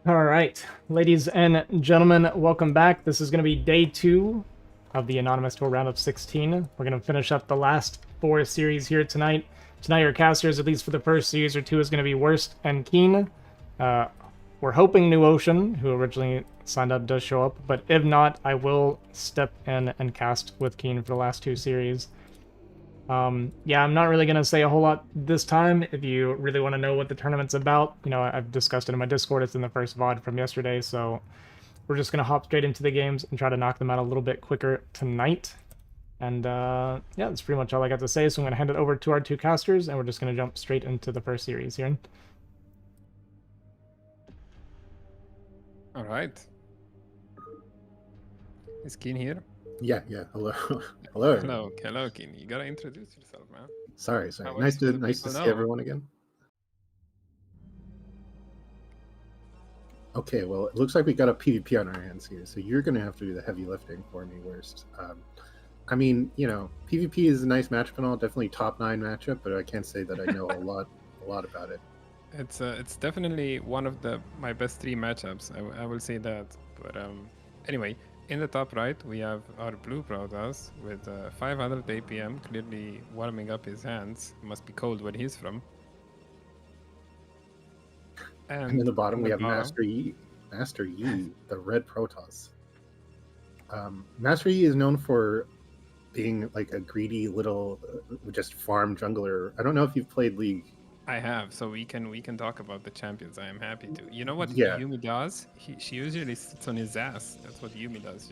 All right, ladies and gentlemen, welcome back. This is going to be day 2 of the Anonymous Tour round of 16. We're going to finish up the last 4 series here tonight. Tonight, your casters, at least for the first series or two, is going to be Worst and Keen. We're hoping New Ocean, who originally signed up, does show up, but if not, I will step in and cast with Keen for the last 2 series. Yeah, I'm not really going to say a whole lot this time. If you really want to know what the tournament's about, I've discussed it in my Discord. It's in the first VOD from yesterday, so we're just going to hop straight into the games and try to knock them out a little bit quicker tonight. And yeah, that's pretty much all I got to say, so I'm going to hand it over to our 2 casters, and we're just going to jump straight into the first series here. All right. Is Keen here? Yeah. Hello. Hello. Hello, Keen. You gotta introduce yourself, man. Sorry. Nice to see everyone again. Okay, well, it looks like we got a PvP on our hands here, so you're gonna have to do the heavy lifting for me, Worst. I mean, PvP is a nice matchup and all, definitely top 9 matchup, but I can't say that I know a lot about it. It's definitely one of my best 3 matchups. I will say that. But anyway, in the top right we have our blue Protoss with 500 APM, clearly warming up his hands. Must be cold where he's from. And in the bottom we have Master Yi, the red Protoss. Master Yi is known for being like a greedy little just farm jungler. I don't know if you've played League. I have, so we can talk about the champions. I am happy to. You know what Yeah. Yumi does? She usually sits on his ass. That's what Yumi does.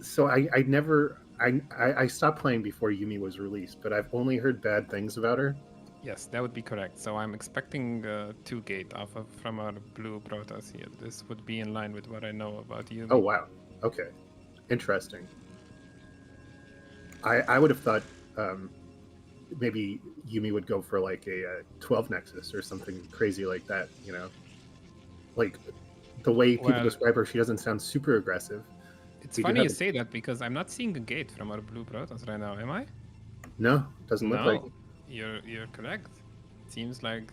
So I stopped playing before Yumi was released, but I've only heard bad things about her. Yes, that would be correct. So I'm expecting 2-gate from our blue Protoss here. This would be in line with what I know about Yumi. Oh wow. Okay. Interesting. I would have thought maybe Yumi would go for like a 12 Nexus or something crazy like that, Like the way people describe her, she doesn't sound super aggressive. It's funny you say that because I'm not seeing a gate from our blue Protoss right now, am I? No, doesn't look like. You're correct. It seems like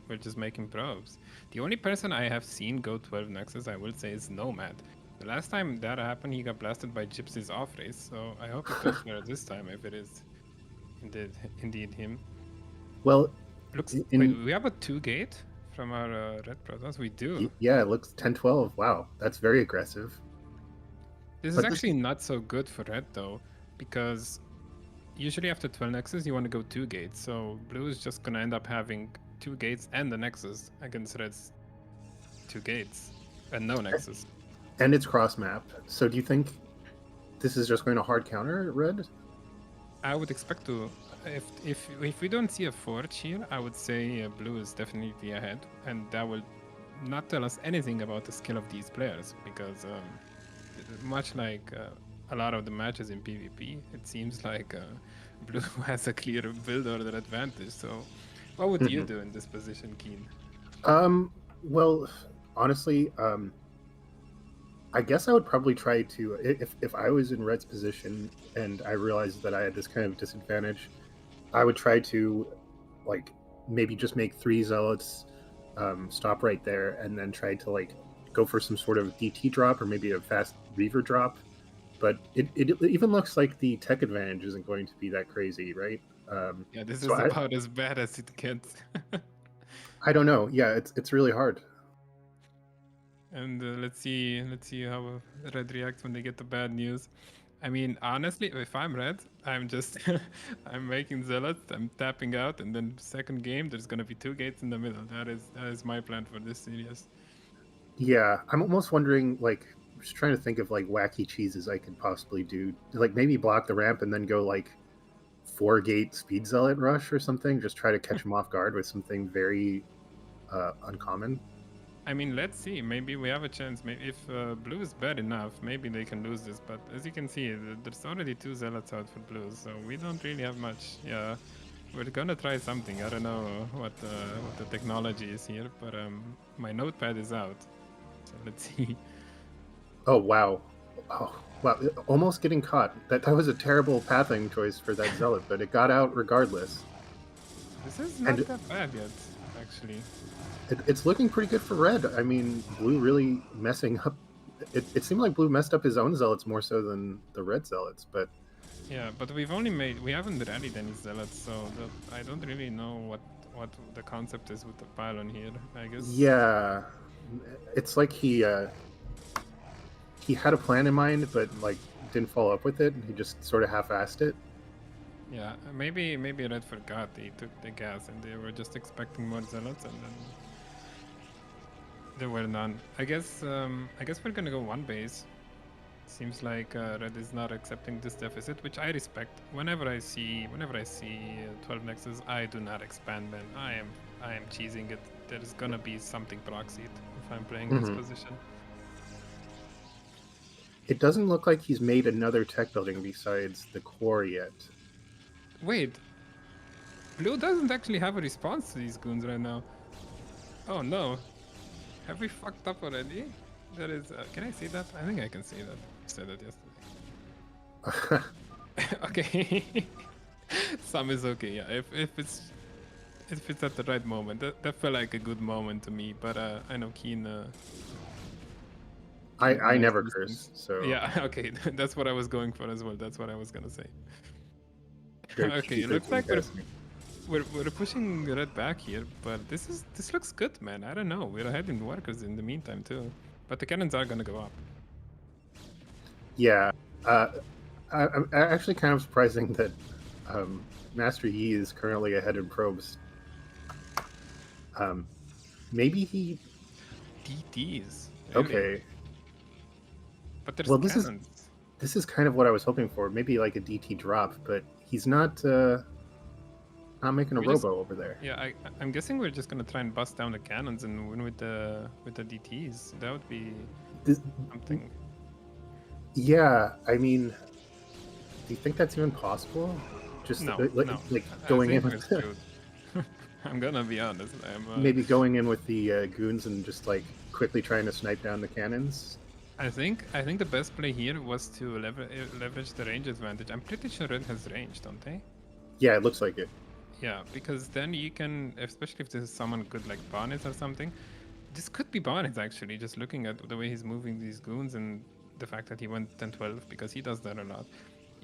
we're just making probes. The only person I have seen go 12 Nexus, I will say, is Nomad. The last time that happened, he got blasted by Gypsy's off race, so I hope it goes there this time if it is indeed him. Well, wait, we have a 2-gate from our red Protoss. We do. Yeah, it looks 10-12. Wow, that's very aggressive. This is actually not so good for red though, because usually after 12 Nexus you want to go 2 gates. So blue is just gonna end up having 2 gates and the Nexus against red's 2 gates and no Nexus. And it's cross map. So do you think this is just going to hard counter red? I would expect to. If we don't see a forge here, I would say blue is definitely ahead, and that will not tell us anything about the skill of these players, because much like a lot of the matches in PvP, it seems like blue has a clear build order advantage. So what would you do in this position, Keen? Well, honestly, I guess I would probably try to, if I was in red's position and I realized that I had this kind of disadvantage, I would try to like maybe just make 3 zealots, stop right there, and then try to like go for some sort of DT drop or maybe a fast Reaver drop. But it even looks like the tech advantage isn't going to be that crazy, right? Yeah, this is about as bad as it gets. I don't know. Yeah, it's really hard. And let's see how red reacts when they get the bad news. I mean, honestly, if I'm red, I'm just I'm making zealots, I'm tapping out, and then second game there's gonna be 2 gates in the middle. That is my plan for this series. Yeah, I'm almost wondering, like, just trying to think of like wacky cheeses I could possibly do. Like maybe block the ramp and then go like 4-gate speed zealot rush or something. Just try to catch them off guard with something very uncommon. I mean, let's see. Maybe we have a chance. Maybe if blue is bad enough, maybe they can lose this. But as you can see, there's already 2 zealots out for blue, so we don't really have much. Yeah, we're gonna try something. I don't know what the technology is here, but my notepad is out, so let's see. Oh wow! Oh wow! Almost getting caught. That was a terrible pathing choice for that zealot, but it got out regardless. This is not that bad yet. actually. It's looking pretty good for red. I mean, blue really messing up. It seemed like blue messed up his own zealots more so than the red zealots, but Yeah, but we haven't rallied any zealots, so I don't really know what the concept is with the pylon here. I guess. yeah, it's like he had a plan in mind, but like didn't follow up with it, and he just sort of half-assed it. Yeah, maybe Red forgot they took the gas and they were just expecting more zealots, and then there were none. I guess we're gonna go one base. Seems like Red is not accepting this deficit, which I respect. Whenever I see 12 nexus, I do not expand, man. I am cheesing it. There's gonna be something proxied if I'm playing this position. It doesn't look like he's made another tech building besides the core yet. Wait, Blue doesn't actually have a response to these goons right now. Oh no, have we fucked up already? That is. Can I see that? I think I can see that. I said that yesterday. Okay. Some is okay. Yeah, if it's at the right moment. That felt like a good moment to me. But I know Keen. I knows never these curse, things. so Yeah. Okay. That's what I was going for as well. That's what I was gonna say. very Okay. It looks PG-13 like casting. we're pushing red back here, but this looks good, man. I don't know. We're ahead in workers in the meantime too, but the cannons are gonna go up. Yeah, I'm actually kind of surprising that Master Yi is currently ahead in probes. Maybe he. DTs. Really? Okay. But there's Well, cannons. this is kind of what I was hoping for. Maybe like a DT drop, but he's not making a robo over there. Yeah, I'm guessing we're just gonna try and bust down the cannons and win with the DTs. That would be something. Yeah, I mean, do you think that's even possible? Just No, like going in with I'm gonna be honest. maybe going in with the goons and just like quickly trying to snipe down the cannons. I think the best play here was to leverage the range advantage. I'm pretty sure Red has range, don't they? Yeah, it looks like it. Yeah, because then you can, especially if this is someone good like Barnes or something. This could be Barnes actually, just looking at the way he's moving these goons and the fact that he went 10-12 because he does that a lot.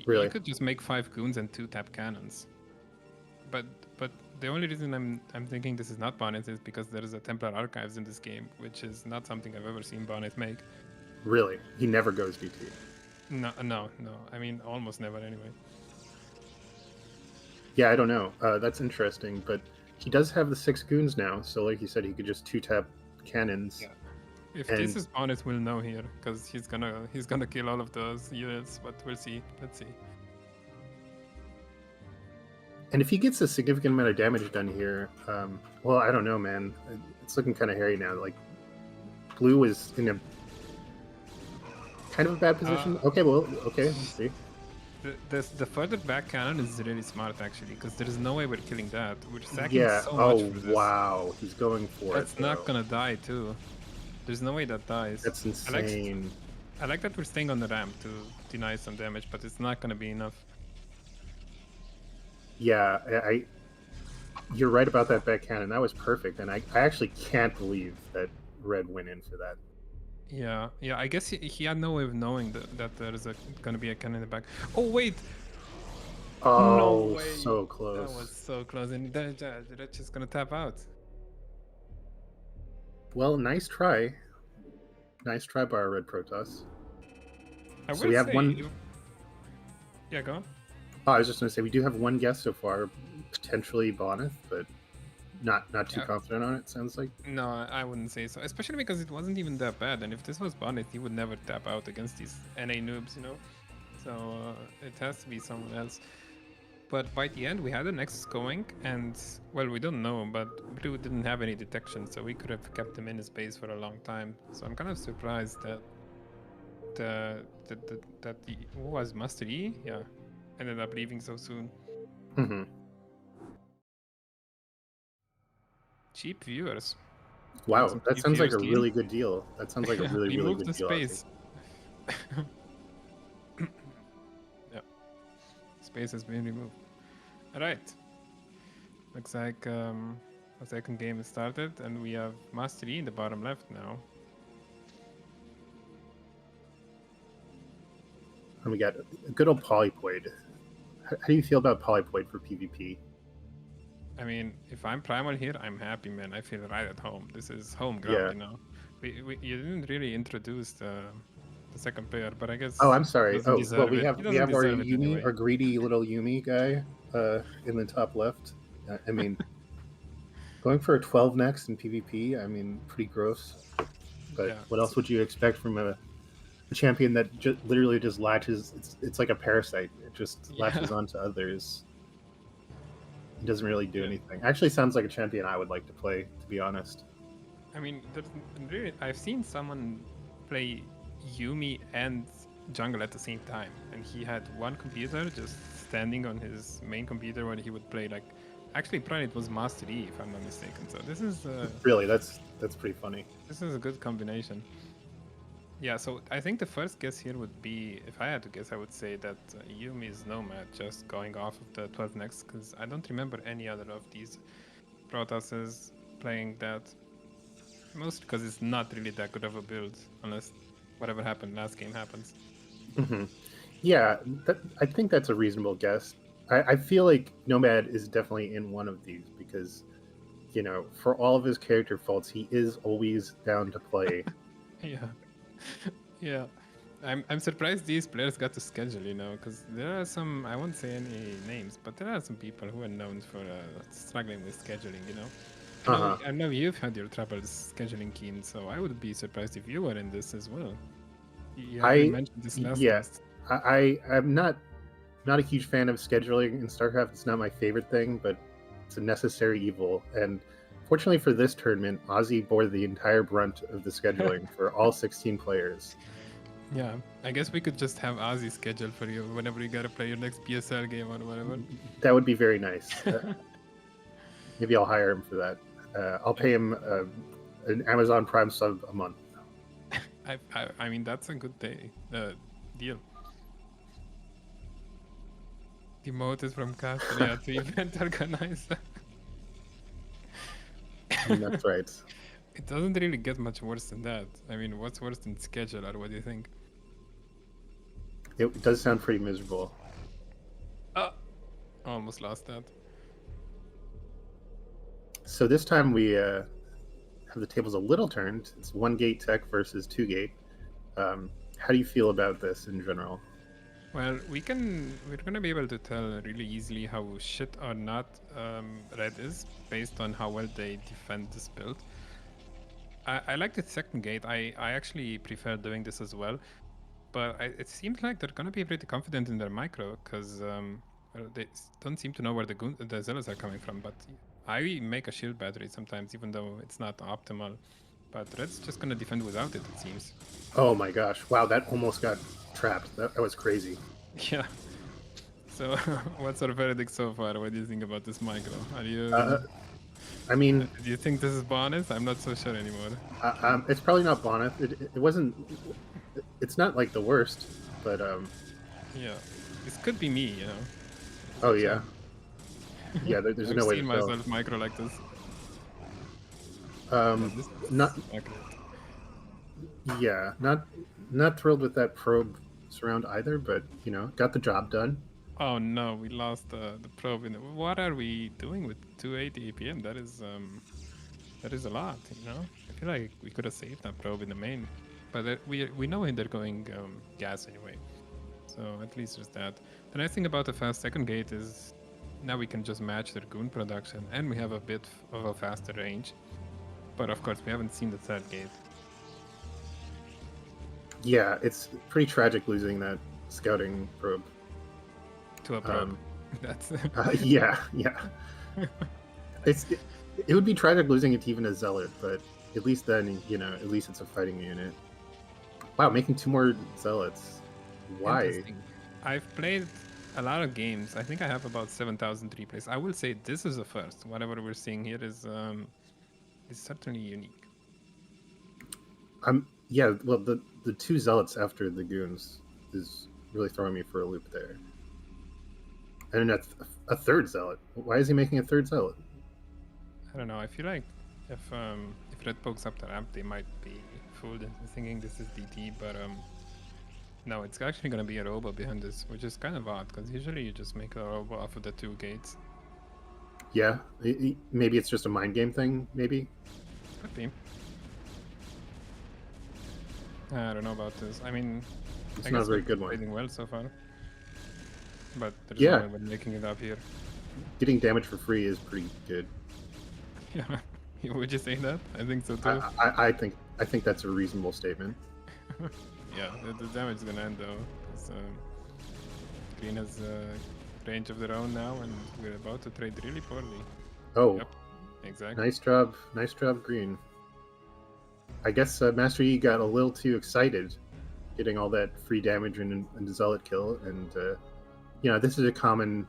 Really? You could just make 5 goons and 2 tap cannons. But the only reason I'm thinking this is not Barnes is because there is a Templar Archives in this game, which is not something I've ever seen Barnes make. Really? He never goes DT. No. I mean, almost never anyway. Yeah, I don't know. That's interesting, but he does have the 6 goons now, so like you said, he could just 2-tap cannons. Yeah. If this is Barnes, we'll know here because he's gonna kill all of those units. But we'll see. Let's see. And if he gets a significant amount of damage done here, well, I don't know, man. It's looking kind of hairy now. Like, blue is in a kind of a bad position. Okay, let's see. The further back cannon is really smart actually, because there is no way we're killing that. We're sacking so much for this. Wow, he's going for That's it. not though. gonna die too. There's no way that dies. That's insane. I like that we're staying on the ramp to deny some damage, but it's not gonna be enough. Yeah, you're right about that back cannon. That was perfect, and I actually can't believe that Red went in for that. Yeah. I guess he had no way of knowing that there is gonna be a cannon in the back. Oh wait! Oh, No way. so close. That was so close, and that's just gonna tap out. Well, nice try. Nice try by our Red Protoss. I So will we have say, one. Yeah, go on. Oh, I was just going to say we do have one guess so far, potentially Boneth, but not too confident on it. Sounds like. No, I wouldn't say so, especially because it wasn't even that bad. And if this was Bonnet, he would never tap out against these NA noobs, you know. So it has to be someone else. But by the end, we had the Nexus going, and well, we don't know, but Blue didn't have any detection, so we could have kept him in his base for a long time. So I'm kind of surprised that who was Master E? Yeah, ended up leaving so soon. Mm-hmm. Cheap viewers. Wow, that sounds like a Keen? really good deal. That sounds like a really Remove good the deal. space. Yeah, space has been removed. All right. Looks like Our second game is started, and we have Mastery in the bottom left now. And we got a good old Polypoid. How do you feel about Polypoid for PvP? I mean, if I'm primal here, I'm happy, man. I feel right at home. This is home ground, Yeah. you know. You didn't really introduce the second player, but I guess. Oh, I'm he sorry. doesn't Oh, well, deserve we it. have He we doesn't have our deserve it Yumi, anyway. our greedy little Yumi guy, in the top left. I mean, going for a 12 next in PvP. I mean, pretty gross. But Yeah. what else would you expect from a champion that literally just latches? It's like a parasite. It just Yeah. latches onto others. It doesn't really do Yeah. anything. Actually, sounds like a champion I would like to play, to be honest. I mean, I've seen someone play Yumi and jungle at the same time, and he had one computer just standing on his main computer when he would play. Like, actually, probably it was Master E, if I'm not mistaken. So this is Really, that's pretty funny. this is a good combination. Yeah, so I think the first guess here would be, if I had to guess, I would say that Yumi is Nomad, just going off of the 12 next, because I don't remember any other of these Protosses playing that. Mostly because it's not really that good of a build, unless whatever happened last game happens. Mm-hmm. Yeah, I think that's a reasonable guess. I feel like Nomad is definitely in one of these because, you know, for all of his character faults, he is always down to play. Yeah. Yeah. I'm surprised these players got to schedule, you know, because there are some, I won't say any names, but there are some people who are known for struggling with scheduling, you know. I know you've had your troubles scheduling, Keen, so I would be surprised if you were in this as well. You actually mentioned this last. I'm not a huge fan of scheduling in StarCraft. It's not my favorite thing, but it's a necessary evil. And fortunately for this tournament, Azhi bore the entire brunt of the scheduling for all 16 players. Yeah, I guess we could just have Azhi schedule for you whenever you gotta play your next PSL game or whatever. That would be very nice. Maybe I'll hire him for that. I'll pay him an Amazon Prime sub a month. I mean, that's a good deal. Demote is from Caster, to event organizer. That's right. It doesn't really get much worse than that. I mean, what's worse than scheduler? What do you think? It does sound pretty miserable. Almost lost that. So this time we have the tables a little turned. It's 1 gate tech versus 2 gate. How do you feel about this in general? Well, we're gonna be able to tell really easily how shit or not Red is based on how well they defend this build. I like the second gate. I actually prefer doing this as well, but it seems like they're gonna be pretty confident in their micro because they don't seem to know where the zealots are coming from. But I make a shield battery sometimes, even though it's not optimal. But Red's just gonna defend without it, it seems. Oh my gosh! Wow, that almost got trapped. That was crazy. Yeah. So, what's our verdict so far? What do you think about this micro? Are you? I mean, do you think this is bonus? I'm not so sure anymore. It's probably not bonus. It wasn't. It's not like the worst, but yeah, this could be me, you know. Oh yeah. Yeah, there's no way to I've seen myself micro like this. Not. Yeah, not thrilled with that probe surround either, but you know, got the job done. Oh no, we lost the probe. What are we doing with 280 APM? That is a lot, you know. I feel like we could have saved that probe in the main, but we know they're going gas anyway, so at least there's that. The nice thing about the fast second gate is now we can just match their goon production, and we have a bit of a faster range. But of course, we haven't seen the third gate. Yeah, it's pretty tragic losing that scouting probe. To a probe. That's yeah. It would be tragic losing it to even a zealot, but at least then, you know, at least it's a fighting unit. Wow, making 2 more zealots. Why? I've played a lot of games. I think I have about 7,000 replays. I will say this is a first. Whatever we're seeing here is certainly unique. Yeah, well, the 2 zealots after the goons is really throwing me for a loop there. And a third zealot. Why is he making a third zealot? I don't know. I feel like if Red pokes up the ramp, they might be fooled into thinking this is DT, but no, it's actually gonna be a robo behind this, which is kind of odd because usually you just make a robo off of the 2 gates. Yeah, maybe it's just a mind game thing. Maybe. Could be. I don't know about this. I mean, It's I not a guess very we're good one. trading well so far, but there's Yeah. no way we're making it up here. Getting damage for free is pretty good. Yeah, would you say that? I think so too. I think that's a reasonable statement. Yeah, the damage is gonna end though, because green has range of their own now, and we're about to trade really poorly. Oh, Yep, exactly. nice job, green. I guess Master Yi got a little too excited, getting all that free damage and a zealot kill, and this is a common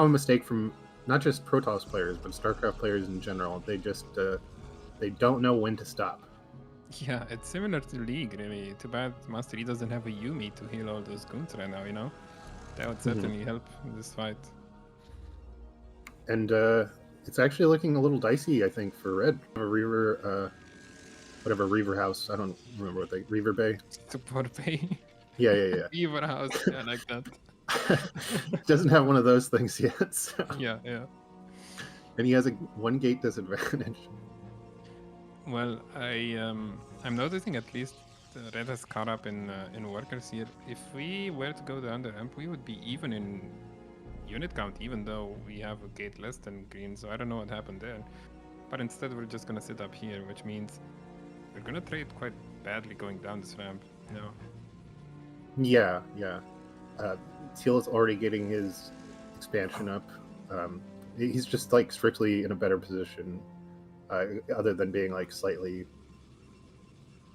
mistake from not just Protoss players but StarCraft players in general. They just they don't know when to stop. Yeah, it's similar to League, really. Too bad Master Yi doesn't have a Yumi to heal all those goons right now, you know? That would certainly help in this fight. And it's actually looking a little dicey, I think, for Red. A Reaver, whatever, Reaver House. I don't remember what Reaver Bay. Support Bay. Yeah. Reaver House, yeah, I like that. Doesn't have one of those things yet. So. Yeah. And he has a 1 gate disadvantage. Well, I'm noticing at least Red has caught up in workers here. If we were to go the under ramp, we would be even in unit count, even though we have a gate less than green. So I don't know what happened there. But instead, we're just gonna sit up here, which means we're gonna trade quite badly going down this ramp. No. Yeah. Teal is already getting his expansion up. He's just like strictly in a better position. Other than being like slightly,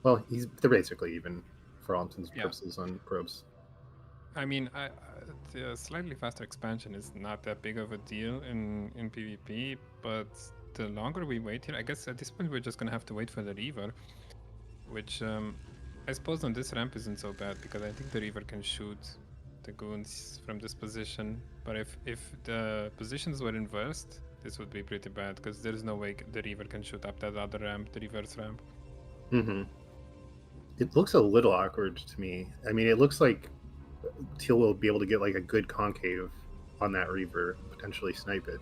well, they're basically even for all intents and purposes on probes. I mean, the slightly faster expansion is not that big of a deal in PvP, but the longer we wait here, I guess at this point we're just gonna have to wait for the Reaver, which I suppose on this ramp isn't so bad because I think the Reaver can shoot the goons from this position. But if the positions were inversed, this would be pretty bad because there's no way the Reaver can shoot up that other ramp, the reverse ramp. Mm-hmm. It looks a little awkward to me. I mean, it looks like Teal will be able to get like a good concave on that Reaver, potentially snipe it.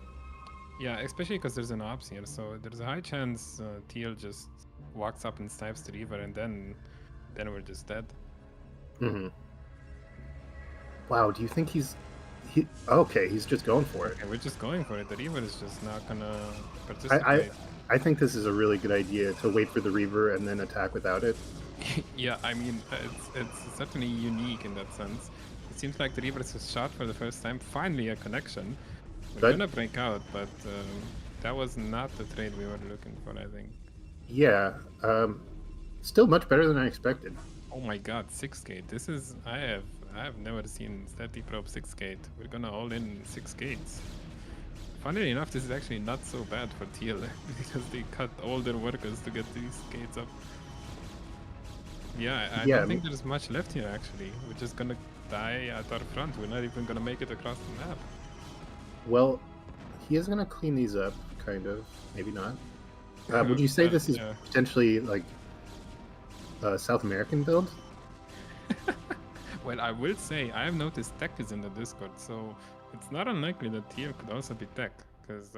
Yeah, especially because there's an ops here, so there's a high chance Teal just walks up and snipes the Reaver, and then we're just dead. Mm-hmm. Wow, do you think he's just going for it. Okay, we're just going for it. The Reaver is just not gonna participate. I think this is a really good idea to wait for the Reaver and then attack without it. Yeah, I mean, it's certainly unique in that sense. It seems like the Reaver is shot for the first time. Finally, a connection. We're gonna break out, but that was not the trade we were looking for, I think. Yeah, still much better than I expected. Oh my god, 6 gate. This is I have never seen Steady Probe 6 gate. We're gonna all in 6 gates. Funnily enough, this is actually not so bad for Teal because they cut all their workers to get these gates up. Yeah, I don't think there's much left here actually. We're just gonna die at our front. We're not even gonna make it across the map. Well, he is gonna clean these up, kind of. Maybe not. Would you say this is potentially like a South American build? Well, I will say I have noticed tech is in the Discord, so it's not unlikely that Teal could also be tech. Because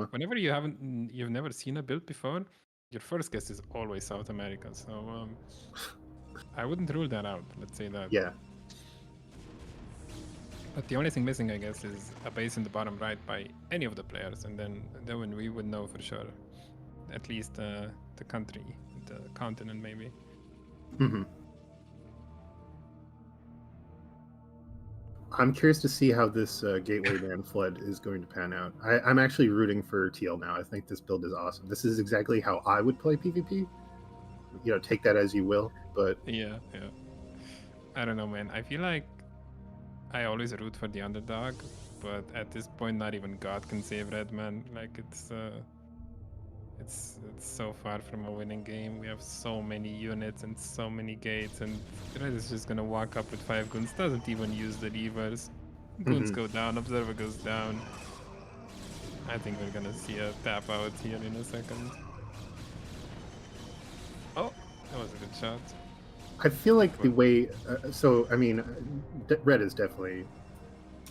whenever you've never seen a build before, your first guess is always South America. So I wouldn't rule that out. Let's say that. Yeah. But the only thing missing, I guess, is a base in the bottom right by any of the players, and then when we would know for sure. At least the country, the continent, maybe. Mm-hmm. I'm curious to see how this Gateway Man flood is going to pan out. I'm actually rooting for Teal now. I think this build is awesome. This is exactly how I would play PvP. You know, take that as you will, but... Yeah. I don't know, man. I feel like I always root for the underdog, but at this point, not even God can save Red, man. Like, it's so far from a winning game. We have so many units and so many gates, and Red is just gonna walk up with 5 goons. Doesn't even use the levers. Goons go down, Observer goes down. I think we're gonna see a tap out here in a second. Oh, that was a good shot. I feel like the way, so I mean, red is definitely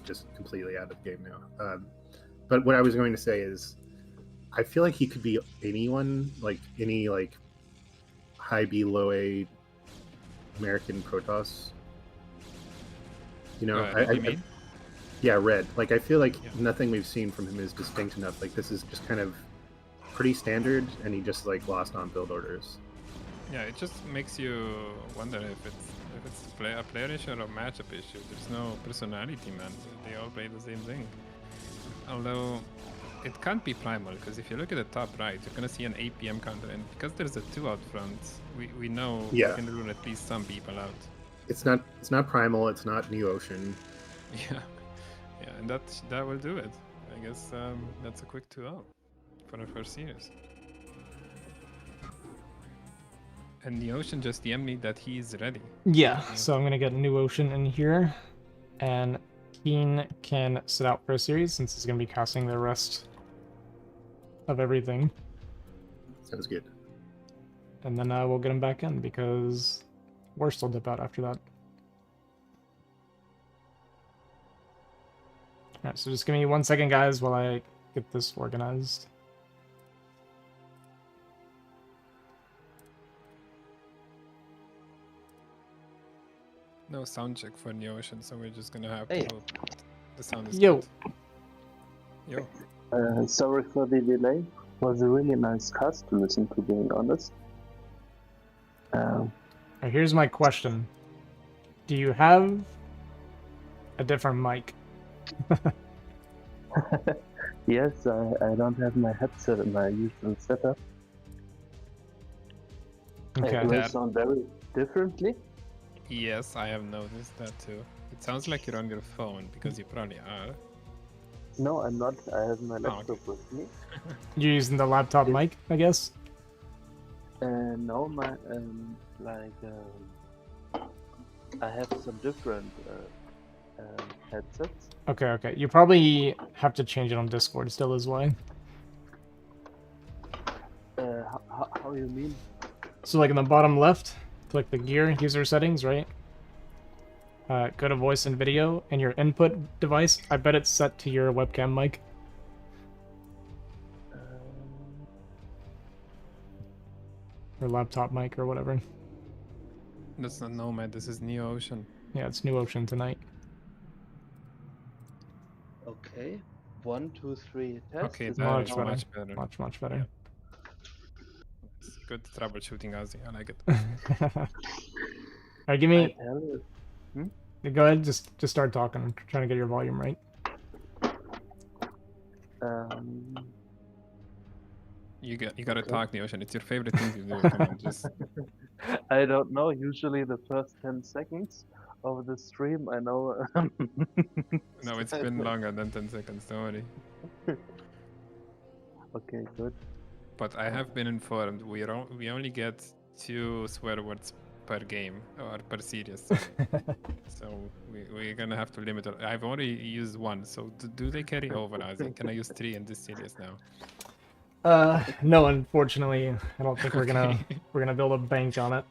just completely out of the game now. But what I was going to say is, I feel like he could be anyone, like any like high B, low A American Protoss. You know, What do you mean? yeah, red. Like I feel like nothing we've seen from him is distinct enough. Like this is just kind of pretty standard, and he just like lost on build orders. Yeah, it just makes you wonder if it's a player issue or a matchup issue. There's no personality, man. They all play the same thing. Although it can't be primal, because if you look at the top right, you're gonna see an APM counter, and because there's a 2 out front, we know we can rule at least some people out. It's not primal. It's not New Ocean. Yeah, and that will do it. I guess that's a quick 2-0 for the first series. And the Ocean just DM'd me that he's ready. Yeah, so I'm gonna get New Ocean in here, and Keen can sit out for a series since he's gonna be casting the rest of everything. Sounds good. And then we'll get him back in because we're still dip out after that. Alright, so just give me 1 second, guys, while I get this organized. No sound check for New Ocean, so we're just gonna have to hope the sound is Yo. good. Yo. Sorry for the delay. Was a really nice cast to listen to, being honest. Alright, here's my question. Do you have a different mic? Yes, I don't have my headset in my usual setup. Okay. It will sound very differently. Yes, I have noticed that too. It sounds like you're on your phone, because you probably are. No, I'm not. I have my laptop okay. with me. You're using the laptop mic, I guess? No, my I have some different headsets. Okay. You probably have to change it on Discord still as well. How you mean? So like in the bottom left, click the gear user settings, right? Go to voice and video, and your input device, I bet it's set to your webcam mic. Or laptop mic or whatever. That's not Nomad, this is New Ocean. Yeah, it's New Ocean tonight. Okay. 1, 2, 3. Test. Okay, Is that much is better. much better. Much better. It's good troubleshooting, Azhi. I like it. Alright, give me... Hmm? Go ahead, just start talking. I'm trying to get your volume right. You gotta talk, New Ocean. It's your favorite thing to do. Come on, just... I don't know. Usually the first 10 seconds of the stream, I know. No, it's been longer than 10 seconds, don't worry. Okay, good. But I have been informed we only get 2 swear words per game or per series. So we're gonna have to limit it. I've already used 1, so do they carry over, Azhi? Can I use 3 in this series now? No, unfortunately, I don't think we're gonna build a bank on it.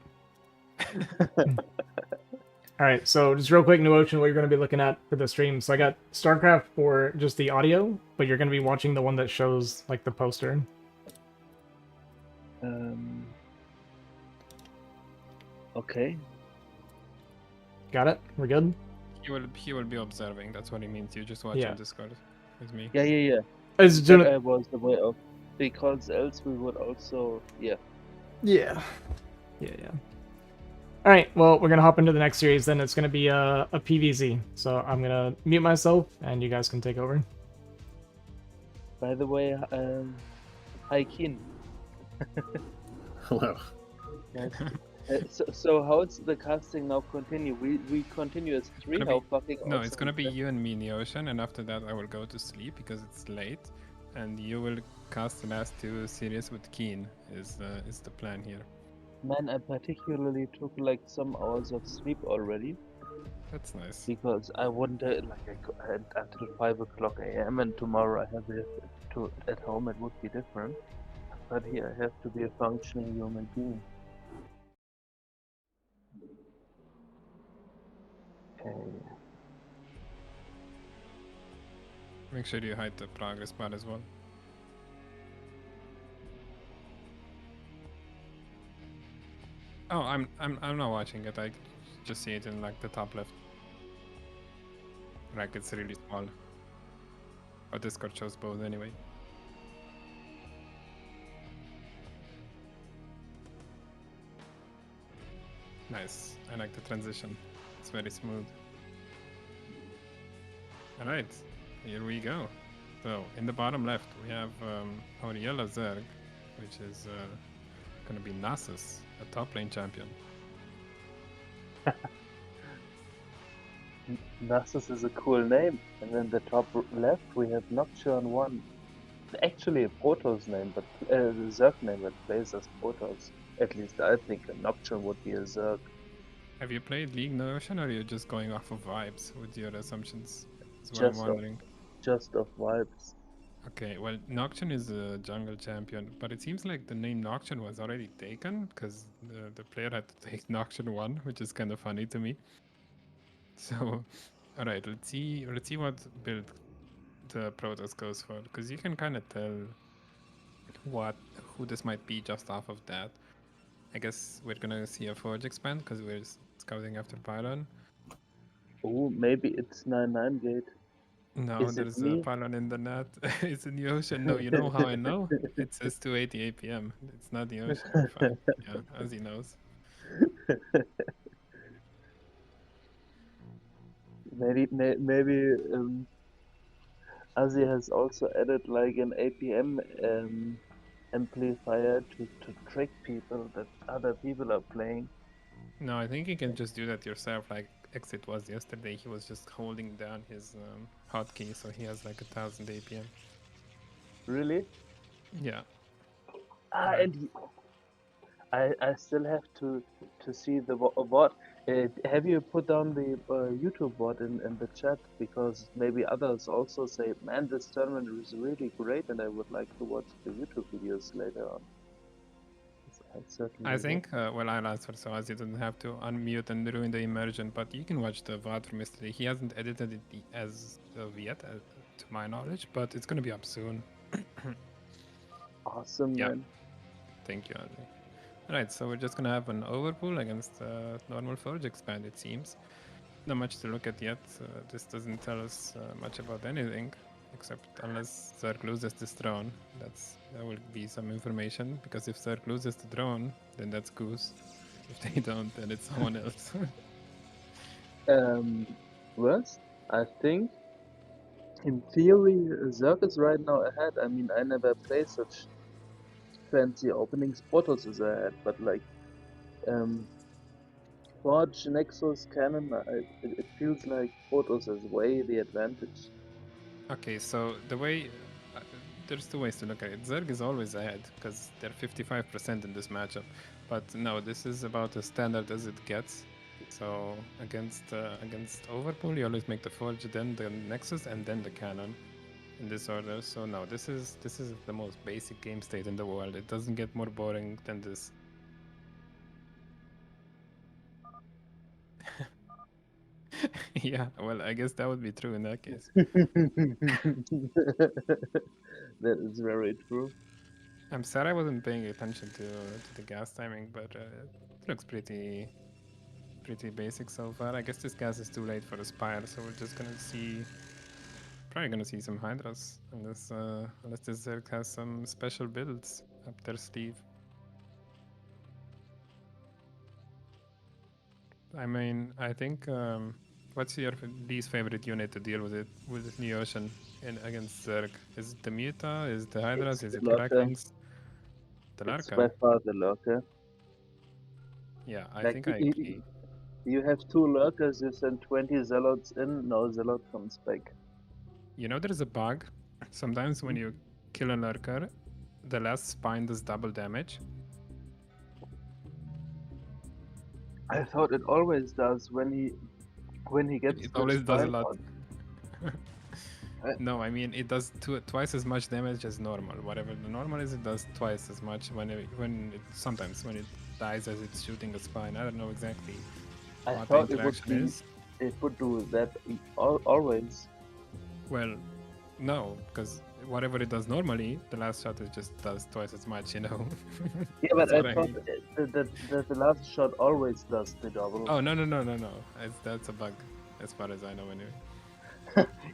All right, so just real quick, New Ocean, what you're going to be looking at for the stream. So I got StarCraft for just the audio, but you're going to be watching the one that shows like the poster. Okay. Got it? We're good? He will be observing. That's what he means. You just watch on Discord with me. Yeah. As That I was aware of, because else we would also Yeah. All right, well, we're gonna hop into the next series. Then it's gonna be a PVZ. So I'm gonna mute myself, and you guys can take over. By the way, hi Keen. Hello. Yes. So how's the casting now continue? We continue as 3. How fucking No, awesome it's gonna is be that? you and me in the Ocean, and after that I will go to sleep because it's late, and you will cast the last 2 series with Keen. Is the plan here? Man, I particularly took like some hours of sleep already. That's nice. because I wouldn't until 5 o'clock a.m. and tomorrow I have it to at home. It would be different, but here I have to be a functioning human being. Okay. Make sure you hide the progress bar as well. Oh, I'm not watching it. I just see it in like the top left. Like it's really small. But Discord shows both anyway. Nice. I like the transition. It's very smooth. Alright, here we go. So, in the bottom left, we have our yellow Zerg, which is gonna be Nasus, a top lane champion. Nasus is a cool name, and then the top left we have Nocturne 1. Actually a Protoss name, but the Zerg name that plays as Protoss. At least I think a Nocturne would be a Zerg. Have you played League Notion, or are you just going off of vibes with your assumptions? That's what I'm wondering. Just of vibes. Okay, well, Nocturne is a jungle champion, but it seems like the name Nocturne was already taken, because the player had to take Nocturne 1, which is kind of funny to me. So, alright, let's see what build the Protoss goes for, because you can kind of tell who this might be just off of that. I guess we're gonna see a Forge expand, because we're scouting after Pylon. Oh, maybe it's 9-9 gate. No, Is it there's me? a Pylon in the net. It's in the ocean. No, you know how I know? It says 2:88 p.m. It's not the ocean. Fine. Yeah, as he knows. maybe Azhi has also added like an APM amplifier to trick people that other people are playing. No, I think you can just do that yourself. Like Exit was yesterday. He was just holding down his hotkey, so he has like 1,000 APM. Really? Yeah. Ah, and I still have to see the bot. Have you put down the YouTube bot in the chat? Because maybe others also say, man, this tournament is really great and I would like to watch the YouTube videos later on. I think, well, I'll answer so as you don't have to unmute and ruin the immersion, but you can watch the VOD from yesterday. He hasn't edited it as of yet, to my knowledge, but it's going to be up soon. Awesome, Yeah. man. Thank you, Azhi. Alright, so we're just going to have an overpull against normal Forge expand, it seems. Not much to look at yet. This doesn't tell us much about anything, except unless Zerg loses this drone. That will be some information, because if Zerg loses the drone, then that's Goose. If they don't, then it's someone else. Worst, I think, in theory, Zerg is right now ahead. I mean, I never play such fancy openings. Protoss is ahead, but like, Forge, Nexus, Cannon, it feels like Protoss has way the advantage. Okay, so the way... there's two ways to look at it. Zerg is always ahead, because they're 55% in this matchup. But no, this is about as standard as it gets. So against Overpool, you always make the Forge, then the Nexus, and then the Cannon, in this order. So no, this is the most basic game state in the world. It doesn't get more boring than this. Yeah, well, I guess that would be true in that case. That is very true. I'm sad I wasn't paying attention to the gas timing, but it looks pretty basic so far. I guess this gas is too late for the Spire, so we're just gonna see... probably gonna see some Hydras, unless this Zerg has some special builds up their sleeve. I mean, I think... what's your least favorite unit to deal with it with the Ocean against Zerg? Is it the Muta? Is it the Hydras? Is it the Krakens? The It's Larka? by far the lurker. Yeah, I Like, think I agree. you have two lurkers, you send 20 zealots in, no zealot comes back. You know, there's a bug. Sometimes when you kill a lurker, the last spine does double damage. I thought it always does when he when he gets It the always does a spine lot. on. No, I mean it does twice as much damage as normal. Whatever the normal is, it does twice as much sometimes when it dies as it's shooting a spine. I don't know exactly I what the thought it would interaction be. is. It would do that always. Well, no, because whatever it does normally, the last shot it just does twice as much. You know. Yeah, but That's I what I thought mean. that the last shot always does the double. Oh no. That's a bug, as far as I know anyway.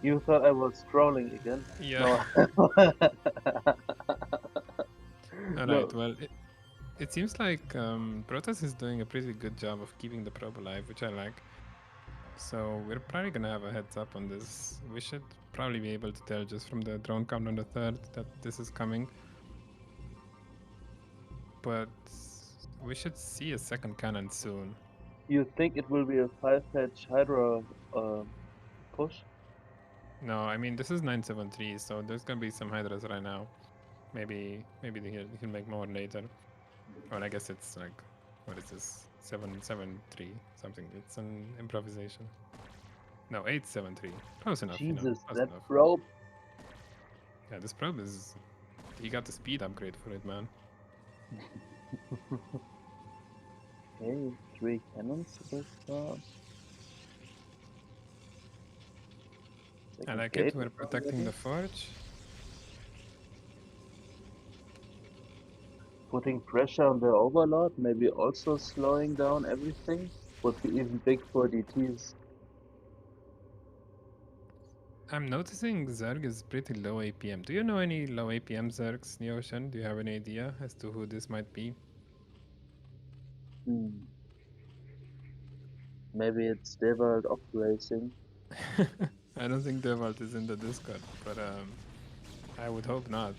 You thought I was trolling again? Yeah. No. All No. right. Well, it seems like Protoss is doing a pretty good job of keeping the probe alive, which I like. So we're probably gonna have a heads up on this. We should probably be able to tell just from the drone count on the third that this is coming. But we should see a second cannon soon. You think it will be a 5-patch Hydra push? No, I mean this is 973, so there's gonna be some Hydras right now. Maybe he'll make more later. Well, I guess it's like, what is this? 773 something. It's an improvisation. No, 873. Close enough. Jesus, Close that enough. probe. Yeah, this probe is. He got the speed upgrade for it, man. Okay, 3 cannons so far. I Second like gate it. We're is protecting already. the forge. Putting pressure on the Overlord, maybe also slowing down everything. Would be even big for DTs. I'm noticing Zerg is pretty low APM. Do you know any low APM Zergs, Neocean? Do you have any idea as to who this might be? Maybe it's Devald of Racing. I don't think Devalt is in the Discord, but I would hope not.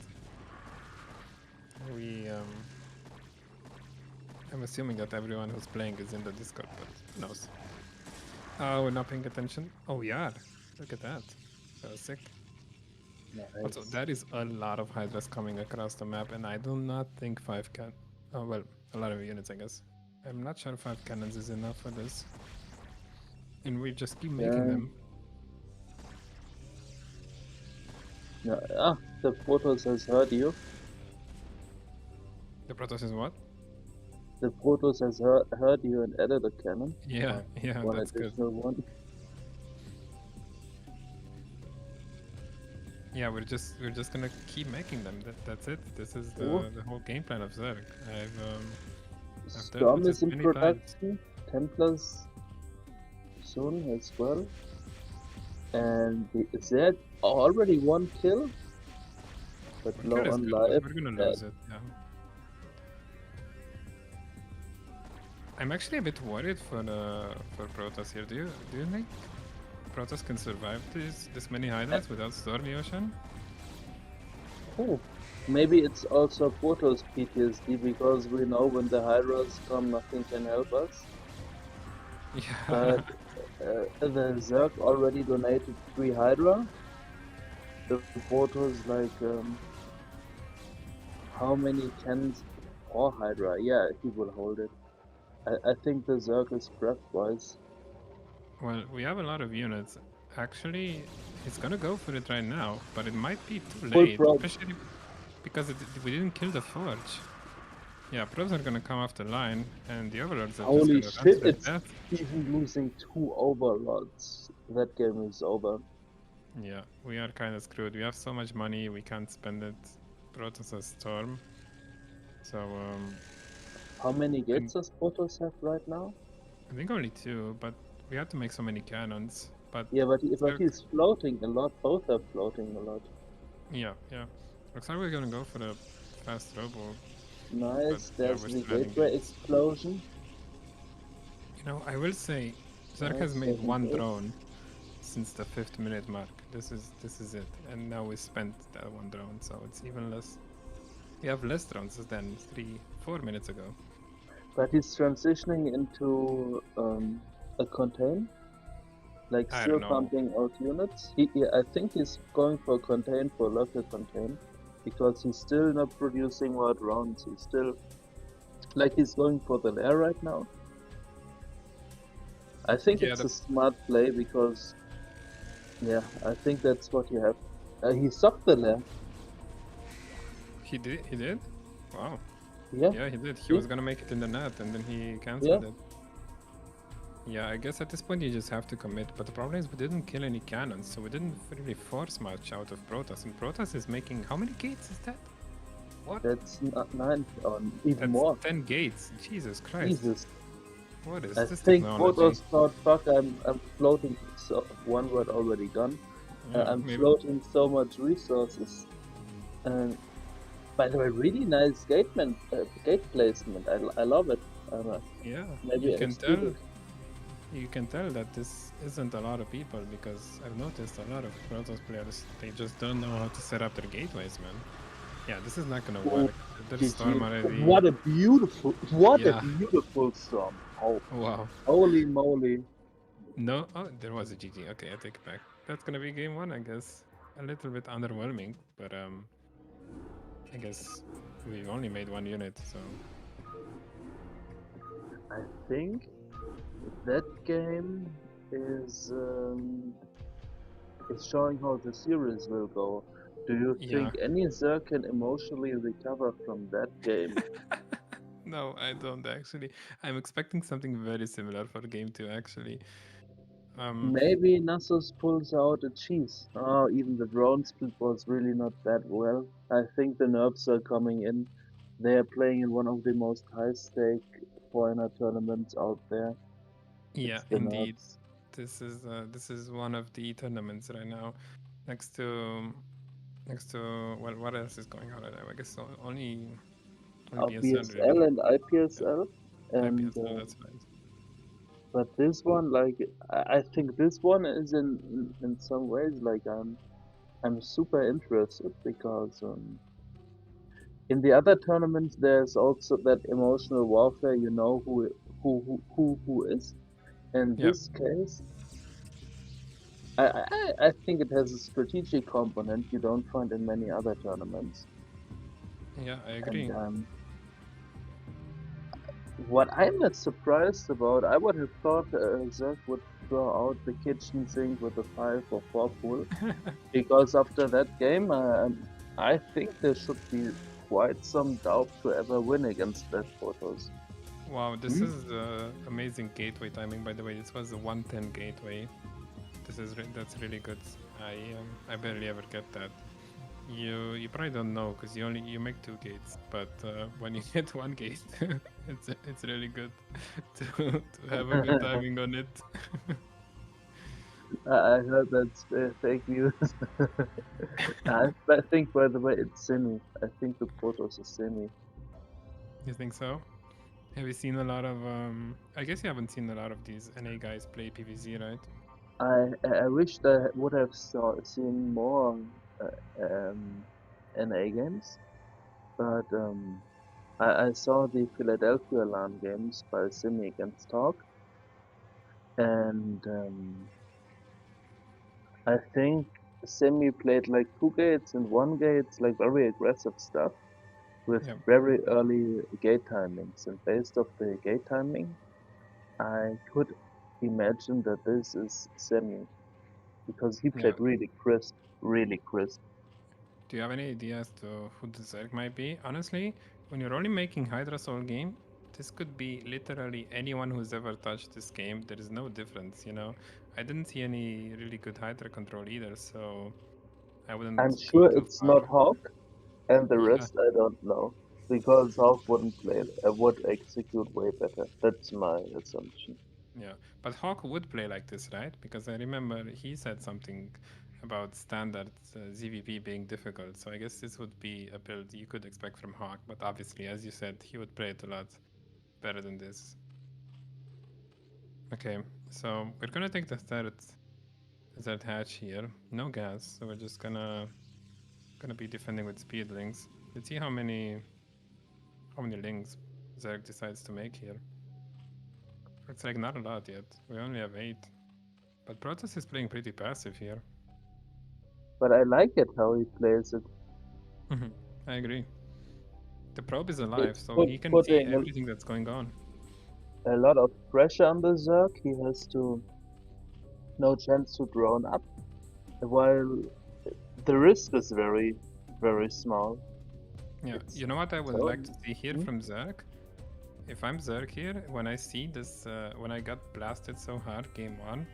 I'm assuming that everyone who's playing is in the Discord, but who knows? Oh, we're not paying attention? Oh, we are. Look at that. That was sick. Also, Nice. that is a lot of Hydras coming across the map, and I do not think 5 can. Oh, well, a lot of units, I guess. I'm not sure 5 cannons is enough for this. And we just keep making them. Yeah, the Protoss has heard you. The Protoss is what? The Protoss has heard you and added a cannon. Yeah, yeah, One that's good. additional one. Yeah, we're just gonna keep making them. That's it. This is the whole game plan of Zerg. I've Storm dealt is in with this many times. production. Templars soon as well. And is there already 1 kill? But One low kill is on good, life. but we're gonna lose it. Yeah. I'm actually a bit worried for Protoss here. Do you think Protoss can survive this many Hydras without Stormy Ocean? Oh, maybe it's also Protoss PTSD because we know when the Hydras come, nothing can help us. Yeah. But the Zerg already donated 3 Hydra. The Protoss like how many cannons? 4 Hydra. Yeah, he will hold it. I think the Zerg is prep-wise. Well, we have a lot of units. Actually, he's gonna go for it right now, but it might be too Full late, probe. especially because we didn't kill the forge. Yeah, probes are gonna come off the line, and the overlords are Holy just gonna run shit, to their it's death. even losing 2 Overlords. That game is over. Yeah, we are kind of screwed. We have so much money, we can't spend it. Protoss has Storm. So, How many gates does Protoss have right now? I think only 2, but we have to make so many cannons. But Yeah, but Zerg- he's floating a lot. Both are floating a lot. yeah. Looks like we're gonna go for the fast robo. Nice, But, yeah, there's we're the still adding gateway gates. explosion. You know, I will say, Zerg has Nice, made 7 1 gates. drone since the 5th minute mark. This is it, and now we spent that 1 drone, so it's even less. We have less drones than 3-4 minutes ago. But he's transitioning into a contain, like I still don't know. pumping out units. I think he's going for contain, for local contain, because he's still not producing more drones. He's still like he's going for the lair right now. I think Yeah, it's a smart play because, yeah, I think that's what you have. He sucked the left. he did. He did. Wow. Yeah, Yeah, he did. He see? was gonna make it in the net, and then he Yeah, canceled it. Yeah, I guess at this point you just have to commit. But the problem is we didn't kill any cannons, so we didn't really force much out of Protoss. And Protoss is making how many gates is that? What? that's not 9 or even That's more. 10 gates. Jesus Christ. Jesus. What is I this think technology? Protoss thought, fuck, I'm floating. So one word already gone. Yeah, I'm maybe. floating so much resources. And by the way, really nice gate placement. I love it. Yeah, Maybe you I'm can tell. stupid. You can tell that this isn't a lot of people because I've noticed a lot of Protoss players, they just don't know how to set up their gateways, man. Yeah, this is not gonna Oh, work. There's Storm already. what a Yeah. beautiful storm. Oh, Wow. holy moly. No, oh, there was a GG. Okay, I take it back. That's gonna be game one, I guess. A little bit underwhelming, but I guess we've only made one unit, so I think that game is showing how the series will go. Do you yeah. think any Zerg can emotionally recover from that game? No, I don't actually. I'm expecting something very similar for game two, actually. Maybe Nasus pulls out a cheese. Oh, even the drone split was really not that well. I think the nerfs are coming in. They are playing in one of the most high-stake foreigner tournaments out there. Yeah, It's the indeed. nerfs. This is one of the tournaments right now. Next to next to well, what else is going on right now? I guess only BSL BSL really. and IPSL, Yeah, and IPSL, that's right. but this one, like, I think this one is in some ways like I'm super interested because in the other tournaments there's also that emotional warfare. You know who is. In Yeah, this case, I think it has a strategic component you don't find in many other tournaments. yeah, I And agree. what I'm surprised about, I would have thought Zerg would throw out the kitchen sink with a 5 or 4 pool. Because after that game, I think there should be quite some doubt to ever win against that Protoss. Wow, this is amazing gateway timing. By the way, this was a 110 gateway. That's really good. I barely ever get that. You probably don't know because you make 2 gates, but when you get 1 gate, it's really good to have a good timing on it. I heard that's fake news. I think, by the way, it's semi. I think the Protoss is semi. You think so? Have you seen a lot of I guess you haven't seen a lot of these NA guys play PvZ, right? I wished I would have seen more NA games, but I saw the Philadelphia LAN games by Simi against Talk, and I think Semi played like 2 gates and 1 gates, like very aggressive stuff with Yeah. very early gate timings. And based off the gate timing, I could imagine that this is Semi because he Yeah. played really crisp, really crisp. Do you have any idea as to who the Zerg might be? Honestly, when you're only making Hydra Soul game, this could be literally anyone who's ever touched this game. There is no difference, you know. I didn't see any really good Hydra control either, so I I'm wouldn't go sure too it's far. not Hawk, and the Yeah, rest I don't know because Hawk wouldn't play, would execute way better. That's my assumption. yeah. But Hawk would play like this, right? Because I remember he said something about standard ZVP being difficult. So I guess this would be a build you could expect from Hawk. But obviously, as you said, he would play it a lot better than this. Okay, so we're gonna take the third hatch here. No gas, so we're just gonna be defending with speedlings. Let's see how many links Zerg decides to make here. It's like not a lot yet. We only have 8. But Protoss is playing pretty passive here. But I like it how he plays it. I agree. The probe is It alive, so he can see putting everything that's going on. a lot of pressure on the Zerg. He has to no chance to drone up, while the risk is very, very small. Yeah, It's you know what I would so like to see here Hmm? from Zerg? If I'm Zerg here, when I see this, when I got blasted so hard game 1,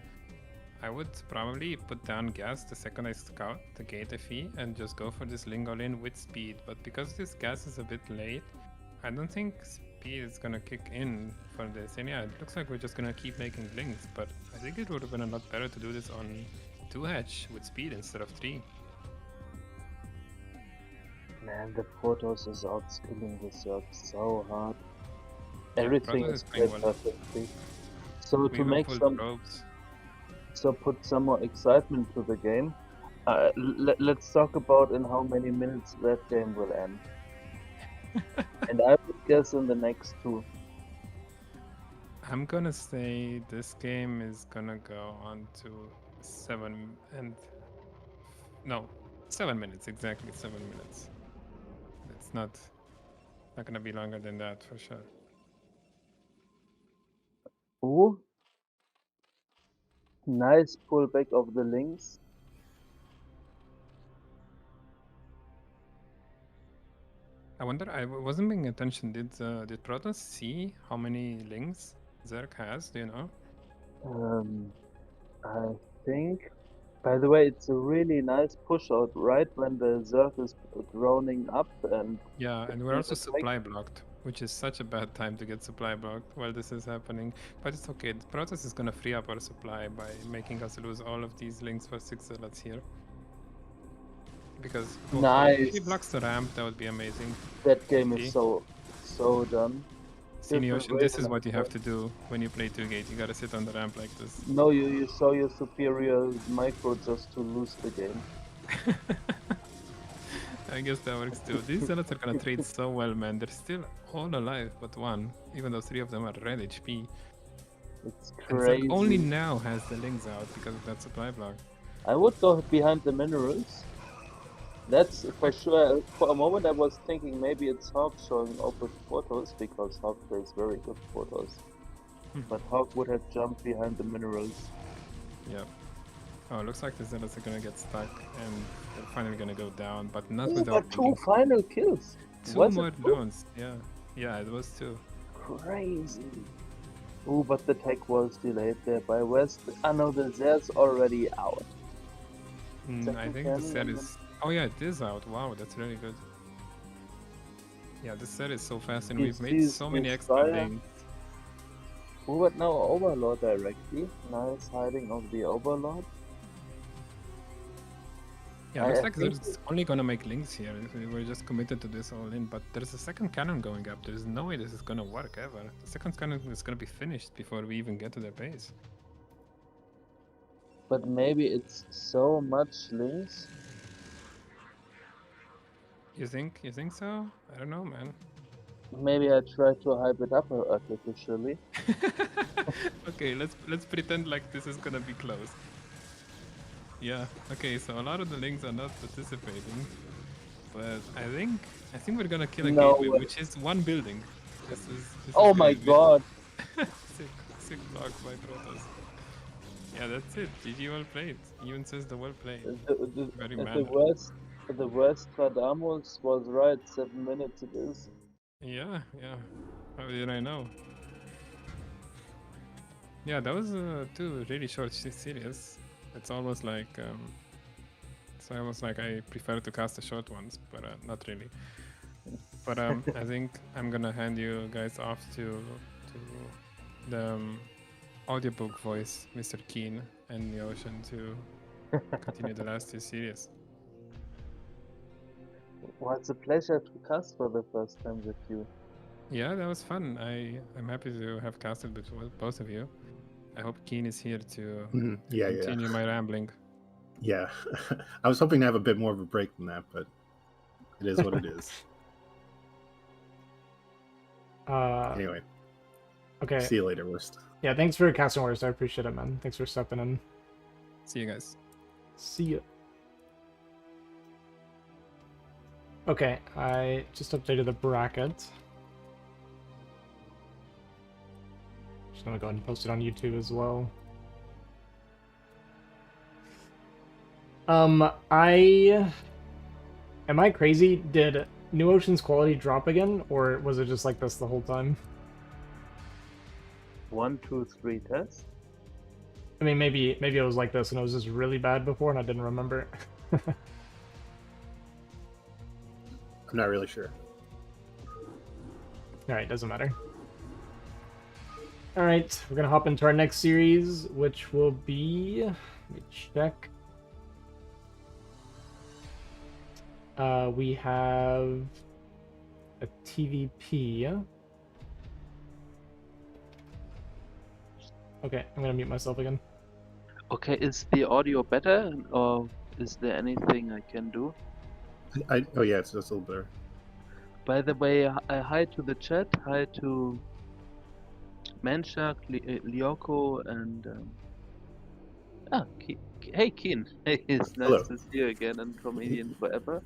I would probably put down gas the second I scout the gate FE and just go for this Lingolin with speed. But because this gas is a bit late, I don't think speed is gonna kick in for this. And yeah, it looks like we're just gonna keep making links, but I think it would have been a lot better to do this on 2 hatch with speed instead of 3. Man, the Protoss is outskilling the Zerg so hard. Yeah, Everything Protoss is is playing played well. perfectly. So We to even make pulled some, probes. so put some more excitement to the game. Let's talk about in how many minutes that game will end. And I would guess in the next 2. I'm gonna say this game is gonna go on to 7 and no, 7 minutes exactly. 7 minutes. It's not gonna be longer than that for sure. Ooh, nice pullback of the links. I wonder. I wasn't paying attention. Did Protoss see how many links Zerg has? Do you know? I think. By the way, it's a really nice push out right when the Zerg is droning up and Yeah, and we're being also attacked. supply blocked, which is such a bad time to get supply blocked while this is happening. But it's okay. The Protoss is gonna free up our supply by making us lose all of these links for 6 zealots here. Because if he Nice. blocks the ramp, that would be amazing. That game is See? so done. Different Ocean, way this than is I what you have thought. to do when you play 2 gate. You gotta sit on the ramp like this. No, you saw your superior micro just to lose the game. I guess that works too. These zealots are gonna trade so well, man. They're still all alive but one, even though 3 of them are red HP. It's And Zerg only crazy. now has the links out because of that supply block. I would go behind the minerals. That's for sure. For a moment, I was thinking maybe it's Hawk showing up with photos because Hawk plays very good photos. But Hawk would have jumped behind the minerals. Yep. Oh, it looks like the zealots are gonna get stuck and they're finally gonna go down, but not Ooh, without but 2 being final kills. two Was more it 2? drones. Yeah. Yeah, it was 2. Crazy. Ooh, but the tech was delayed there by West. I know the Zer's already out. I Second think the cannon set and then is. Oh yeah, it is out. Wow, that's really good. Yeah, this set is so fast, and he we've made sees so his many extra fire. links. Ooh, but now Overlord directly. Nice hiding of the Overlord. Yeah, I looks like think there's only gonna make links here. We're just committed to this all in, but there's a second cannon going up. There's no way this is gonna work ever. The second cannon is gonna be finished before we even get to their base. But maybe it's so much links. You think? You think so? I don't know, man. Maybe I try to hype it up artificially. Okay, let's pretend like this is gonna be close. Yeah. Okay, so a lot of the links are not participating, but I think we're gonna kill a No gateway, way. which is one building. This Oh is my crazy. god. Sick block by Protoss. Yeah, that's it. GG, well played. Even says the well played. Very manner. The worst Radamus was right. 7 minutes it is. Yeah, yeah. How did I know? Yeah, that was 2 really short series. It's almost like I prefer to cast the short ones, but not really. But I think I'm gonna hand you guys off to the audiobook voice, Mr. Keen and the Ocean, to continue the last 2 series. Well, it's a pleasure to cast for the first time with you. Yeah, that was fun. I'm happy to have casted with both of you. I hope Keen is here to continue my rambling. Yeah. I was hoping to have a bit more of a break than that, but it is what it is. Anyway. Okay. See you later, Worst. Yeah, thanks for casting Worst. I appreciate it, man. Thanks for stepping in. See you guys. See ya. Okay, I just updated the bracket. Just gonna go ahead and post it on YouTube as well. Am I crazy? Did New Ocean's quality drop again, or was it just like this the whole time? 1, 2, 3 test. I mean, maybe it was like this and it was just really bad before and I didn't remember. I'm not really sure. Alright, doesn't matter. Alright, we're gonna hop into our next series, which will be... Let me check. We have a TVP. Okay, I'm gonna mute myself again. Okay, is the audio better, or is there anything I can do? Oh yeah, it's a little better. By the way, hi to the chat, hi to Manshak, Lyoko, and hey Keen, it's nice Hello. to see you again and comedian forever.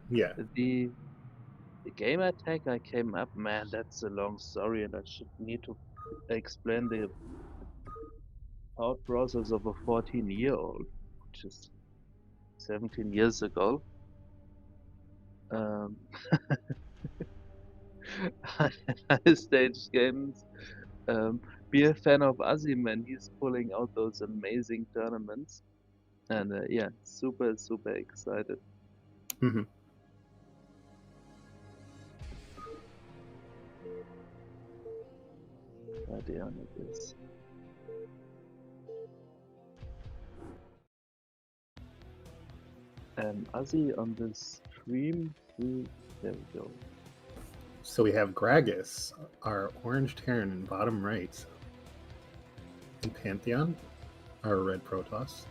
Yeah. The gamer tag I came up, man, that's a long story, and I should need to explain the thought process of a 14-year-old, which is 17 years ago. High stage games. Be a fan of Azhi, man. He's pulling out those amazing tournaments, and yeah, super excited. Mm-hmm. Damn it is. Azhi on the stream. There we go. So we have Gragas, our orange Terran in bottom right. And Pantheon, our red Protoss,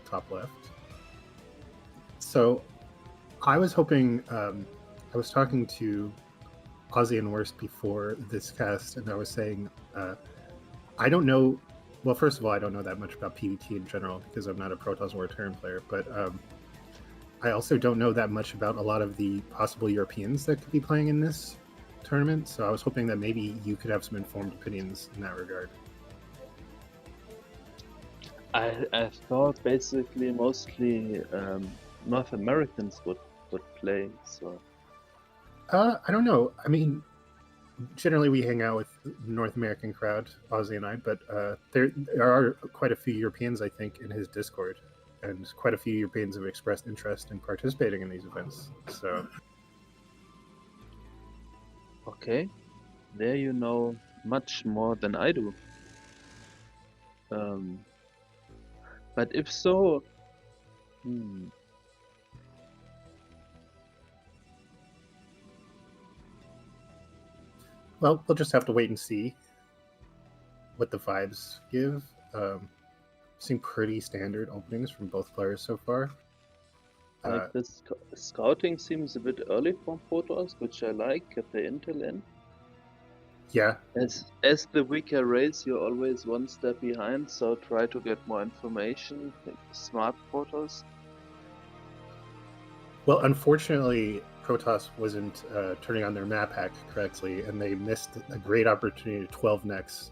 top left. So I was hoping, I was talking to Aussie and Worst before this cast, and I was saying, I don't know, well, first of all, I don't know that much about PvT in general because I'm not a Protoss or a Terran player, but I also don't know that much about a lot of the possible Europeans that could be playing in this tournament, so I was hoping that maybe you could have some informed opinions in that regard. I thought basically mostly North Americans would play, so... I don't know. I mean, generally we hang out with the North American crowd, Aussie and I, but there are quite a few Europeans, I think, in his Discord, and quite a few Europeans have expressed interest in participating in these events. So, okay, there you know much more than I do. But if so, well, we'll just have to wait and see what the vibes give. Seem pretty standard openings from both players so far. like this scouting seems a bit early from Protoss, which I like. Get the intel in. Yeah. As the weaker race, you're always one step behind, so try to get more information. Smart Protoss. Well, unfortunately, Protoss wasn't turning on their map hack correctly, and they missed a great opportunity to 12 necks.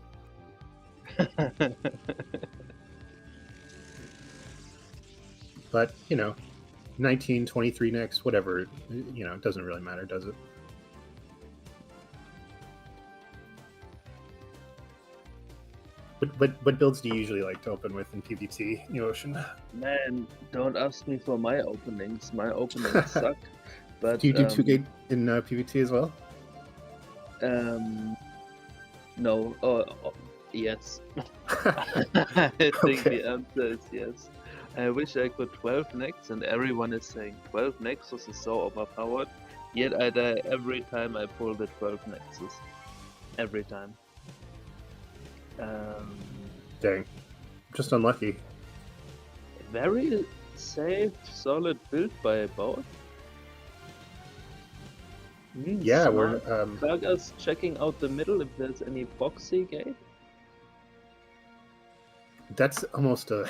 But, 19, 23 necks, whatever, it doesn't really matter, does it? What builds do you usually like to open with in PvT, New Ocean? Man, don't ask me for my openings. My openings suck. But do you do 2-gate in PvT as well? No. Oh yes. I think the answer is yes. I wish I could 12 necks, and everyone is saying 12 nexus is so overpowered. Yet I die every time I pull the 12 nexus. Every time. Dang. Just unlucky. Very safe, solid build by both. Yeah, smart. we're Gragas checking out the middle if there's any boxy gate. That's almost a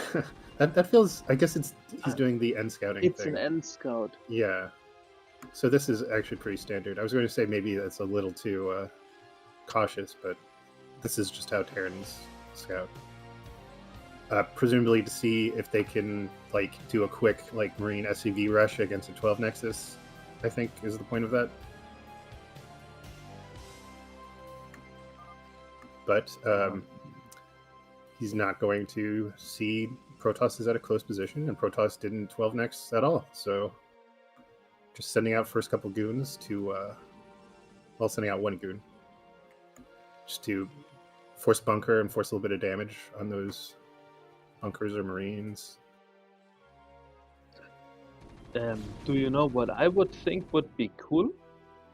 that feels. I guess he's doing the end scouting. It's thing. an end scout. Yeah. So this is actually pretty standard. I was going to say maybe that's a little too cautious, but this is just how Terrans scout. Presumably to see if they can like do a quick like Marine SCV rush against a 12 Nexus, I think is the point of that. But he's not going to see Protoss is at a close position, and Protoss didn't 12 Nex at all. So just sending out first couple goons to, well, sending out one goon just to force bunker and force a little bit of damage on those bunkers or Marines. Do you know what I would think would be cool?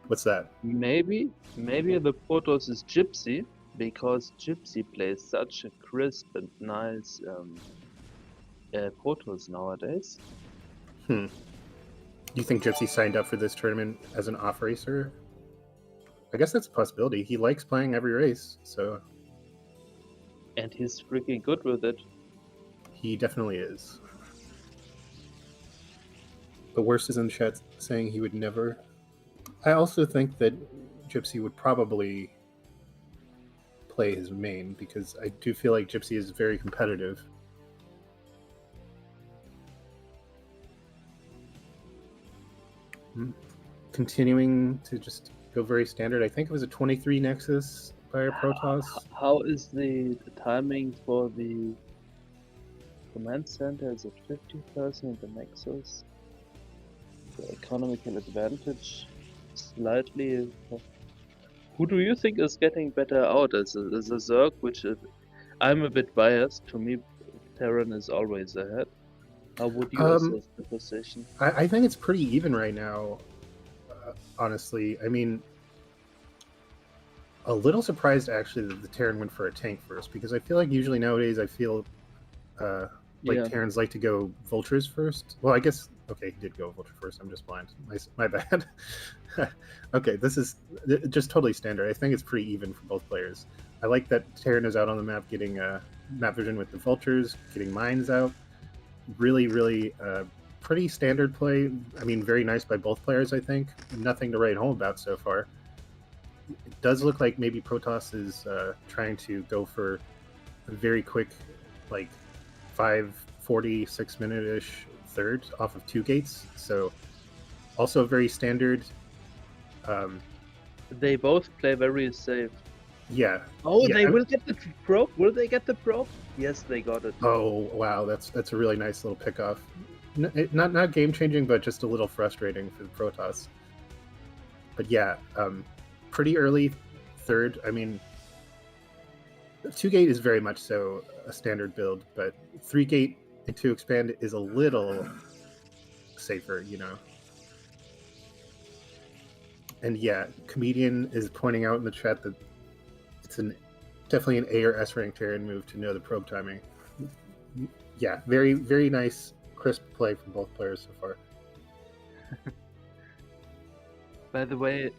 What's that? Maybe the Protoss is Gypsy, because Gypsy plays such a crisp and nice Protoss nowadays. Do you think Gypsy signed up for this tournament as an off racer? I guess that's a possibility. He likes playing every race, so And he's freaking good with it. he definitely is. The worst is in the chat saying he would never. I also think that Gypsy would probably play his main, because I do feel like Gypsy is very competitive. Continuing to just go very standard. I think it was a 23 Nexus by a Protoss. How is the timing for the command center? Is it 50% in the Nexus? The economical advantage slightly. Who do you think is getting better out? Is a Zerg, which I'm a bit biased. To me, Terran is always ahead. How would you assess the position? I think it's pretty even right now, honestly. I mean, a little surprised actually that the Terran went for a tank first, because I feel like usually nowadays I feel like Terrans like to go Vultures first. Well, I guess, okay, he did go Vulture first. I'm just blind. My bad. Okay, this is just totally standard. I think it's pretty even for both players. I like that Terran is out on the map getting map vision with the Vultures, getting mines out. Really, really pretty standard play. I mean, very nice by both players, I think. Nothing to write home about so far. It does look like maybe Protoss is trying to go for a very quick, like 5:40, 6-minute-ish third off of 2 gates. So also very standard. They both play very safe. Yeah. Oh, yeah, they will get the probe. Will they get the probe? Yes, they got it. Oh wow, that's a really nice little pickoff. Not game changing, but just a little frustrating for the Protoss. But yeah, pretty early third. I mean, 2 gate is very much so a standard build, but 3 gate and 2 expand is a little safer, you know. And yeah, Comedian is pointing out in the chat that it's definitely an A or S rank Terran move to know the probe timing. Yeah, very, very nice, crisp play from both players so far. By the way,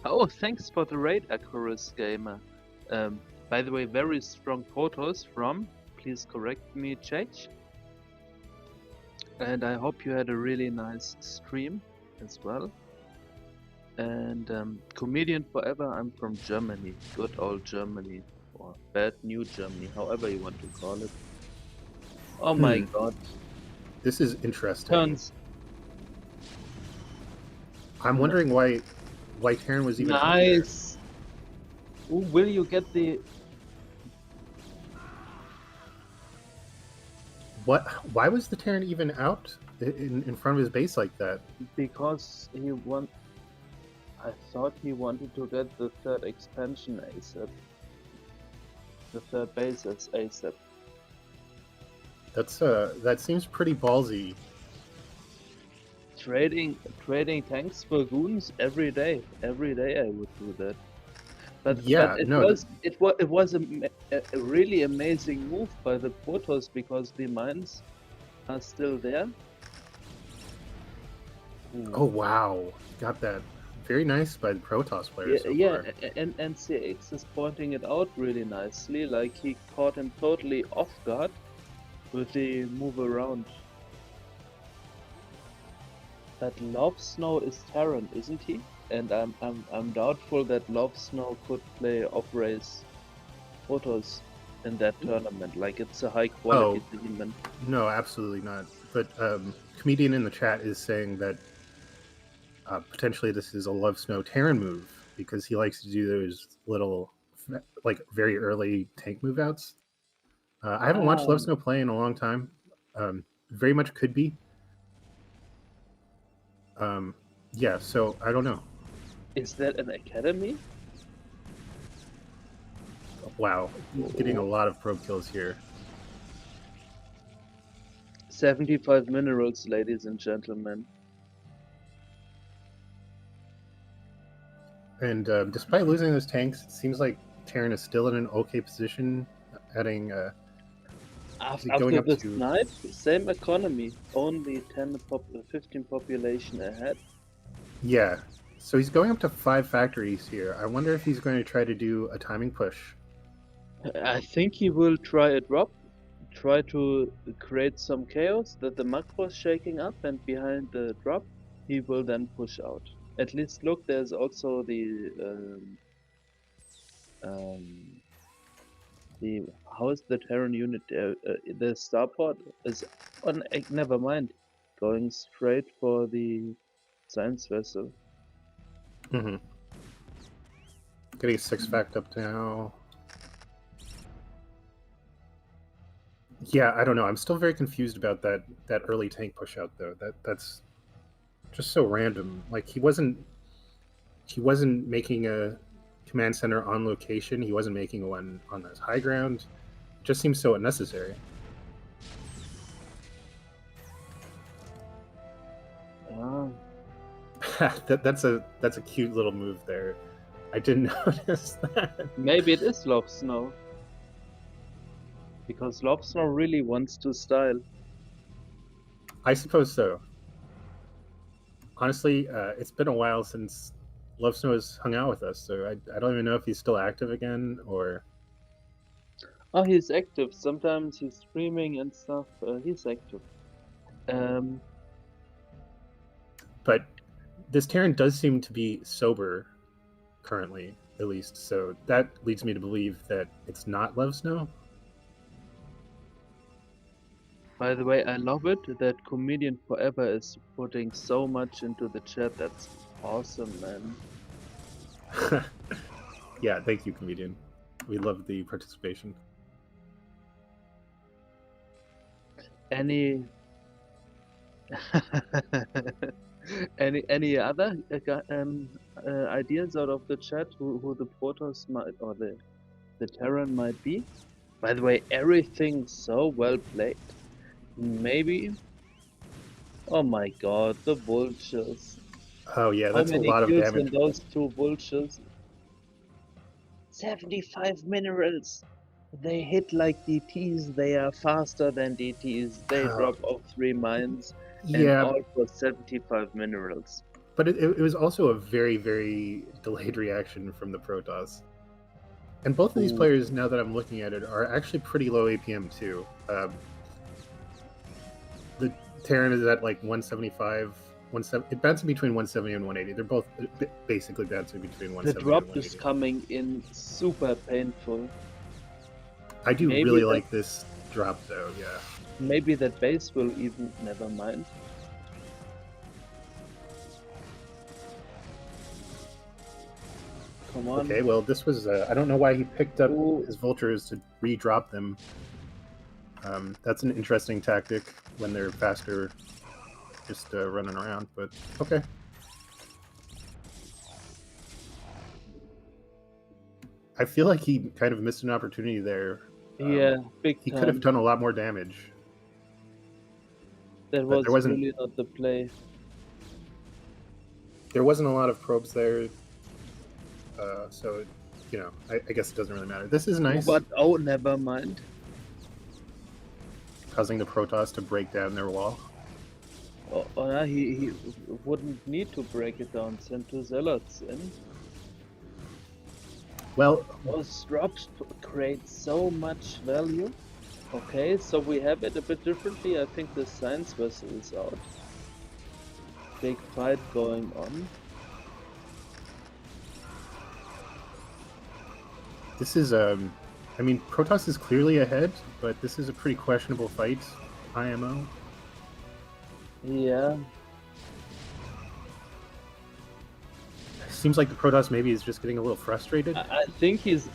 oh, thanks for the raid, Acorus Gamer. By the way, very strong photos from, please correct me, Chech. And I hope you had a really nice stream as well. And Comedian Forever, I'm from Germany, good old Germany, or bad new Germany, however you want to call it. Oh my god. This is interesting. Turns. I'm wondering why Terran was even nice. Ooh, will you get the... What? Why was the Terran even out in front of his base like that? Because he want. I thought he wanted to get the third expansion ASAP. The third base as ASAP. That's that seems pretty ballsy. Trading tanks for goons every day. Every day I would do that. But yeah, it was a really amazing move by the Protoss, because the mines are still there. Oh wow, got that. Very nice by the Protoss players. Yeah, and CX is pointing it out really nicely. Like, he caught him totally off guard with the move around. But Love Snow is Terran, isn't he? And I'm doubtful that Love Snow could play off race Protoss in that tournament. Like it's a high quality tournament. No, absolutely not. But comedian in the chat is saying that potentially this is a Love Snow Terran move because he likes to do those little, like very early tank move outs. I haven't watched Love Snow play in a long time. Very much could be. Yeah, so I don't know. Is that an academy? Wow, getting a lot of probe kills here. 75 minerals, ladies and gentlemen. And despite losing those tanks, it seems like Terran is still in an okay position, adding After this night, same economy, only 15 population ahead. Yeah, so he's going up to 5 factories here. I wonder if he's going to try to do a timing push. I think he will try a drop, try to create some chaos that the macro is shaking up, and behind the drop, he will then push out. At least look, there's also the how is the Terran unit? The starport is on. Never mind, going straight for the science vessel. Mm-hmm. Getting 6 fact up now. Yeah, I don't know. I'm still very confused about that early tank push out though. That's just so random. Like he wasn't making a command center on location. He wasn't making one on this high ground. It just seems so unnecessary. That's a cute little move there. I didn't notice that. Maybe it is Love Snow. Because Love Snow really wants to style. I suppose so. Honestly, it's been a while since Love Snow has hung out with us, so I don't even know if he's still active again or. Oh, he's active. Sometimes he's streaming and stuff. He's active. But this Terran does seem to be sober currently, at least. So that leads me to believe that it's not Love Snow. By the way, I love it that Comedian Forever is putting so much into the chat. That's awesome, man. Yeah, thank you, Comedian. We love the participation. Any any other ideas out of the chat who the Protoss might or the Terran might be? By the way, everything so well played. Maybe. Oh my god, the vultures. Oh yeah, that's a lot of damage. In those 2 vultures. 75 minerals. They hit like DTs. They are faster than DTs. They drop off 3 mines. Yeah, and all for 75 minerals. But it was also a very, very delayed reaction from the Protoss. And both of these players, now that I'm looking at it, are actually pretty low APM too. The Terran is at like 175. It bounces between 170 and 180. They're both basically bouncing between 170 and 180. The drop and 180. is coming in super painful. I do really like this drop though, yeah. Maybe that base will even, never mind. Come on. Okay, well this was, I don't know why he picked up his vultures to re-drop them. That's an interesting tactic when they're faster, just running around, but okay. I feel like he kind of missed an opportunity there. Yeah, big time. He could have done a lot more damage. That was really not the play. There wasn't a lot of probes there, so, you know, I guess it doesn't really matter. This is nice. But, never mind. Causing the Protoss to break down their wall. He wouldn't need to break it down. Send 2 zealots in. Well, those drops create so much value. Okay, so we have it a bit differently. I think the science vessel is out. Big fight going on. This is I mean, Protoss is clearly ahead, but this is a pretty questionable fight. IMO. Yeah, Seems like the Protoss maybe is just getting a little frustrated. I think he's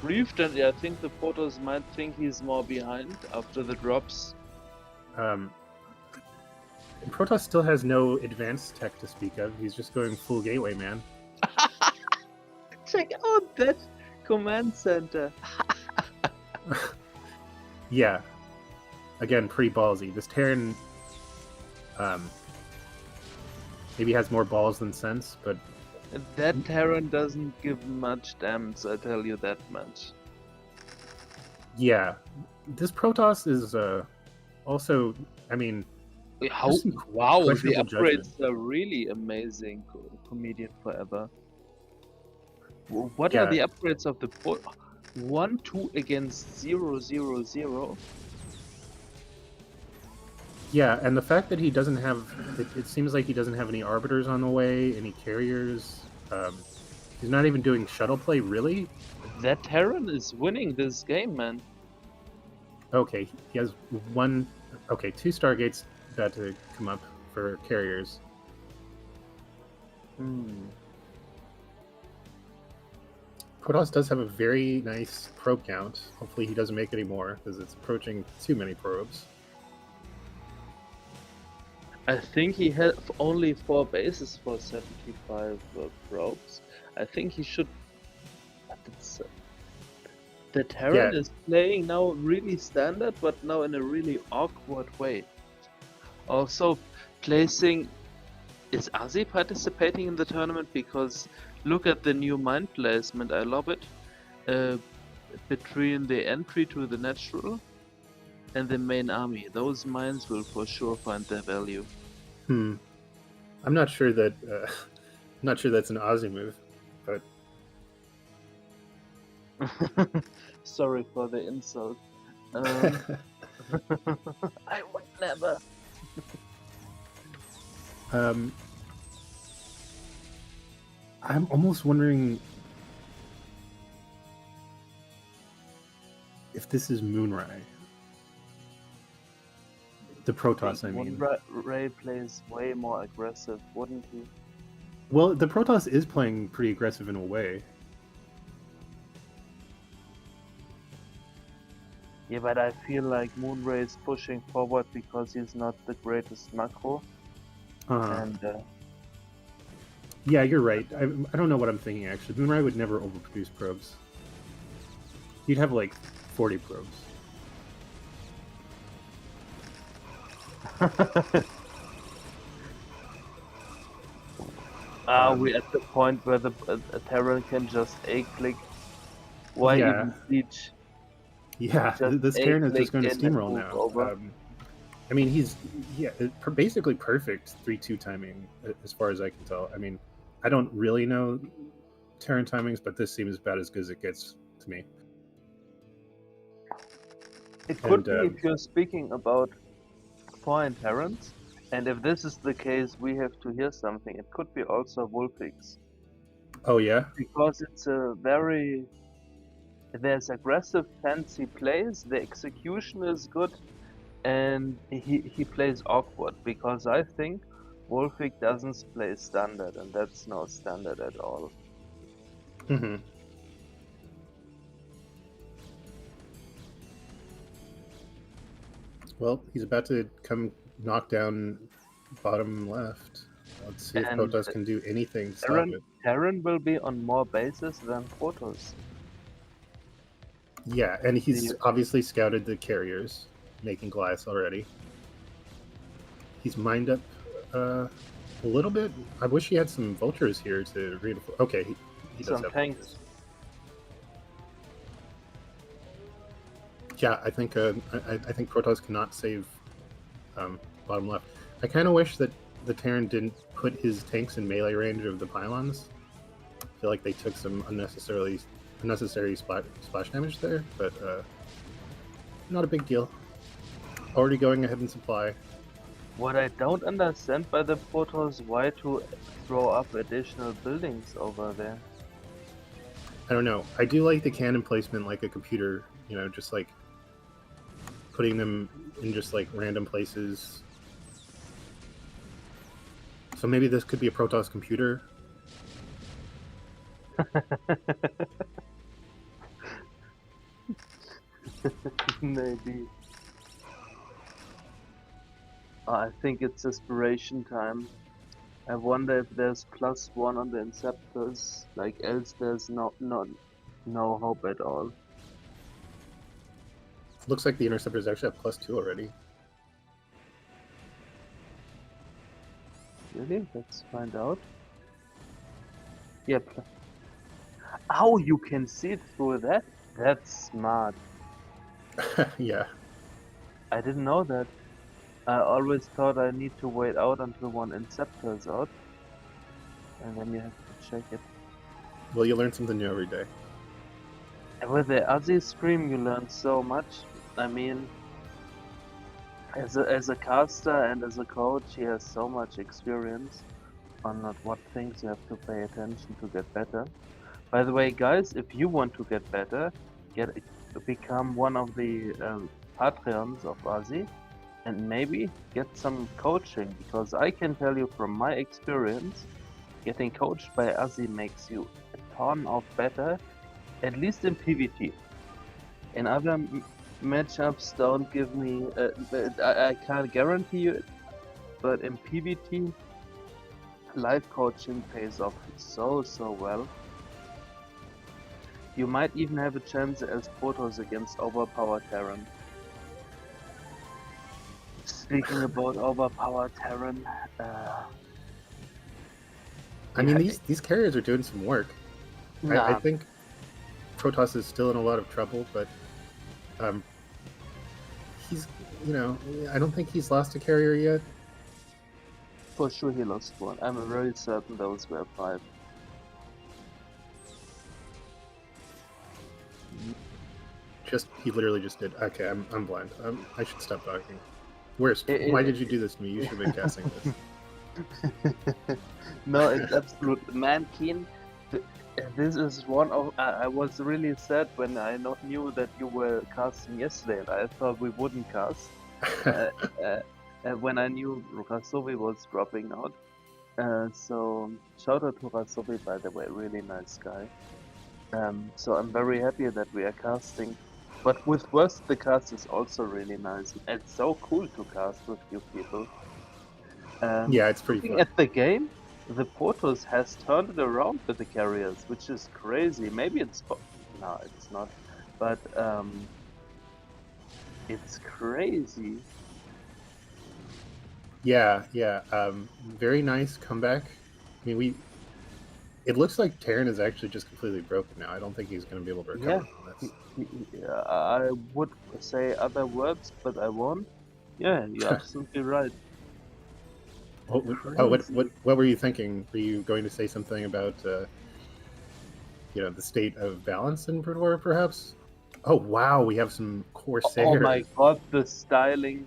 grieved, and I think the Protoss might think he's more behind after the drops. And Protoss still has no advanced tech to speak of. He's just going full gateway, man. Check out that command center. Yeah. Again, pretty ballsy. This Terran maybe has more balls than sense, but That Terran doesn't give much damage, I tell you that much. yeah. This Protoss is also, I mean, How? Just some Wow, the questionable upgrades judgment. are really amazing. Comedian forever. What Yeah. are the upgrades of the 1-2 against 0-0-0? Yeah, and the fact that he doesn't have, it seems like he doesn't have any arbiters on the way, any carriers. He's not even doing shuttle play, really? That Terran is winning this game, man. Okay, he has one, okay, 2 Stargates about to come up for carriers. Protoss does have a very nice probe count. Hopefully he doesn't make any more, because it's approaching too many probes. I think he had only 4 bases for 75 probes. I think he should. But the Terran Yeah. is playing now really standard, but now in a really awkward way. Also, placing. Is Azhi participating in the tournament? Because look at the new mine placement, I love it. Between the entry to the natural and the main army. Those mines will for sure find their value. I'm not sure that I'm not sure that's an Aussie move, but Sorry for the insult. I would never. I'm almost wondering if this is Moonrai. The Protoss, I mean. Ray plays way more aggressive, wouldn't he? Well, the Protoss is playing pretty aggressive in a way. Yeah, but I feel like Moonray is pushing forward because he's not the greatest macro. And yeah, you're right. I don't know what I'm thinking, actually. Moonrai would never overproduce probes. He'd have like 40 probes. Are we at the point where the Terran can just A-click? Why even siege? Yeah, Just this Terran is just going to A-click in and steamroll move now. over. I mean, he's basically perfect 3-2 timing, as far as I can tell. I mean, I don't really know Terran timings, but this seems about as good as it gets to me. It could be if you're speaking about foreign Terrans, and if this is the case, we have to hear something. It could be also Wolfix. Oh yeah? Because it's a very... There's aggressive, fancy plays, the execution is good, and he plays awkward, because I think Wolfix doesn't play standard, and that's not standard at all. Mm-hmm. Well, he's about to come knock down bottom left. Let's see if Protoss can do anything to stop it. Terran will be on more bases than Protoss. Yeah, and he's obviously scouted the carriers, making glass already. He's mined up a little bit. I wish he had some vultures here to reinforce. Okay, he does have tanks. vultures. Yeah, I think Protoss cannot save bottom left. I kind of wish that the Terran didn't put his tanks in melee range of the pylons. I feel like they took some unnecessary splash damage there, but not a big deal. Already going ahead in supply. What I don't understand by the Protoss, why to throw up additional buildings over there? I don't know. I do like the cannon placement like a computer, just like putting them in just like random places. So maybe this could be a Protoss computer. Maybe. I think it's desperation time. I wonder if there's +1 on the Inceptors, like else there's no hope at all. Looks like the Interceptors actually have +2 already. Really? Let's find out. Yeah. Oh, you can see it through that? That's smart. Yeah. I didn't know that. I always thought I need to wait out until one Inceptor is out. And then you have to check it. Well, you learn something new every day. And with the Azhi stream you learn so much. I mean, as a caster and as a coach, he has so much experience on what things you have to pay attention to get better. By the way, guys, if you want to get better, become one of the Patreons of Azhi and maybe get some coaching, because I can tell you from my experience, getting coached by Azhi makes you a ton of better, at least in PvT. In other matchups, don't give me. I can't guarantee you it, but in PvT, live coaching pays off so well. You might even have a chance as Protoss against overpowered Terran. Speaking about overpowered Terran, I mean, these carriers are doing some work. I think Protoss is still in a lot of trouble, but he's, I don't think he's lost a carrier yet. For sure he lost one. I'm very certain those were 5. He literally just did. Okay, I'm blind. I should stop talking. Why did you do this to me? You should have been casting this. No, it's absolute. Man, Keen, this is one of. I was really sad when I knew that you were casting yesterday. And I thought we wouldn't cast. When I knew Rasovi was dropping out. So, shout out to Rasovi, by the way, really nice guy. So I'm very happy that we are casting. But with Worst, the cast is also really nice. It's so cool to cast with you people. Yeah, it's pretty fun. At the game, the Protoss has turned it around with the carriers, which is crazy. Maybe it's... No, it's not. But it's crazy. Yeah. Very nice comeback. I mean, it looks like Terran is actually just completely broken now. I don't think he's going to be able to recover from this. Yeah, I would say other words, but I won't. Yeah, you're absolutely right. What were you thinking? Were you going to say something about the state of balance in Pretoria, perhaps? Oh wow, we have some Corsair. Oh my god, the styling.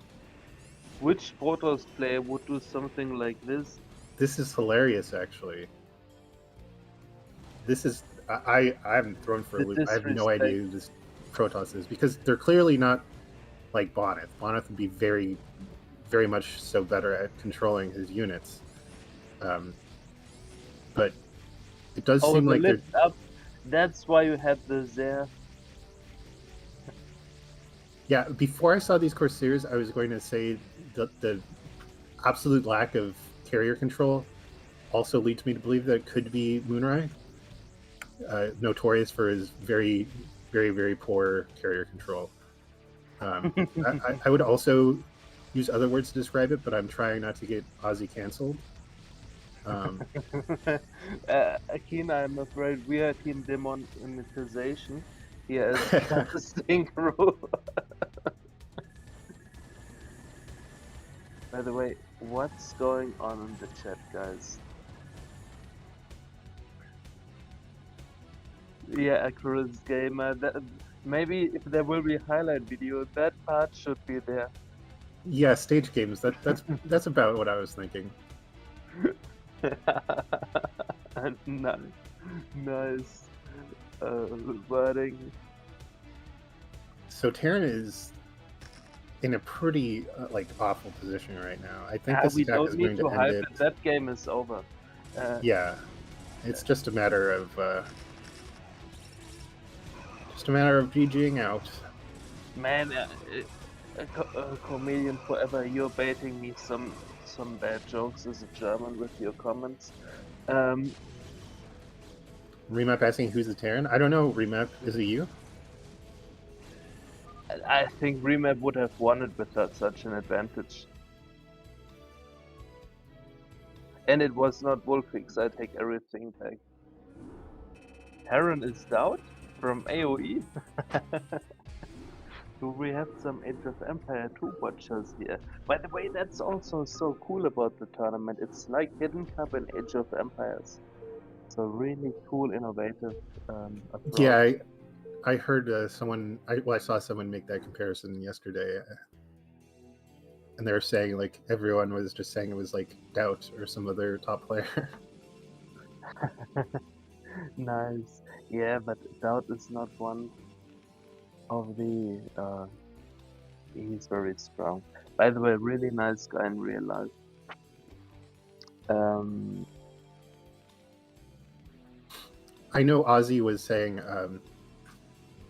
Which Protoss player would do something like this? This is hilarious, actually. This is I haven't thrown for a loop. I have no idea who this Protoss is, because they're clearly not like Bonneth. Bonneth would be very, very much so better at controlling his units. But it does seem like they're... up. That's why you have this there. Yeah, before I saw these Corsairs, I was going to say that the absolute lack of carrier control also leads me to believe that it could be Moonrai, notorious for his very, very, very poor carrier control. I would also use other words to describe it, but I'm trying not to get Azhi canceled. Akina, I'm afraid we are team demonetization. Here is casting rule. By the way, what's going on in the chat, guys? Yeah, Acronis Gamer. Maybe if there will be a highlight video, that part should be there. Yeah, stage games. That's about what I was thinking. Nice. wording. So Terran is in a pretty like awful position right now. I think this We attack don't is need going to to end hype it. it. That game is over. Yeah, it's just a matter of GGing out. Man, comedian forever, you're baiting me some bad jokes as a German with your comments. Remap asking who's the Terran. I don't know. Remap, is it you? I think Remap would have won it without such an advantage. And it was not Wolfix, I take everything back. Heron is out from AoE? Do we have some Age of Empire 2 watchers here? By the way, that's also so cool about the tournament. It's like Hidden Cup and Age of Empires. So really cool, innovative approach. Yeah, I heard someone. I saw someone make that comparison yesterday, and they were saying like everyone was just saying it was like Doubt or some other top player. Nice. Yeah, but Doubt is not one of the. He's very strong. By the way, really nice guy in real life. I know Azhi was saying,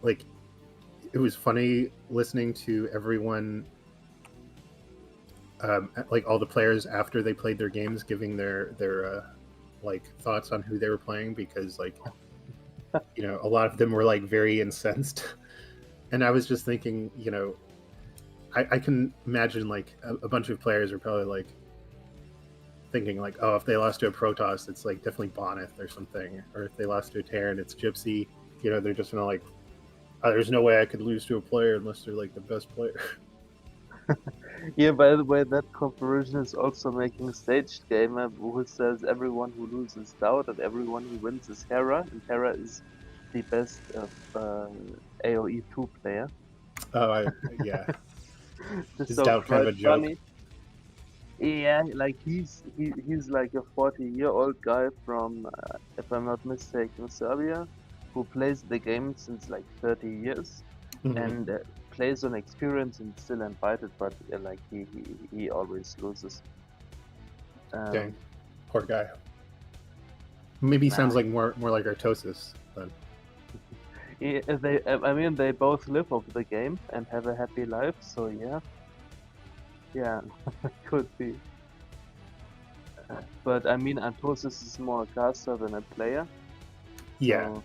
like, it was funny listening to everyone, like all the players after they played their games, giving their like thoughts on who they were playing, because like, you know, a lot of them were like very incensed, and I was just thinking, you know, I can imagine like a bunch of players are probably like thinking like, oh, if they lost to a Protoss, it's like definitely Bonneth or something, or if they lost to a Terran, it's Gypsy. You know, they're just gonna like, oh, there's no way I could lose to a player unless they're like the best player. Yeah, by the way, that comparison is also making Staged Gamer, who says everyone who loses Doubt and everyone who wins is Hera, and Hera is the best AoE 2 player. Oh, yeah. Is So Doubt kind of a joke? funny. Yeah, like he's like a 40-year-old guy from, if I'm not mistaken, Serbia, who plays the game since like 30 years, and plays on experience and still invited, but like he always loses. Dang, poor guy. Maybe he sounds like more like Artosis, but Yeah, I mean, they both live off the game and have a happy life, so yeah, could be. But I mean, Artosis is more a caster than a player. yeah. So...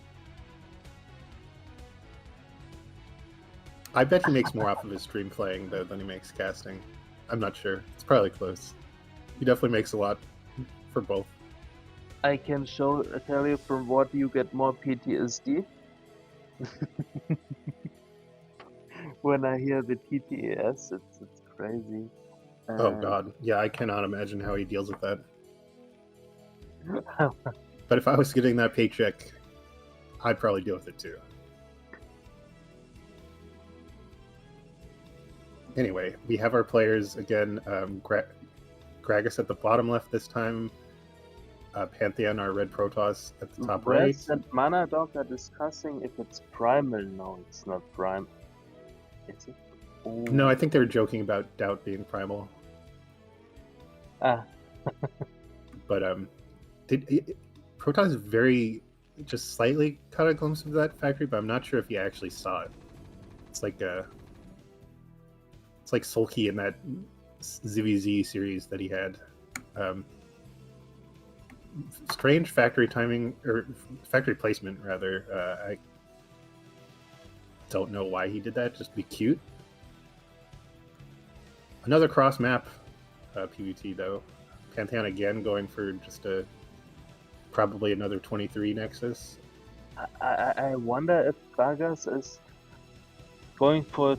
I bet he makes more off of his stream playing though than he makes casting. I'm not sure. It's probably close. He definitely makes a lot for both. I can tell you from what you get more PTSD. When I hear the TTS, it's crazy. Oh god, yeah, I cannot imagine how he deals with that. But if I was getting that paycheck, I'd probably deal with it too. Anyway, we have our players again. Gragas at the bottom left this time. Pantheon, our red Protoss, at the top right. Rest and Mana Dog are discussing if it's primal. No, it's not prime. Is it? Ooh. No, I think they were joking about Doubt being primal. But Protoss very just slightly caught a glimpse of that factory, but I'm not sure if he actually saw it. It's like Sulky in that ZVZ series that he had. Strange factory timing, or factory placement rather. I don't know why he did that, just to be cute. Another cross map PvT though. Pantheon again going for just probably another 23 Nexus. I wonder if Gragas is going for a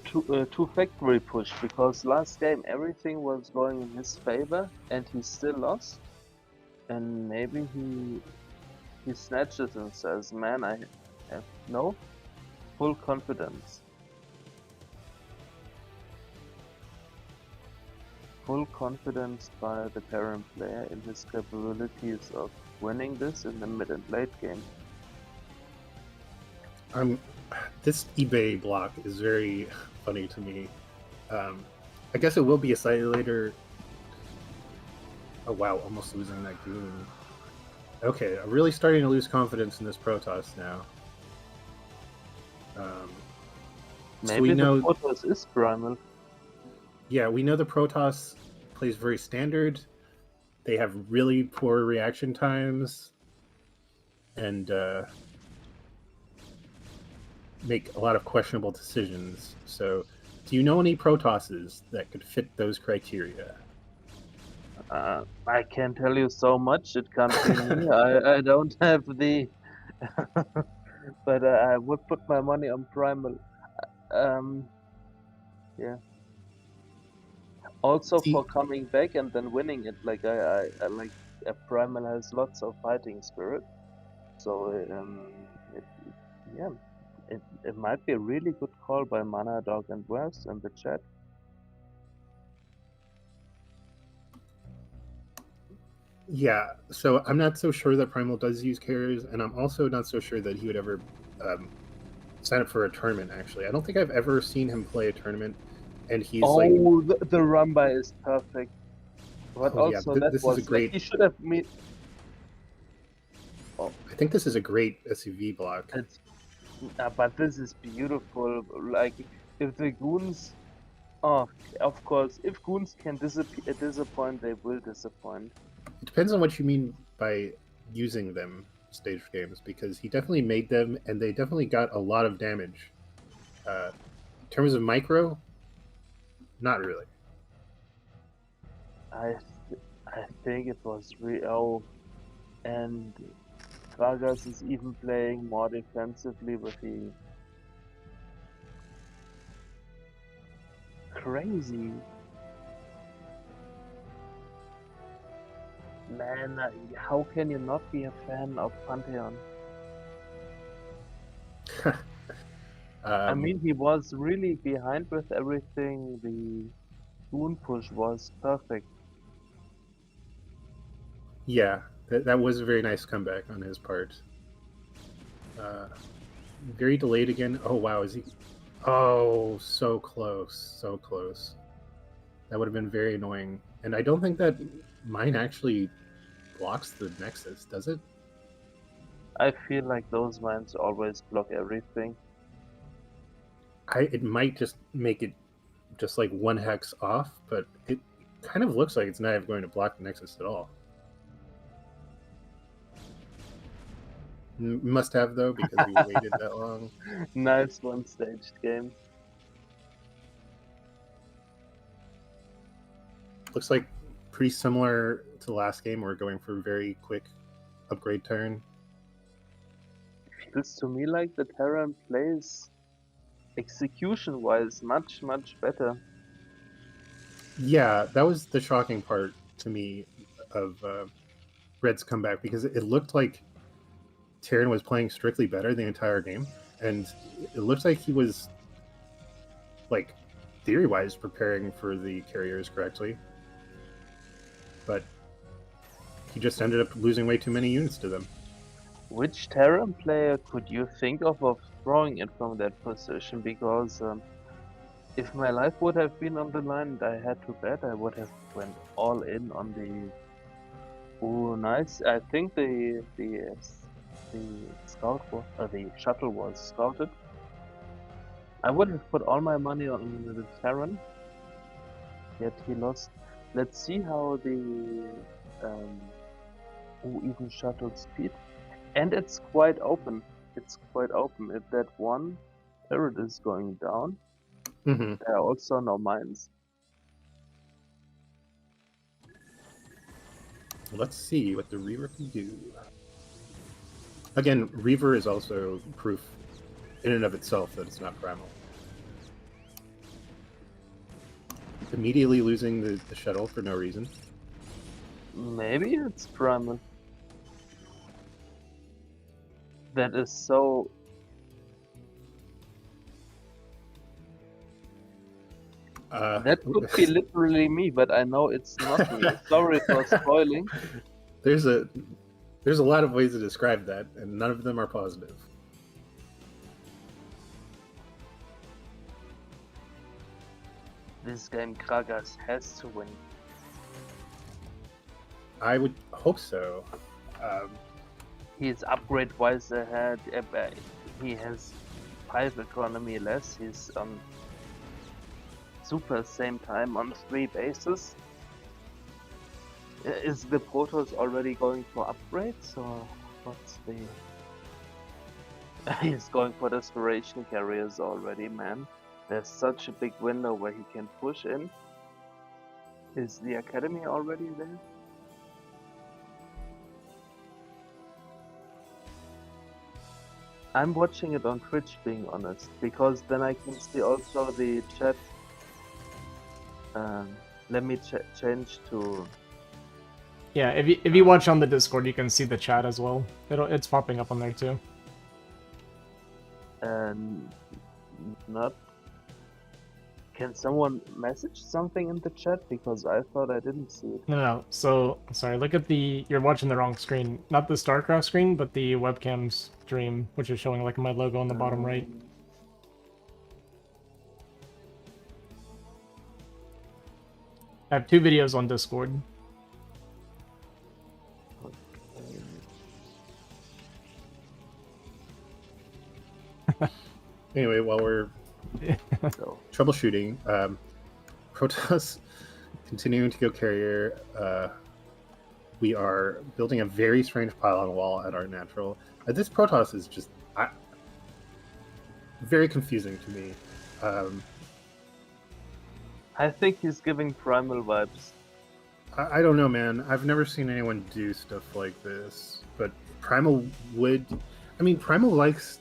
two factory push, because last game everything was going in his favor and he still lost. And maybe he snatches and says, man, I have full confidence. Full confidence by the Terran player in his capabilities of winning this in the mid and late game. This eBay block is very funny to me. I guess it will be a slightly later. Oh wow, almost losing that goon. Okay, I'm really starting to lose confidence in this Protoss now. So Maybe we the know, Protoss is primal. yeah, we know the Protoss plays very standard. They have really poor reaction times, and make a lot of questionable decisions. So, do you know any Protosses that could fit those criteria? I can tell you so much. It can't be me. I don't have the. But I would put my money on primal. Um, yeah. Also See, for coming back and then winning it. Like I like primal has lots of fighting spirit. So yeah, it might be a really good call by Mana Dog and Wes in the chat. yeah, so I'm not so sure that Primal does use carriers, and I'm also not so sure that he would ever sign up for a tournament, actually. I don't think I've ever seen him play a tournament, and he's like, Oh, the Rumba is perfect. But oh yeah, also that this is a was like great, he should have made. Oh, I think this is a great SUV block. it's but this is beautiful. Like if the goons, oh, of course, if goons can disappoint, they will disappoint. It depends on what you mean by using them stage games, because he definitely made them, and they definitely got a lot of damage. In terms of micro, not really. I I think it was real, and Gragas is even playing more defensively with the crazy man. How can you not be a fan of Pantheon? I mean, he was really behind with everything. The Goon push was perfect. Yeah, that was a very nice comeback on his part. Very delayed again. Oh wow, is he? Oh, so close, so close. That would have been very annoying. And I don't think that mine actually blocks the Nexus, does it? I feel like those mines always block everything. It might just make it just like one hex off, but it kind of looks like it's not going to block the Nexus at all. Must have though, because we waited that long. Nice one-staged game. Looks like pretty similar to the last game. We're going for a very quick upgrade turn. Feels to me like the Terran plays execution-wise much better. Yeah, that was the shocking part to me of Red's comeback, because it looked like Terran was playing strictly better the entire game, and it looked like he was, like, theory-wise preparing for the carriers correctly, but he just ended up losing way too many units to them. Which Terran player could you think of throwing it from that position? Because if my life would have been on the line and I had to bet, I would have went all in on the. Oh, nice! I think the scout was, the shuttle was scouted. I would have put all my money on the Terran, yet he lost. Let's see how the even shuttle speed, and it's quite open. It's quite open. If that one turret is going down, there are also no mines. Let's see what the Reaver can do. Again, Reaver is also proof in and of itself that it's not primal. Immediately losing the shuttle for no reason. Maybe it's primal. That is so. That could be literally me, but I know it's not me. Sorry for spoiling. There's a lot of ways to describe that, and none of them are positive. This game Kragas has to win. I would hope so. He's upgrade-wise ahead. He has 5 economy less. He's on super same time on 3 bases. Is the Protoss already going for upgrades, or what's the... He's going for desperation carriers already, man. There's such a big window where he can push in. Is the academy already there? I'm watching it on Twitch, being honest, because then I can see also the chat. Let me change to... Yeah, if you watch on the Discord, you can see the chat as well. It's popping up on there too. Not... Can someone message something in the chat? Because I thought I didn't see it. No. So, sorry, look at you're watching the wrong screen. Not the StarCraft screen, but the webcam stream, which is showing like my logo on the bottom right. I have 2 videos on Discord. Anyway, while we're So, troubleshooting, Protoss continuing to go carrier. We are building a very strange pile on wall at our natural. This Protoss is just very confusing to me. I think he's giving primal vibes. I don't know, man. I've never seen anyone do stuff like this. But Primal would... I mean, Primal likes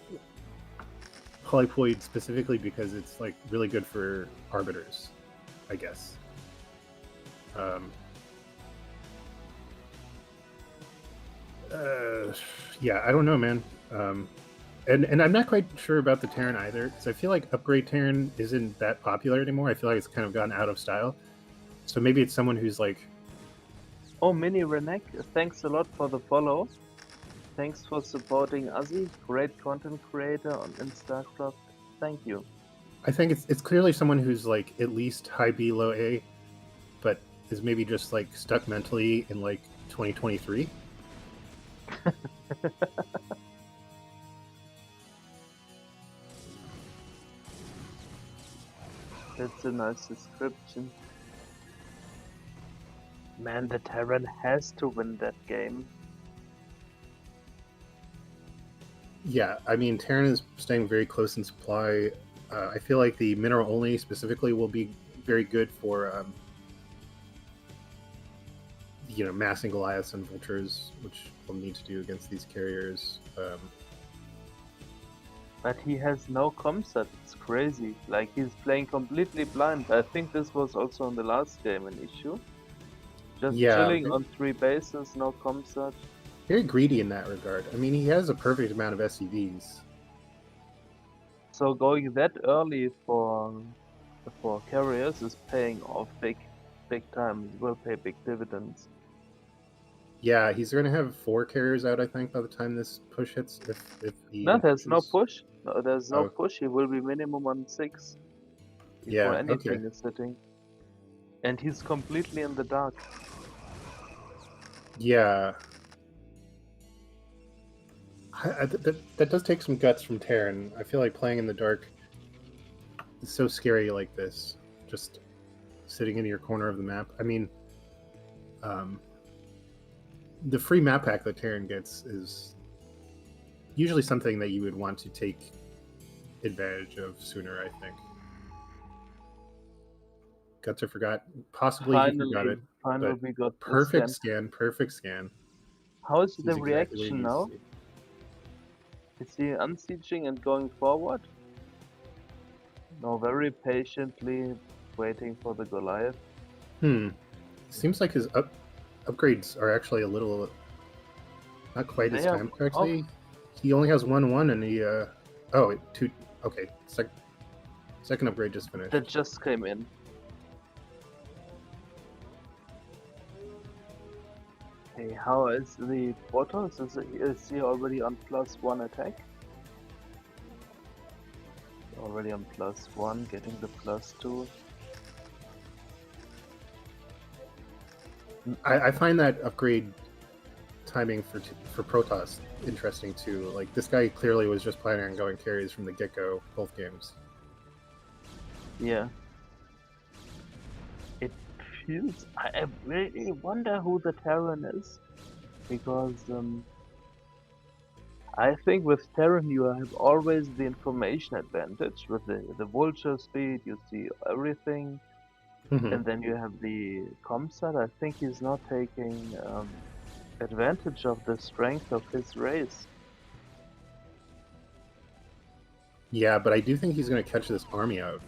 Polyploid specifically because it's like really good for Arbiters, I guess. Yeah, I don't know, man. And I'm not quite sure about the Terran either, because I feel like upgrade Terran isn't that popular anymore. I feel like it's kind of gotten out of style. So maybe it's someone who's like... Oh, Mini Renek, thanks a lot for the follow. Thanks for supporting Azhi, great content creator on StarCraft. Thank you. I think it's clearly someone who's like at least high B, low A, but is maybe just like stuck mentally in like 2023. That's a nice description. Man, the Terran has to win that game. Yeah, I mean, Terran is staying very close in supply. I feel like the mineral only specifically will be very good for, massing Goliaths and Vultures, which we'll need to do against these carriers. But he has no comsat, it's crazy. Like, he's playing completely blind. I think this was also in the last game an issue. Just chilling on 3 bases, no comsat. Very greedy in that regard. I mean, he has a perfect amount of SCVs. So going that early for carriers is paying off big time. It will pay big dividends. Yeah, he's going to have 4 carriers out, I think, by the time this push hits. If he No, there's no pushes. push. No, there's no Oh. push. He will be minimum on 6 before Yeah, anything okay. is hitting. And he's completely in the dark. Yeah. That does take some guts from Terran. I feel like playing in the dark is so scary like this. Just sitting in your corner of the map. I mean, the free map pack that Terran gets is usually something that you would want to take advantage of sooner, I think. Guts or forgot. Possibly he forgot it. Finally but we got the Perfect scan. Perfect scan. How is This the is exactly what reaction he now? needs to see. Is he unsieging and going forward? No, very patiently waiting for the Goliath. Seems like his upgrades are actually a little not quite as They are timed correctly. He only has 1-1 and he two. Okay, second upgrade just finished. That just came in. Hey, how is the Protoss? Is he already on +1 attack? Already on +1, getting the +2. I find that upgrade timing for Protoss interesting too. Like this guy clearly was just planning on going carries from the get-go both games. Yeah. It feels. I really wonder who the Terran is, because I think with Terran you have always the information advantage. With the vulture speed, you see everything, Mhm. and then you have the com side. I think he's not taking advantage of the strength of his race. Yeah, but I do think he's going to catch this army out.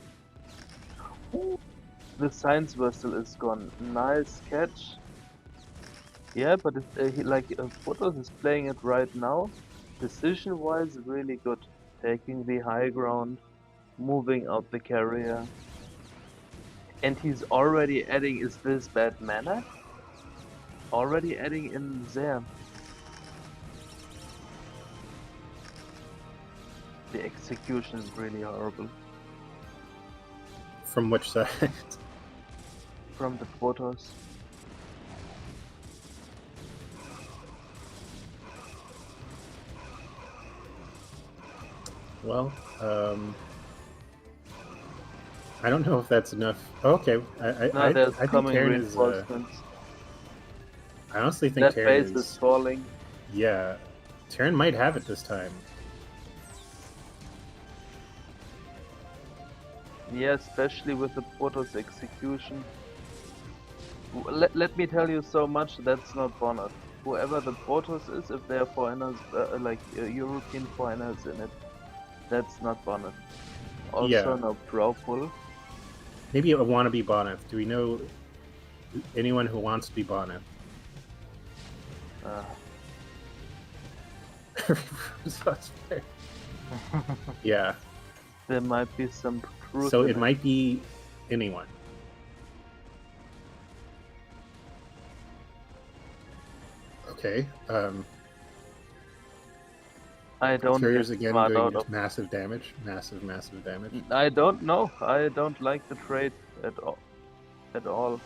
The science vessel is gone. Nice catch. Yeah, but Protoss is playing it right now. Decision-wise, really good. Taking the high ground, moving out the carrier. And he's already adding, is this bad mana? Already adding in there. The execution is really horrible. From which side? From the Protoss. Well, I don't know if that's enough. Oh, okay, Now there's I think coming Terran is. reinforcements. I honestly think That Terran base is falling. Yeah, Terran might have it this time. Yeah, especially with the Protoss execution. Let me tell you so much, that's not Bonnet. Whoever the Protoss is, if there are foreigners, European foreigners in it, that's not Bonnet. Also Yeah. no Pro-Pull. Maybe a wannabe Bonneth. Do we know anyone who wants to be Bonneth? Yeah. There might be some truth So in it might be anyone. Okay. I don't Carriers get again smart doing out just of. massive damage. Massive damage. I don't know. I don't like the trade at all. At all.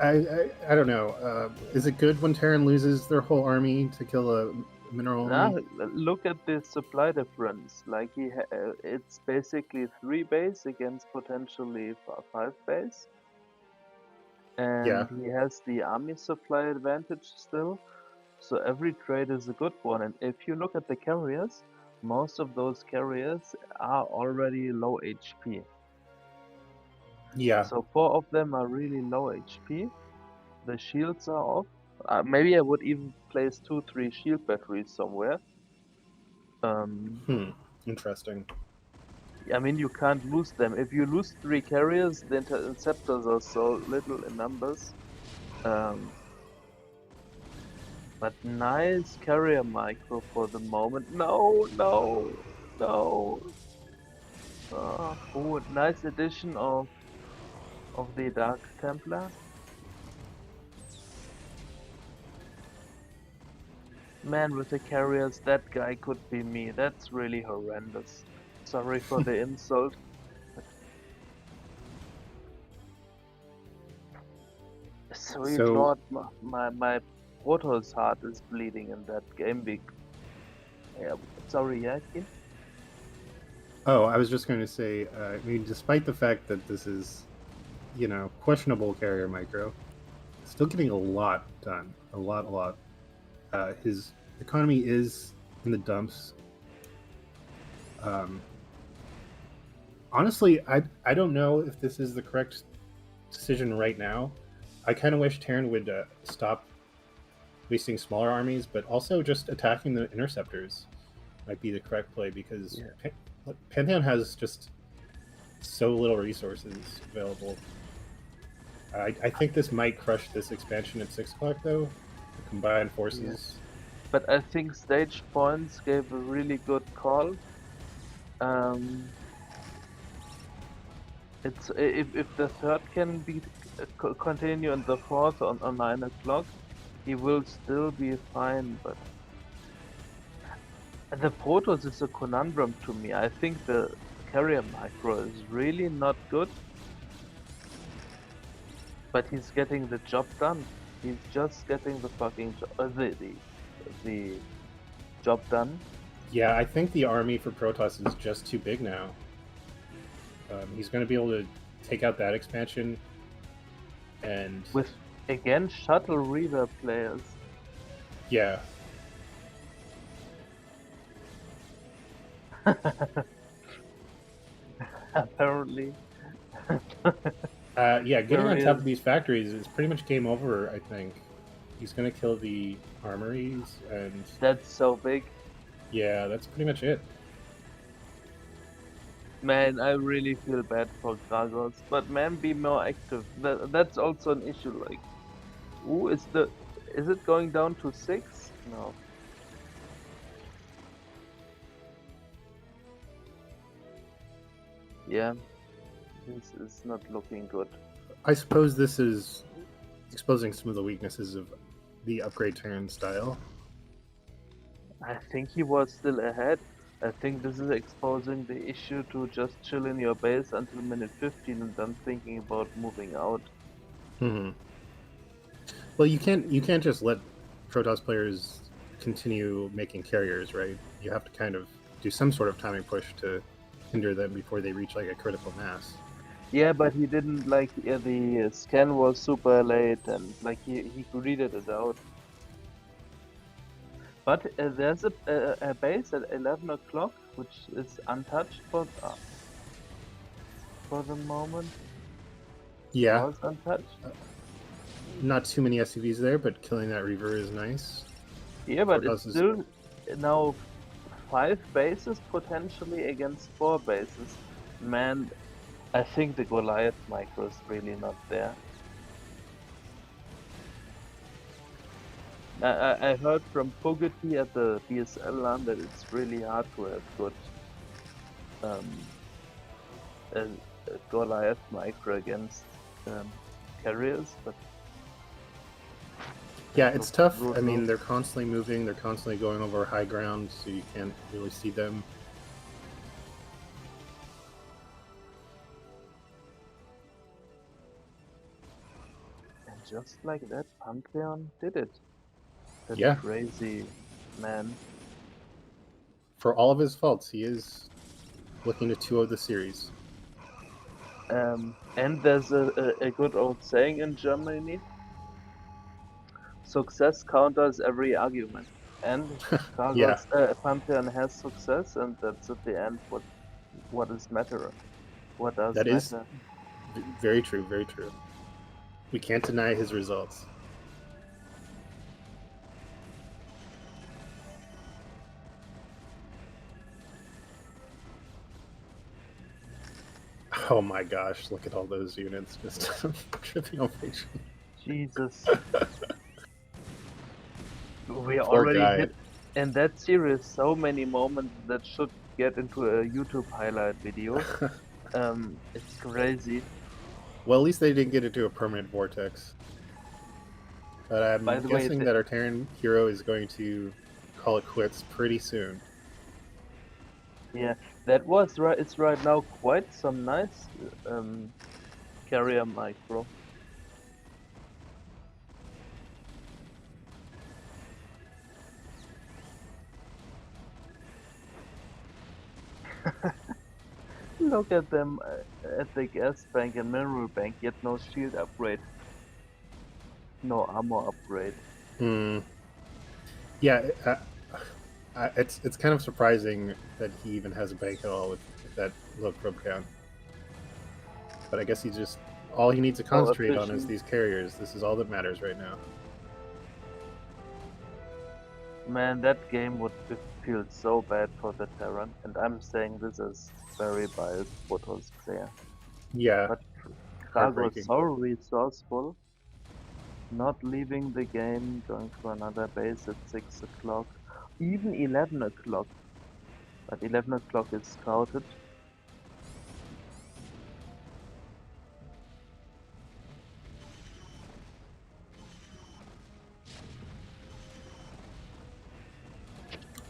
I don't know. Is it good when Terran loses their whole army to kill a mineral army? Look at the supply difference. Like it's basically 3 base against potentially 5 base, and Yeah. he has the army supply advantage still. So every trade is a good one. And if you look at the carriers, most of those carriers are already low HP. Yeah. So 4 of them are really low HP. The shields are off. Maybe I would even place 2-3 shield batteries somewhere. Interesting. I mean, you can't lose them. If you lose 3 carriers, the interceptors are so little in numbers. But nice carrier micro for the moment. No. Oh, nice addition of the Dark Templar. Man, with the carriers, that guy could be me. That's really horrendous. Sorry for the insult. Sweet So- lord, my Protoss heart is bleeding in that game. Sorry, Yakin? Oh, I was just going to say, I mean, despite the fact that this is, questionable carrier micro, still getting a lot done. A lot. His economy is in the dumps. Honestly, I don't know if this is the correct decision right now. I kind of wish Terran would stop wasting smaller armies, but also just attacking the interceptors might be the correct play, because Pantheon has just so little resources available. I think this might crush this expansion at 6 o'clock, though. The combined forces. Yeah. But I think Stage Points gave a really good call. It's if the third can be continue and the fourth on 9 o'clock, he will still be fine. But The Protoss is a conundrum to me. I think the carrier micro is really not good, but he's getting the job done. He's just getting the fucking the job done. Yeah, I think the army for Protoss is just too big now. He's going to be able to take out that expansion, and With again shuttle reaver players. yeah, Apparently. yeah, getting There on top of is. these factories is pretty much game over. I think he's going to kill the armories, and That's so big. yeah, that's pretty much it. Man, I really feel bad for Gragos, but man, be more active. That's also an issue. Like, ooh, is it going down to 6? No. Yeah, this is not looking good. I suppose this is exposing some of the weaknesses of the upgrade turn style. I think he was still ahead. I think this is exposing the issue to just chill in your base until minute 15 and then thinking about moving out. Mm-hmm. Well, you can't just let Protoss players continue making carriers, right? You have to kind of do some sort of timing push to hinder them before they reach like a critical mass. Yeah, but he didn't like the scan was super late and like he greeted it out. But there's a base at 11 o'clock which is untouched for the moment. Yeah, Was untouched. not too many SCVs there, but killing that Reaver is nice. Yeah, but Protoss it's is- still now 5 bases potentially against 4 bases. Man, I think the Goliath micro is really not there. I heard from Fogarty at the BSL LAN that it's really hard to have good um, a, a Goliath micro against carriers, but Yeah, it's tough. I brutal. mean, they're constantly moving, they're constantly going over high ground, so you can't really see them. And just like that, Pantheon did it. That Yeah. crazy man. For all of his faults, he is looking to 2-0 the series. And there's a good old saying in Germany: success counters every argument. And Yeah, Carlos Pantheon has success, and that's at the end what is matter. What does that is matter? very true, very true. We can't deny his results. Oh my gosh, look at all those units just tripping ovation. Jesus, we Poor already guy. hit in that series so many moments that should get into a YouTube highlight video. It's crazy. Well, at least they didn't get into a permanent vortex. But I'm By the way, guessing that our Terran hero is going to call it quits pretty soon. yeah, that was right. It's right now quite some nice carrier micro. Look at them at the gas bank and mineral bank, yet no shield upgrade, no armor upgrade. Hmm. Yeah, it's kind of surprising that he even has a bank at all with that low probe count. But I guess he just all he needs to concentrate on is efficient. these carriers. This is all that matters right now. Man, that game would feel so bad for the Terran, and I'm saying this as very biased Protoss player. Yeah, But Krago heartbreaking. is so resourceful, not leaving the game, going to another base at 6 o'clock, even 11 o'clock. But 11 o'clock is scouted.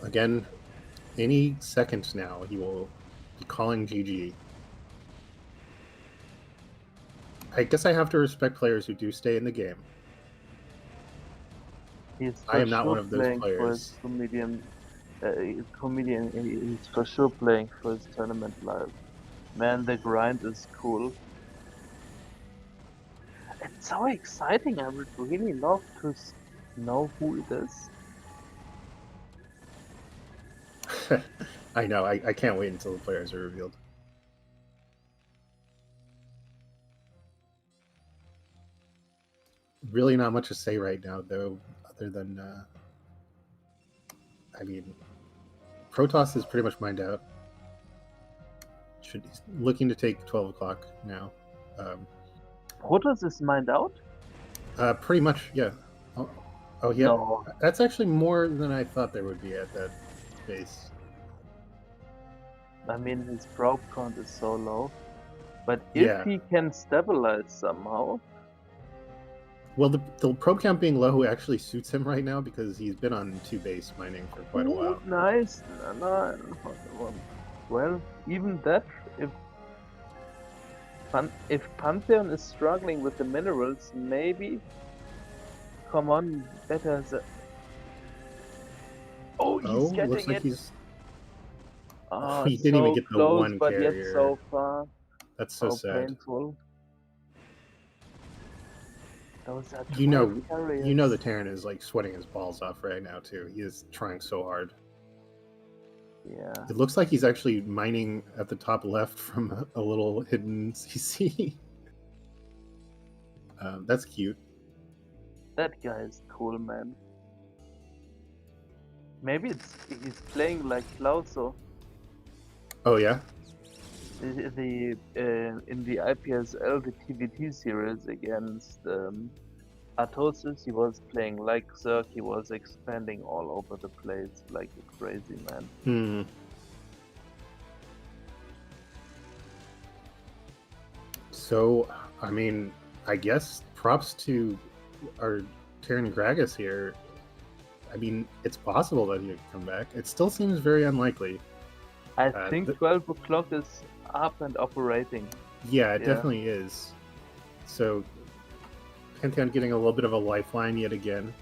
Again, any second now, he will be calling GG. I guess I have to respect players who do stay in the game. He's I am for not sure one of those playing for players. his comedian. He's for sure playing for his tournament live. Man, the grind is cool. It's so exciting. I would really love to know who it is. I know. I can't wait until the players are revealed. Really not much to say right now, though, other than, I mean, Protoss is pretty much mined out. He's looking to take 12 o'clock now. Protoss is mined out? Pretty much, yeah. Oh, yeah. No. That's actually more than I thought there would be at that base. I mean, his probe count is so low. But if he can stabilize somehow... Well, the probe count being low actually suits him right now because he's been on 2 base mining for quite a while. Nice. Well, even that, if Pantheon is struggling with the minerals, maybe... Come on, better... Oh, he's getting looks like it! he's... Oh, he didn't even get the close, one but carrier. yet so far. That's so sad. Painful. Those are You know carriers. the Terran is like sweating his balls off right now too. He is trying so hard. Yeah. It looks like he's actually mining at the top left from a little hidden CC. That's cute. That guy is cool, man. Maybe he's playing like Klauso. Oh yeah. In the IPSL, the TVT series against Artosis, he was playing like Zerg. He was expanding all over the place like a crazy man. So, I mean, I guess props to our Terran Gragas here. I mean, it's possible that he would come back. It still seems very unlikely. I think 12 o'clock is up and operating. Yeah, it definitely is. So, Pantheon getting a little bit of a lifeline yet again.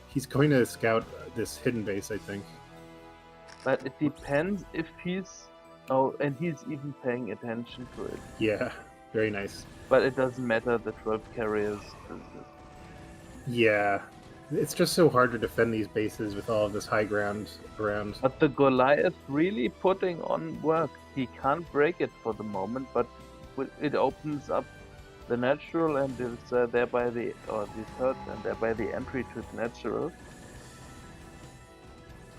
He's going to scout this hidden base, I think. But it depends if he's... Oh, and he's even paying attention to it. Yeah, very nice. But it doesn't matter, the 12 carriers. Yeah, it's just so hard to defend these bases with all of this high ground around. But the Goliath really putting on work. He can't break it for the moment, but it opens up the natural and is thereby the third and thereby the entry to the natural.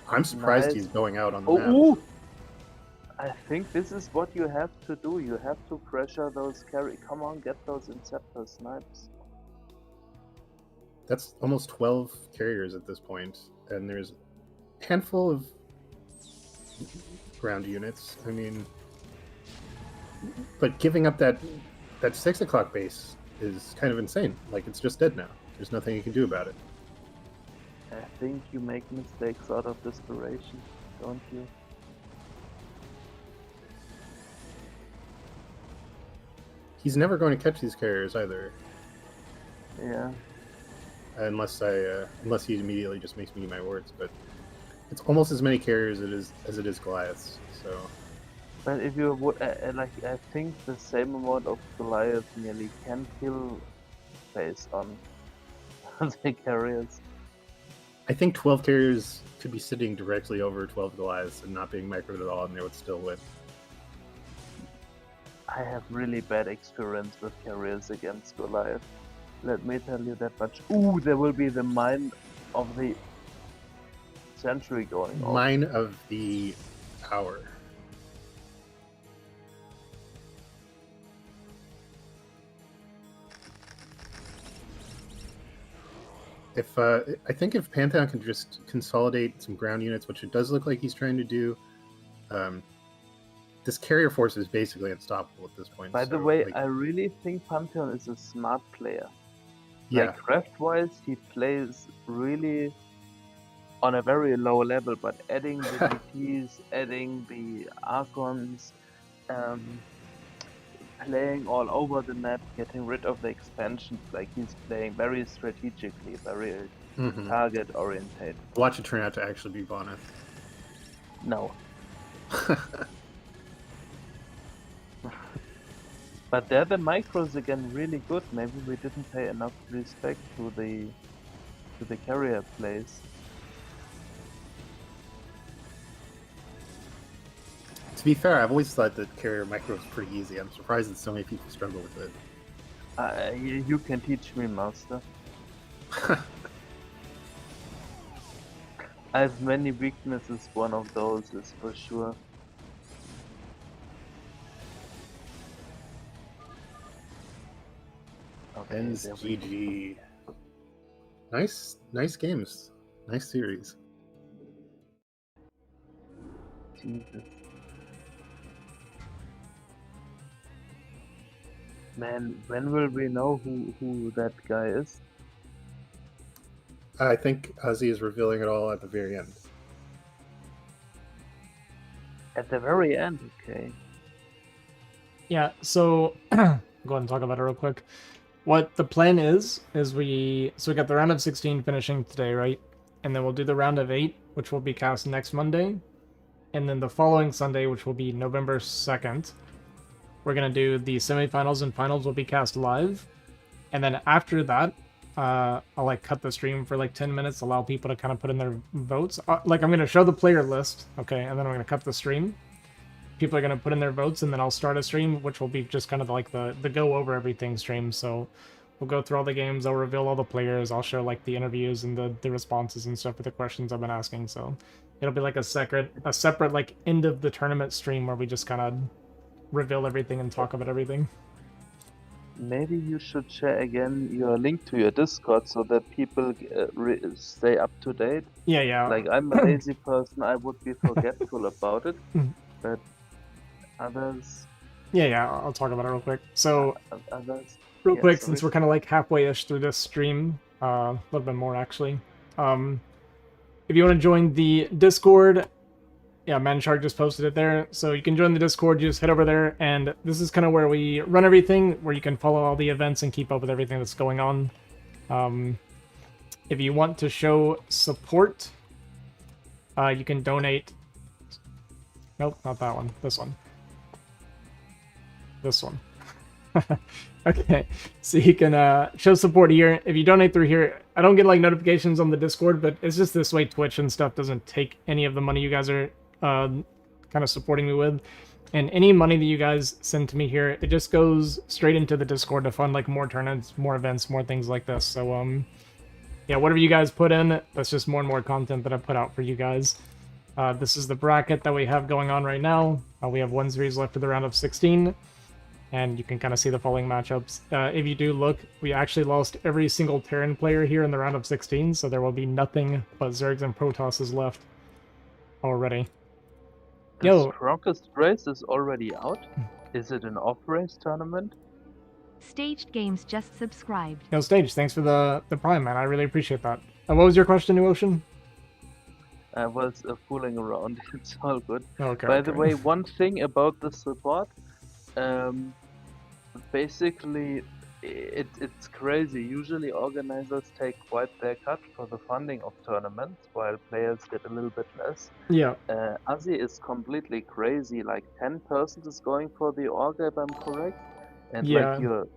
I'm surprised he's going out on the map. Ooh. I think this is what you have to do. You have to pressure those carry. Come on, get those Inceptor snipes. That's almost 12 carriers at this point, and there's a handful of ground units. I mean, but giving up that 6 o'clock base is kind of insane. Like, it's just dead now. There's nothing you can do about it. I think you make mistakes out of desperation, don't you? He's never going to catch these carriers either. Yeah. Unless he immediately just makes me eat my words. But it's almost as many carriers as it is Goliaths. So. But if you would, I think the same amount of Goliath nearly can kill based on the carriers. I think 12 carriers could be sitting directly over 12 Goliaths and not being microed at all, and they would still win. I have really bad experience with carriers against Goliath. Let me tell you that much. Ooh, there will be the mine of the century going on. Mine of the hour. I think if Pantheon can just consolidate some ground units, which it does look like he's trying to do, this carrier force is basically unstoppable at this point. By the way, I really think Pantheon is a smart player. Yeah. Like craft-wise, he plays really on a very low level, but adding the DTs, adding the Archons, playing all over the map, getting rid of the expansions, like he's playing very strategically, very target oriented. Watch it turn out to actually be Bonnet. No. But there the micros again really good. Maybe we didn't pay enough respect to the carrier plays. To be fair, I've always thought that carrier micro was pretty easy. I'm surprised that so many people struggle with it. You can teach me, master. I have many weaknesses. One of those is for sure. Okay, Ends there we GG. Nice games. Nice series. Jesus. Man, when will we know who that guy is? I think Azhi is revealing it all at the very end. At the very end, okay. Yeah, so go ahead and talk about it real quick. What the plan is we got the round of 16 finishing today, right? And then we'll do the round of 8, which will be cast next Monday. And then the following Sunday, which will be November 2nd, we're going to do the semifinals and finals will be cast live. And then after that, I'll like cut the stream for like 10 minutes, allow people to kind of put in their votes. Like I'm going to show the player list, okay, and then I'm going to cut the stream. People are going to put in their votes, and then I'll start a stream, which will be just kind of like the go over everything stream. So we'll go through all the games, I'll reveal all the players, I'll show like the interviews and the responses and stuff for the questions I've been asking. So it'll be like a separate like end of the tournament stream where we just kind of reveal everything and talk about everything. Maybe you should share again your link to your Discord so that people stay up to date. Yeah. Like, I'm a lazy person, I would be forgetful about it, but others... Yeah, I'll talk about it real quick. So, others... real quick, since we're kind of like halfway-ish through this stream, a little bit more actually. If you want to join the Discord, yeah, Manshark just posted it there. So you can join the Discord, just head over there, and this is kind of where we run everything, where you can follow all the events and keep up with everything that's going on. If you want to show support, you can donate. Nope, not that one. This one. This one. Okay, so you can show support here. If you donate through here, I don't get like notifications on the Discord, but it's just this way Twitch and stuff doesn't take any of the money you guys are kind of supporting me with. And any money that you guys send to me here, it just goes straight into the Discord to fund like more tournaments, more events, more things like this. So yeah, whatever you guys put in, that's just more and more content that I put out for you guys. This is the bracket that we have going on right now. We have one series left of the round of 16. And you can kind of see the following matchups. If you do look, we actually lost every single Terran player here in the round of 16, so there will be nothing but Zergs and Protosses left already. The strongest race is already out? Is it an off-race tournament? Staged Games just subscribed. Yo, Stage, thanks for the Prime, man. I really appreciate that. What was your question, New Ocean? I was fooling around. It's all good. Okay. By the way, one thing about the support, basically, it's crazy. Usually organizers take quite their cut for the funding of tournaments, while players get a little bit less. Yeah. Azhi is completely crazy. Like 10% is going for the org, if I'm correct. And Yeah. like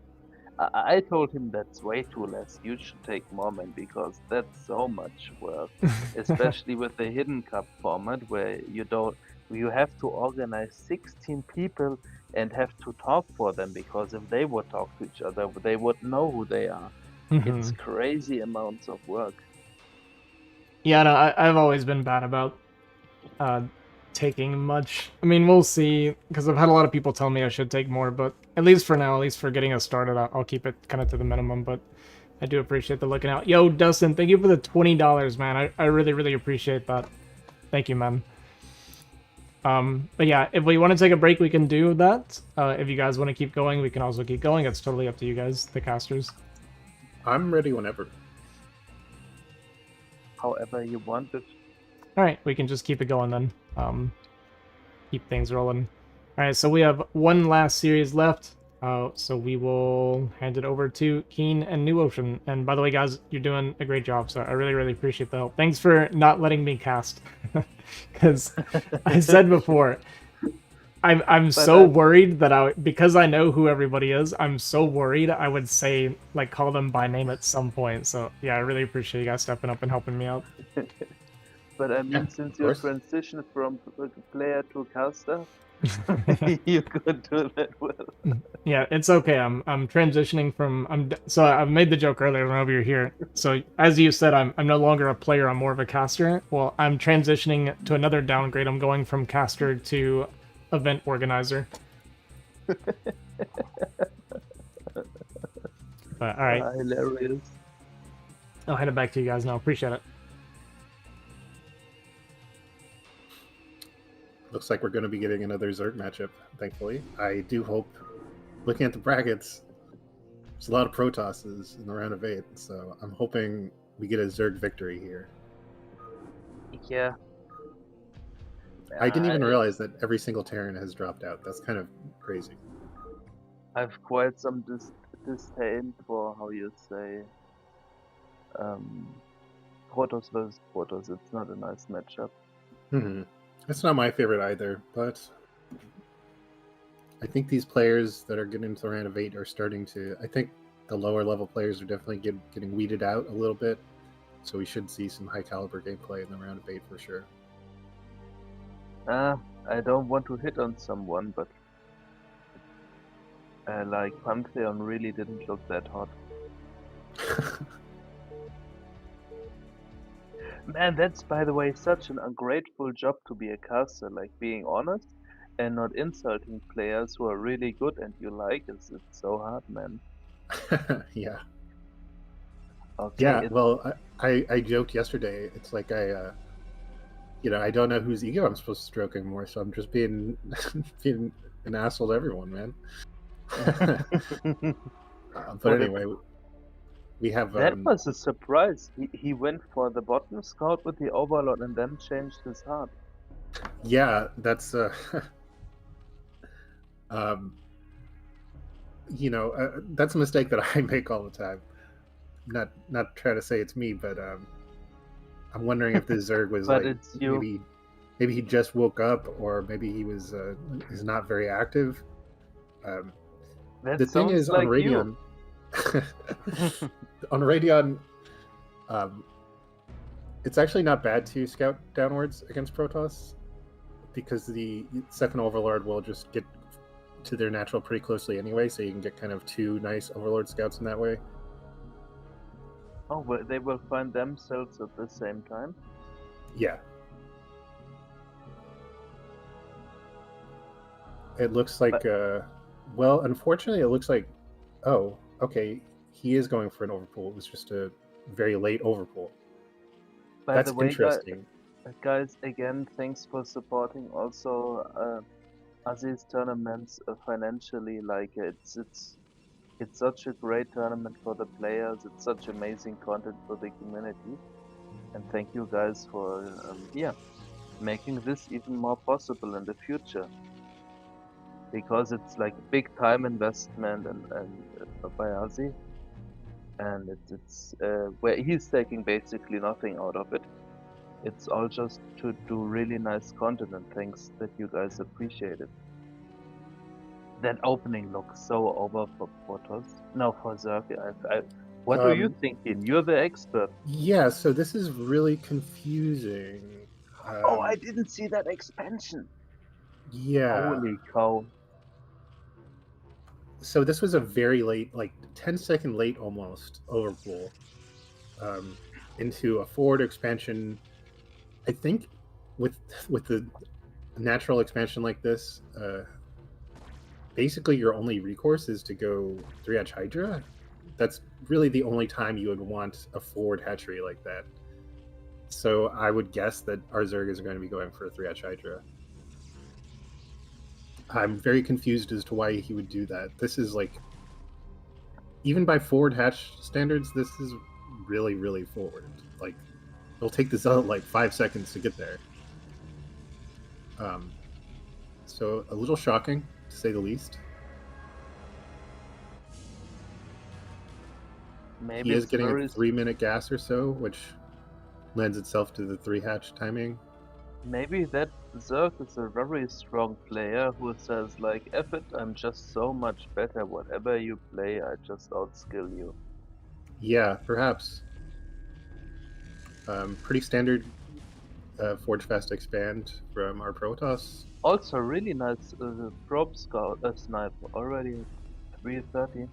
I told him that's way too less. You should take more, man, because that's so much work, especially with the hidden cup format where you have to organize 16 people and have to talk for them, because if they would talk to each other, they would know who they are. It's crazy amounts of work. Yeah, no, I've always been bad about taking much. I mean, we'll see, because I've had a lot of people tell me I should take more, but at least for now, at least for getting us started, I'll keep it kind of to the minimum, but I do appreciate the looking out. Yo, Dustin, thank you for the $20, man. I really, really appreciate that. Thank you, man. But yeah, if we want to take a break, we can do that. If you guys want to keep going, we can also keep going. It's totally up to you guys, the casters. I'm ready whenever. However you want it. All right, we can just keep it going then. Keep things rolling. All right, so we have one last series left. So we will hand it over to Keen and New Ocean. And by the way, guys, you're doing a great job. So I really, really appreciate the help. Thanks for not letting me cast, because I said before, I'm so worried that because I know who everybody is, I'm so worried I would say, like, call them by name at some point. So yeah, I really appreciate you guys stepping up and helping me out. But I mean, Yeah, since of you course. transitioned from player to caster, you could do that well. Yeah, it's okay. I'm transitioning from so I've made the joke earlier whenever you're here. So as you said, I'm no longer a player. I'm more of a caster. Well, I'm transitioning to another downgrade. I'm going from caster to event organizer. But all right, Hilarious. I'll hand it back to you guys now. Appreciate it. Looks like we're going to be getting another Zerg matchup, thankfully. I do hope, looking at the brackets, there's a lot of Protosses in the round of 8, so I'm hoping we get a Zerg victory here. Yeah. I didn't even realize that every single Terran has dropped out. That's kind of crazy. I've quite some disdain for how you say Protoss versus Protoss. It's not a nice matchup. It's not my favorite either, but I think these players that are getting into the round of 8 are starting to. I think the lower level players are definitely getting weeded out a little bit, so we should see some high caliber gameplay in the round of 8 for sure. I don't want to hit on someone, but like Pantheon really didn't look that hot. Man, that's, by the way, such an ungrateful job to be a caster, like being honest and not insulting players who are really good and you like. It's so hard, man. Yeah. Okay. Yeah, well, I joked yesterday. It's like I don't know whose ego I'm supposed to stroke anymore, so I'm just being being an asshole to everyone, man. But anyway, we have that was a surprise. He went for the bottom scout with the Overlord and then changed his heart. Yeah, that's that's a mistake that I make all the time. Not trying to say it's me, but I'm wondering if this Zerg was But like it's you. maybe he just woke up, or maybe he was is not very active. The thing is, like on Radeon, on Radeon, it's actually not bad to scout downwards against Protoss, because the second Overlord will just get to their natural pretty closely anyway, so you can get kind of two nice Overlord scouts in that way. Oh, but they will find themselves at the same time? Yeah. It looks like, well, unfortunately, it looks like, oh, okay, he is going for an overpull. It was just a very late overpull. That's interesting. Guys, again, thanks for supporting also Azhi's tournaments financially. Like, it's such a great tournament for the players. It's such amazing content for the community. And thank you guys for, making this even more possible in the future. Because it's like a big time investment and by Azhi. And it's where he's taking basically nothing out of it. It's all just to do really nice content and things that you guys appreciate it. That opening looks so over for Protoss. No, for Zerg. What do you think, Ian? You're the expert. Yeah, so this is really confusing. Oh, I didn't see that expansion. Yeah. Holy cow. So this was a very late, like 10-second late almost, overpull into a forward expansion. I think with the natural expansion like this, basically your only recourse is to go 3-hatch Hydra. That's really the only time you would want a forward hatchery like that. So I would guess that our Zerg is going to be going for a 3-hatch Hydra. I'm very confused as to why he would do that. This is like, even by forward hatch standards, this is really, really forward. Like, It'll take the Zealot like 5 seconds to get there. So a little shocking, to say the least. Maybe He is it's getting a very 3-minute gas or so, which lends itself to the 3-hatch timing. maybe that Zerg is a very strong player who says like, F it, I'm just so much better. Whatever you play, I just outskill you. Yeah, perhaps. Pretty standard Forge Fast Expand from our Protoss. Also, really nice probe scout sniper. Already 330.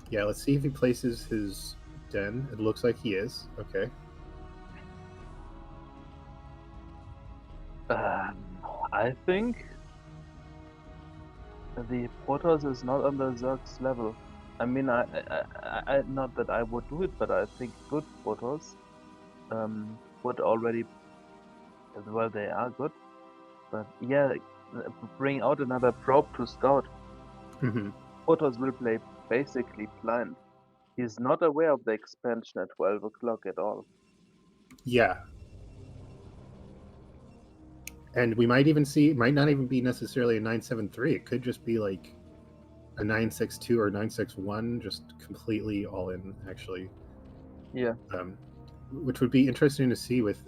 Yeah, let's see if he places his den. It looks like he is. Okay. I think the Protoss is not on the Zerg's level. I mean, not that I would do it, but I think good Protoss would already, well, they are good. But yeah, bring out another probe to scout. Mm-hmm. Protoss will play basically blind. He's not aware of the expansion at 12 o'clock at all. Yeah. And we might even see, it might not even be necessarily a 973. It could just be like a 962 or 961, just completely all in, actually. Yeah. Which would be interesting to see with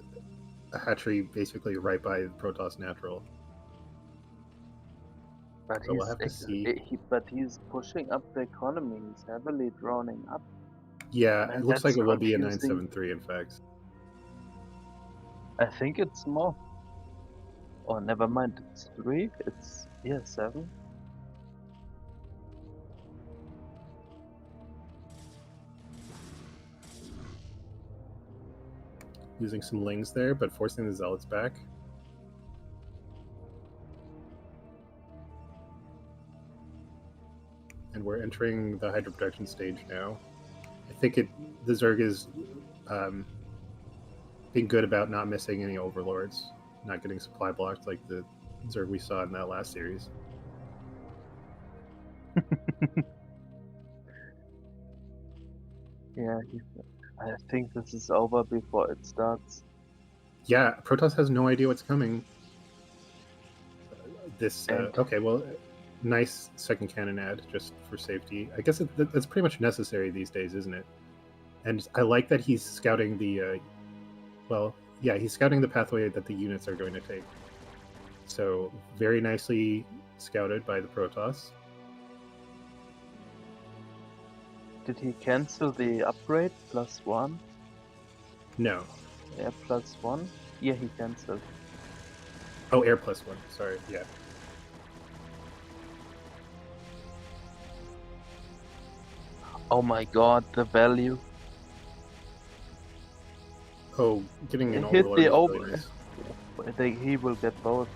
a hatchery basically right by the Protoss natural. But So we'll have to see. he's pushing up the economy. He's heavily droning up. Yeah, Man, it looks like that's it will be a confusing. 973, in fact. I think it's more. Oh, never mind. It's 3. It's 7. Losing some lings there, but forcing the Zealots back. And we're entering the Hydro Protection stage now. I think the Zerg is being good about not missing any Overlords, not getting supply blocked like the Zerg we saw in that last series. Yeah, I think this is over before it starts. Yeah, Protoss has no idea what's coming. And- Okay, well, nice second cannon ad just for safety. I guess that's pretty much necessary these days, isn't it? And I like that he's scouting the he's scouting the pathway that the units are going to take. So very nicely scouted by the Protoss. Did he cancel the upgrade +1? No. Yeah, +1. Yeah, he cancelled. Oh, air +1. Sorry. Yeah. Oh my god, the value. Oh, getting an Hit Overlord the is over. really nice. I think he will get both.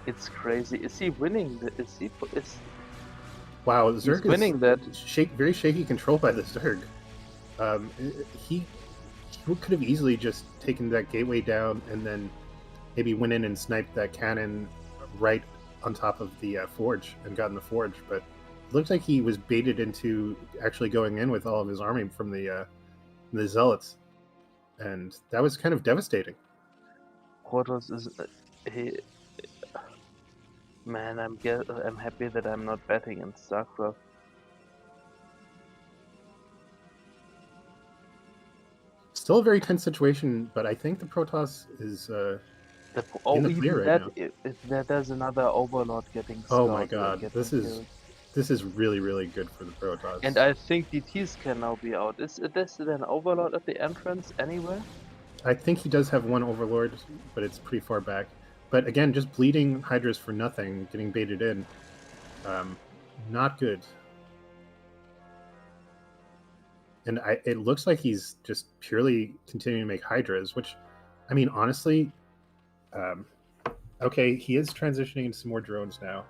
It's crazy. Is he winning? Wow, Zerg winning is that. very shaky control by the Zerg. He could have easily just taken that gateway down and then maybe went in and sniped that cannon right on top of the forge and gotten the forge, but it looked like he was baited into actually going in with all of his army from the Zealots, and that was kind of devastating. Protoss is man. I'm happy that I'm not betting in StarCraft. Still a very tense situation, but I think the Protoss is in the clear right now. There's another Overlord getting Oh my scouted god, and this getting is really, really good for the Protoss. And I think DTs can now be out. Is this an Overlord at the entrance anywhere? I think he does have one Overlord, but it's pretty far back. But again, just bleeding Hydras for nothing, getting baited in. Not good. And it looks like he's just purely continuing to make Hydras, which, I mean, honestly, okay, he is transitioning into some more drones now.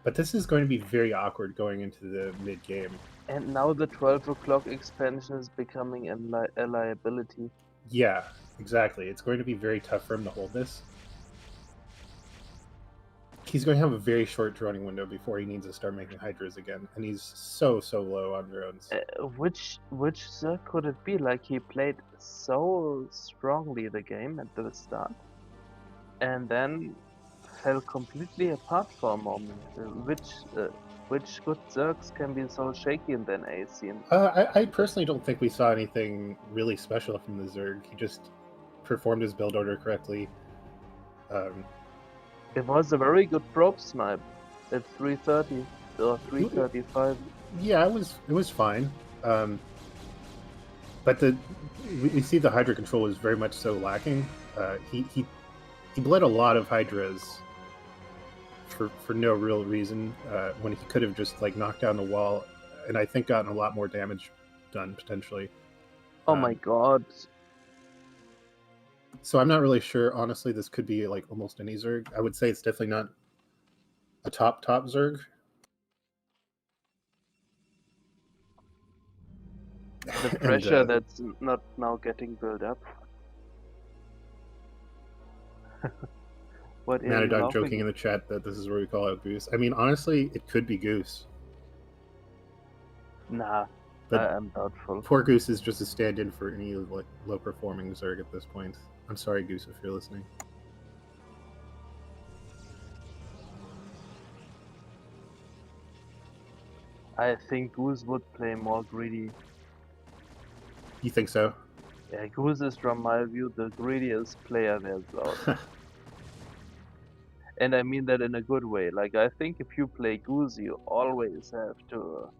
But this is going to be very awkward going into the mid-game. And now the 12 o'clock expansion is becoming a liability. Yeah, exactly. It's going to be very tough for him to hold this. he's going to have a very short droning window before he needs to start making Hydras again, and he's so low on drones. Which Zerg could it be? Like he played so strongly the game at the start, and then fell completely apart for a moment. Which good Zergs can be so shaky in the NA scene? I personally don't think we saw anything really special from the Zerg. He just performed his build order correctly. It was a very good probe snipe at 330 or 335. Yeah, it was fine. But we see the Hydra control is very much so lacking. He bled a lot of Hydras for no real reason when he could have just like knocked down the wall, and I think gotten a lot more damage done potentially. Oh my god. So I'm not really sure. Honestly, this could be like almost any Zerg. I would say it's definitely not a top Zerg. The pressure that's not now getting built up. What is Manadog joking in the chat that this is where we call out Goose. I mean, honestly, it could be Goose. Nah, but I am doubtful. Poor Goose is just a stand-in for any like low-performing Zerg at this point. I'm sorry, Goose, if you're listening. I think Goose would play more greedy. You think so? Yeah, Goose is, from my view, the greediest player there's out. And I mean that in a good way. Like, I think if you play Goose, you always have to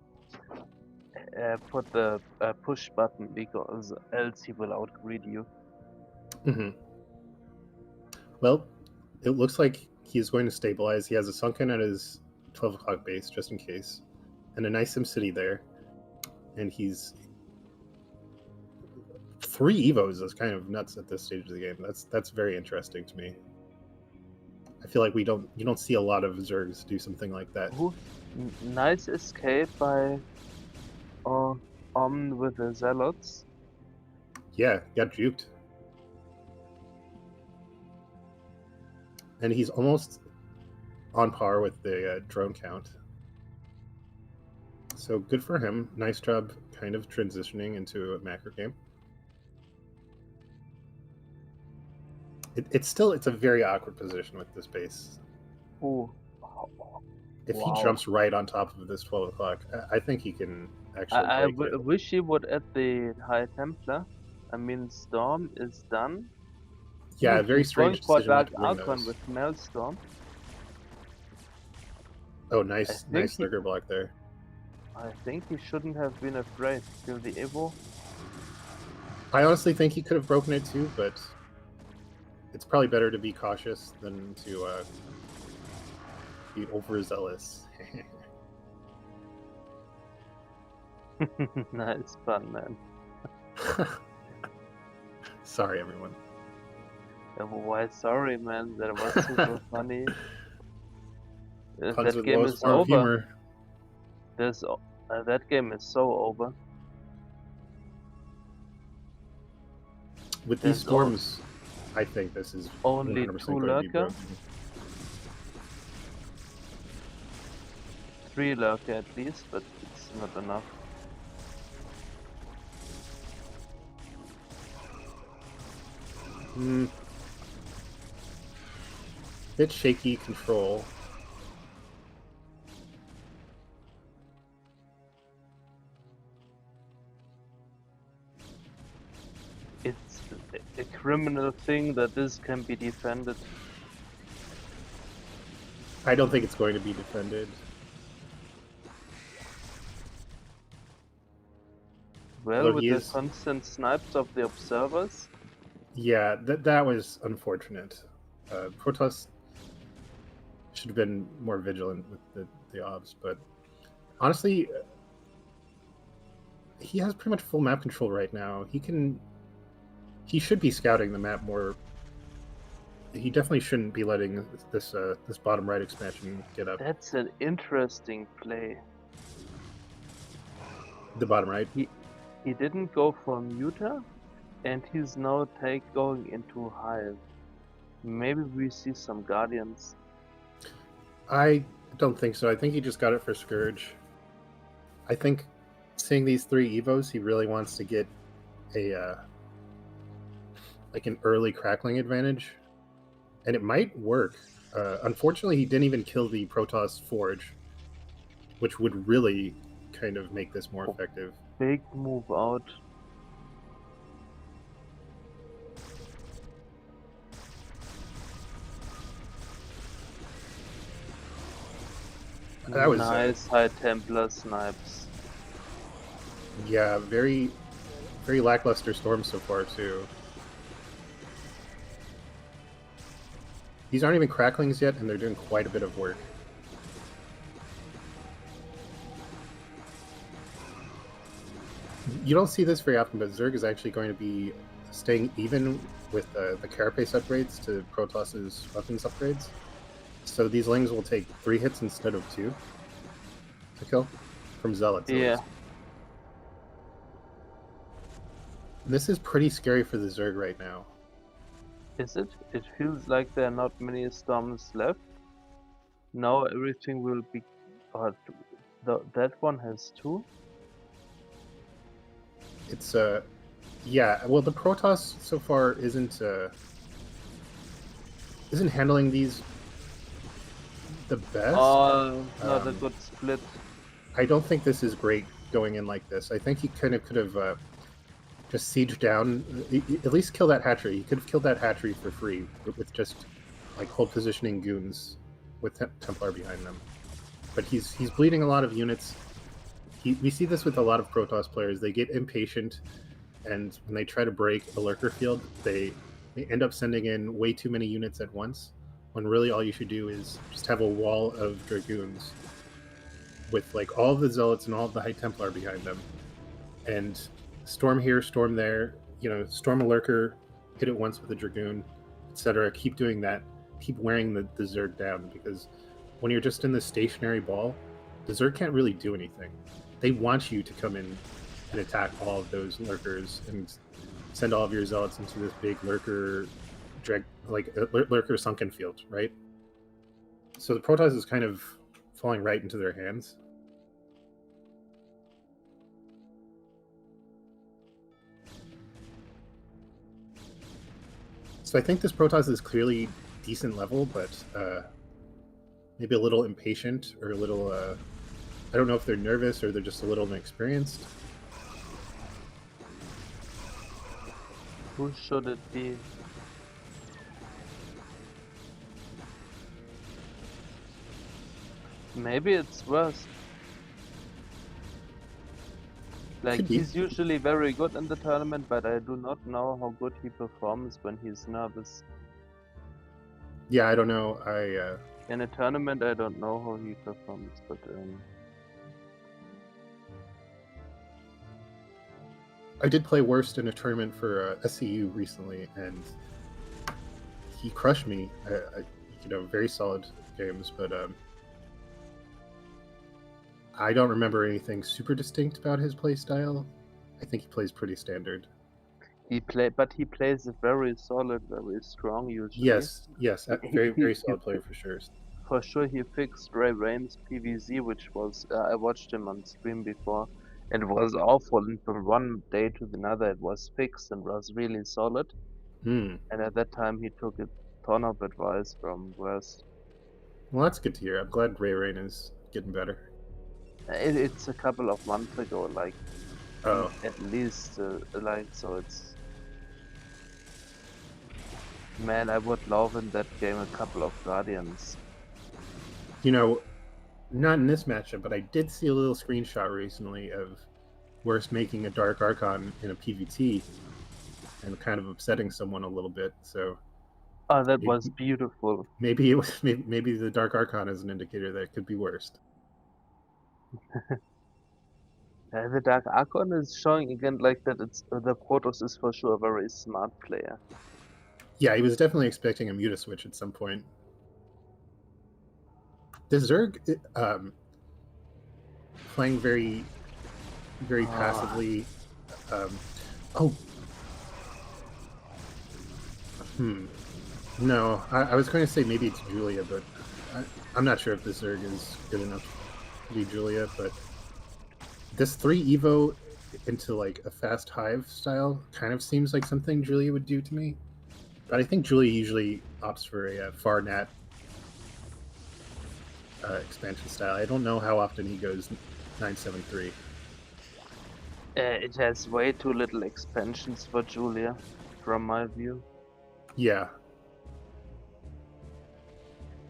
put the push button, because else he will outgreed you. Mm-hmm. Well, it looks like he's going to stabilize. He has a sunken at his 12 o'clock base, just in case, and a nice SimCity there. And he's 3 Evos is kind of nuts at this stage of the game. That's very interesting to me. I feel like you don't see a lot of Zergs do something like that. Ooh, nice escape by with the Zealots. Yeah, got juked. And he's almost on par with the drone count. So good for him. Nice job kind of transitioning into a macro game. It's a very awkward position with this base. Ooh. If Wow. he jumps right on top of this 12 o'clock, I think he can actually I break it. wish he would add the High Templar. I mean, Storm is done. Yeah, very strange going for decision not Dark to bring Archon those. with Maelstrom. Oh, nice Lurker block there. I think he shouldn't have been afraid till the Evo. I honestly think he could have broken it too, but it's probably better to be cautious than to be overzealous. Nice fun, man. Sorry, everyone. Why sorry, man? That was super funny. Puns That with game lowest is form of over. humor. That game is so over. With There's these storms, I think this is only 100% 2 going to be lurker. broken. 3 lurker at least, but it's not enough. Bit shaky control. It's a criminal thing that this can be defended. I don't think it's going to be defended. Well, with the constant snipes of the observers. Yeah, that was unfortunate. Protoss should have been more vigilant with the obs, but honestly, he has pretty much full map control right now. He should be scouting the map more. He definitely shouldn't be letting this bottom right expansion get up. That's an interesting play. The bottom right. He didn't go for Muta, and he's now going into Hive. Maybe we see some Guardians. I don't think so. I think he just got it for Scourge. I think seeing these 3 Evos, he really wants to get a like an early crackling advantage, and it might work. Unfortunately, he didn't even kill the Protoss Forge, which would really kind of make this more effective. Big move out. That was nice High Templar snipes. yeah, very lackluster storm so far too. These aren't even cracklings yet, and they're doing quite a bit of work. You don't see this very often, but Zerg is actually going to be staying even with the carapace upgrades to Protoss's weapons upgrades. So these Lings will take 3 hits instead of 2 to kill from Zealots. Yeah. This is pretty scary for the Zerg right now. Is it? It feels like there are not many storms left. Now everything will be. That one has 2. It's yeah. Well, the Protoss so far isn't handling these the best. Oh, not a good split. I don't think this is great going in like this. I think he kind of could have just siege down, at least kill that hatchery. He could have killed that hatchery for free with just like hold positioning goons with Templar behind them. But he's bleeding a lot of units. We see this with a lot of Protoss players. They get impatient, and when they try to break a lurker field, they end up sending in way too many units at once, when really all you should do is just have a wall of Dragoons with like all of the Zealots and all of the High Templar behind them. And storm here, storm there, storm a lurker, hit it once with a Dragoon, etc. Keep doing that. Keep wearing the Zerg down, because when you're just in this stationary ball, the Zerg can't really do anything. They want you to come in and attack all of those lurkers and send all of your Zealots into this big lurker sunken field, right? So the Protoss is kind of falling right into their hands. So I think this Protoss is clearly decent level, but maybe a little impatient, or a little I don't know if they're nervous or they're just a little inexperienced. Who should it be? Maybe it's worse. Like, he's usually very good in the tournament, but I do not know how good he performs when he's nervous. Yeah, I don't know. In a tournament, I don't know how he performs, but I did play worst in a tournament for SCU recently, and he crushed me. Very solid games, but I don't remember anything super distinct about his play style. I think he plays pretty standard. But he plays it very solid, very strong usually. Yes, very solid player for sure. For sure, he fixed Ray Rain's PVZ, which was I watched him on stream before. It was awful, and from one day to another it was fixed and was really solid. And at that time he took a ton of advice from West. Well, that's good to hear. I'm glad Ray Rain is getting better. It's a couple of months ago, like at least so it's. Man, I would love in that game a couple of Guardians. Not in this matchup, but I did see a little screenshot recently of Worst making a Dark Archon in a PvT and kind of upsetting someone a little bit. So, that was beautiful. Maybe it was maybe the Dark Archon is an indicator that it could be worst. The Dark Archon is showing again like that. It's the Protoss is for sure a very smart player. Yeah, he was definitely expecting a Muta switch at some point. The Zerg playing very passively. No, I was going to say maybe it's Julia, but I'm not sure if this Zerg is good enough to be Julia, but this 3 Evo into like a fast hive style kind of seems like something Julia would do to me. But I think Julia usually opts for a far nat expansion style. I don't know how often he goes 973. It has way too little expansions for Julia, from my view. Yeah.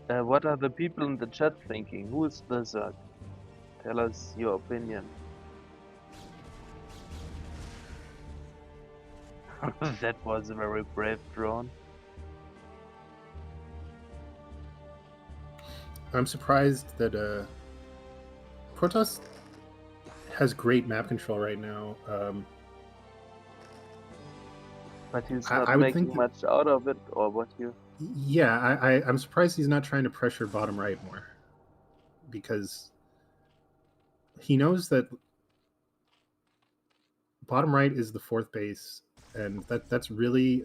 What are the people in the chat thinking? Who is the Zerg? Tell us your opinion. That was a very brave drone. I'm surprised that Protoss has great map control right now. But he's I- not I would making think- much out of it, or what you... Yeah, I'm surprised he's not trying to pressure bottom right more, because he knows that bottom right is the 4th base, and that's really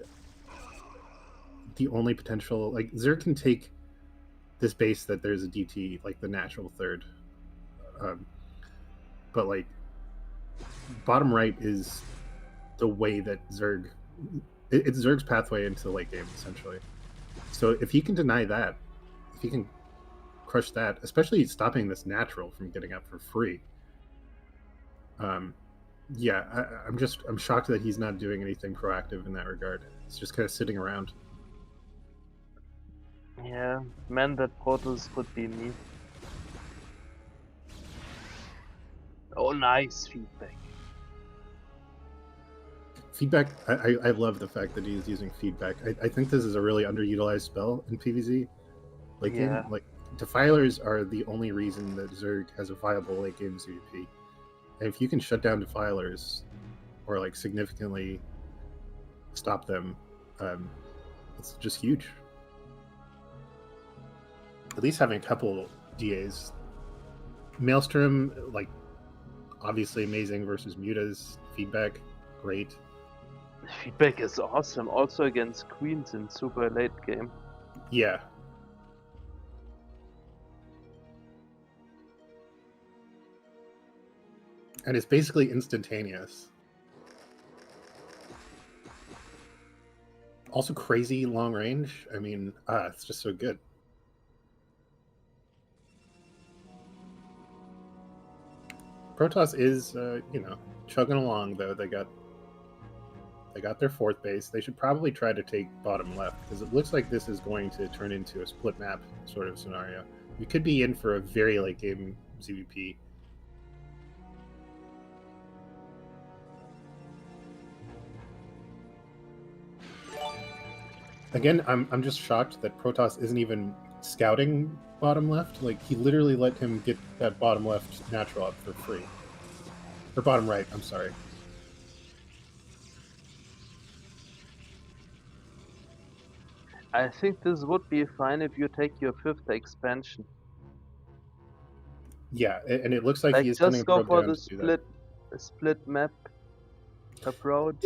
the only potential. Like, Zerg can take this base that there's a DT, like the natural 3rd, but like bottom right is the way that Zerg, it's Zerg's pathway into the late game essentially. So if he can deny that, if he can crush that, especially stopping this natural from getting up for free, yeah, I'm shocked that he's not doing anything proactive in that regard. It's just kind of sitting around. Yeah, man, that Protoss could be me. Oh, nice feedback. Feedback, I love the fact that he's using feedback. I think this is a really underutilized spell in PvZ. Like, Yeah. like Defilers are the only reason that Zerg has a viable late game ZVP. And if you can shut down Defilers, or like significantly stop them, it's just huge. At least having a couple DAs. Maelstrom, like, obviously amazing versus Mutas. Feedback, great. Feedback is awesome, also against Queens in super late game. Yeah. And it's basically instantaneous. Also crazy long range. I mean, it's just so good. Protoss is, chugging along though. They got their 4th base. They should probably try to take bottom left, because it looks like this is going to turn into a split map sort of scenario. We could be in for a very late game ZVP. Again, I'm just shocked that Protoss isn't even scouting bottom left. Like, he literally let him get that bottom left natural up for free. Or bottom right, I'm sorry. I think this would be fine if you take your 5th expansion. Yeah, and it looks like Like, he is sending a just go probe for down the to do that. split map approach.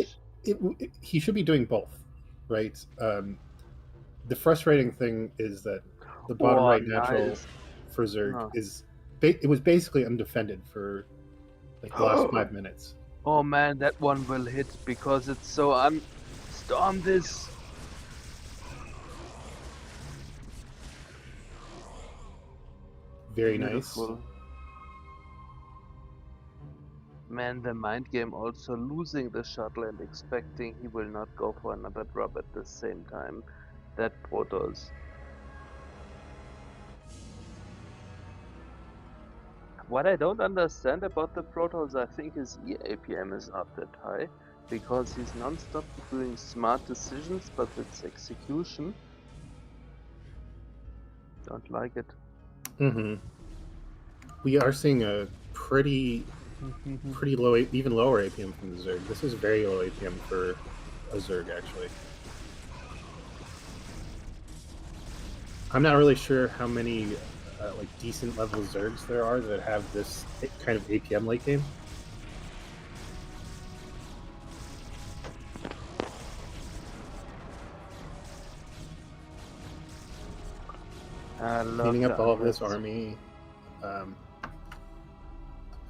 He should be doing both, right? The frustrating thing is that the bottom Oh, right natural nice. for Zerg Huh. is it was basically undefended for like the last 5 minutes. Oh man, that one will hit because it's so Storm this! Very Beautiful. nice. Man, the mind game also losing the shuttle and expecting he will not go for another drop at the same time. That Protoss. What I don't understand about the Protoss, I think his EAPM is not that high, because he's non-stop doing smart decisions, but it's execution. Don't like it. Mm-hmm. We are seeing a pretty low, even lower APM from the Zerg. This is very low APM for a Zerg, actually. I'm not really sure how many like decent level Zergs there are that have this kind of APM late game. cleaning up all of this army.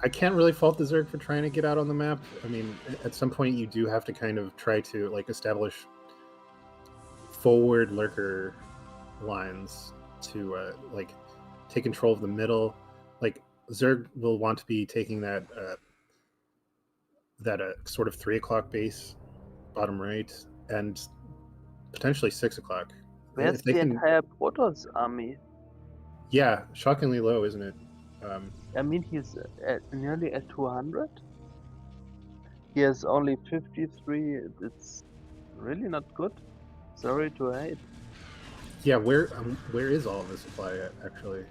I can't really fault the Zerg for trying to get out on the map. I mean, at some point you do have to kind of try to like establish forward lurker lines to like take control of the middle. Like Zerg will want to be taking that sort of 3 o'clock base, bottom right, and potentially 6 o'clock. Where's the entire Protoss army? Yeah, shockingly low, isn't it? I mean, he's nearly at 200. He has only 53. It's really not good. Sorry to hate. Yeah, where is all of the supply at, actually?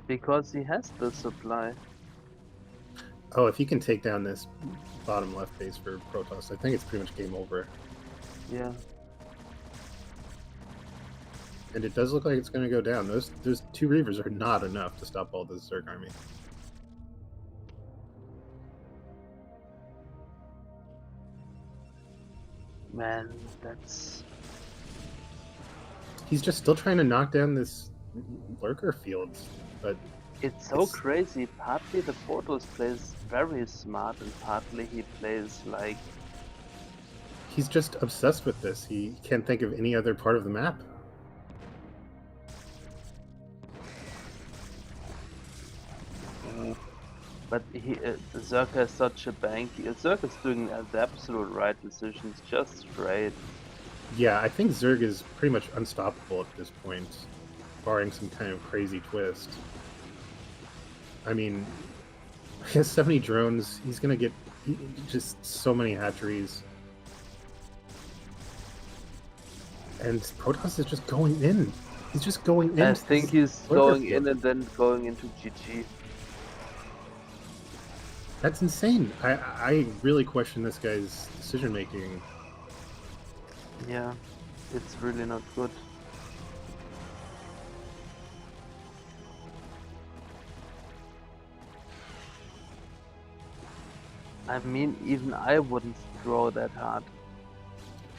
Because he has the supply. Oh, if he can take down this bottom left base for Protoss, I think it's pretty much game over. Yeah. And it does look like it's going to go down. Those 2 Reavers are not enough to stop all this Zerg army. Man, that's... He's just still trying to knock down this lurker field, but... It's so crazy. Partly the Protoss plays very smart, and partly he plays like... He's just obsessed with this. He can't think of any other part of the map. But Zerg has such a bank. Zerg is doing the absolute right decisions, just straight. Yeah, I think Zerg is pretty much unstoppable at this point, barring some kind of crazy twist. I mean, he has 70 drones. He's going to get just so many hatcheries. And Protoss is just going in. He's just going in. I think he's going in and then going into GG. That's insane. I really question this guy's decision making. Yeah, it's really not good. I mean, even I wouldn't throw that hard.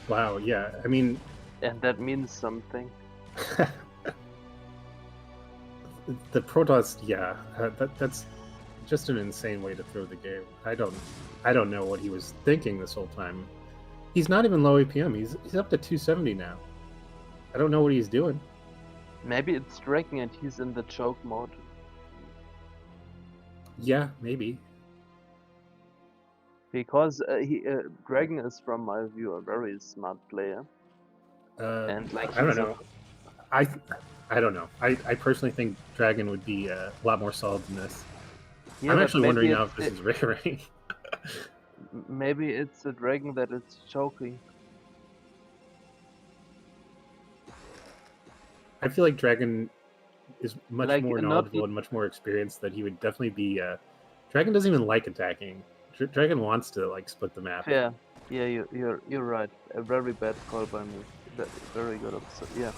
Wow, yeah. I mean... And that means something. The Protoss, yeah. That's just an insane way to throw the game. I don't know what he was thinking this whole time. He's not even low APM. He's up to 270 now. I don't know what he's doing. Maybe it's dragging and he's in the choke mode. Yeah, maybe. Because Dragon is, from my view, a very smart player. And like I don't know. I don't know. I personally think Dragon would be a lot more solid than this. Yeah, I'm actually wondering now if this is Ray. Maybe it's a Dragon that is choking. I feel like Dragon is much more knowledgeable and much more experienced. That he would definitely be. Dragon doesn't even like attacking. Dragon wants to like split the map. Yeah, you're right. A very bad call by me. Very good episode. Yeah.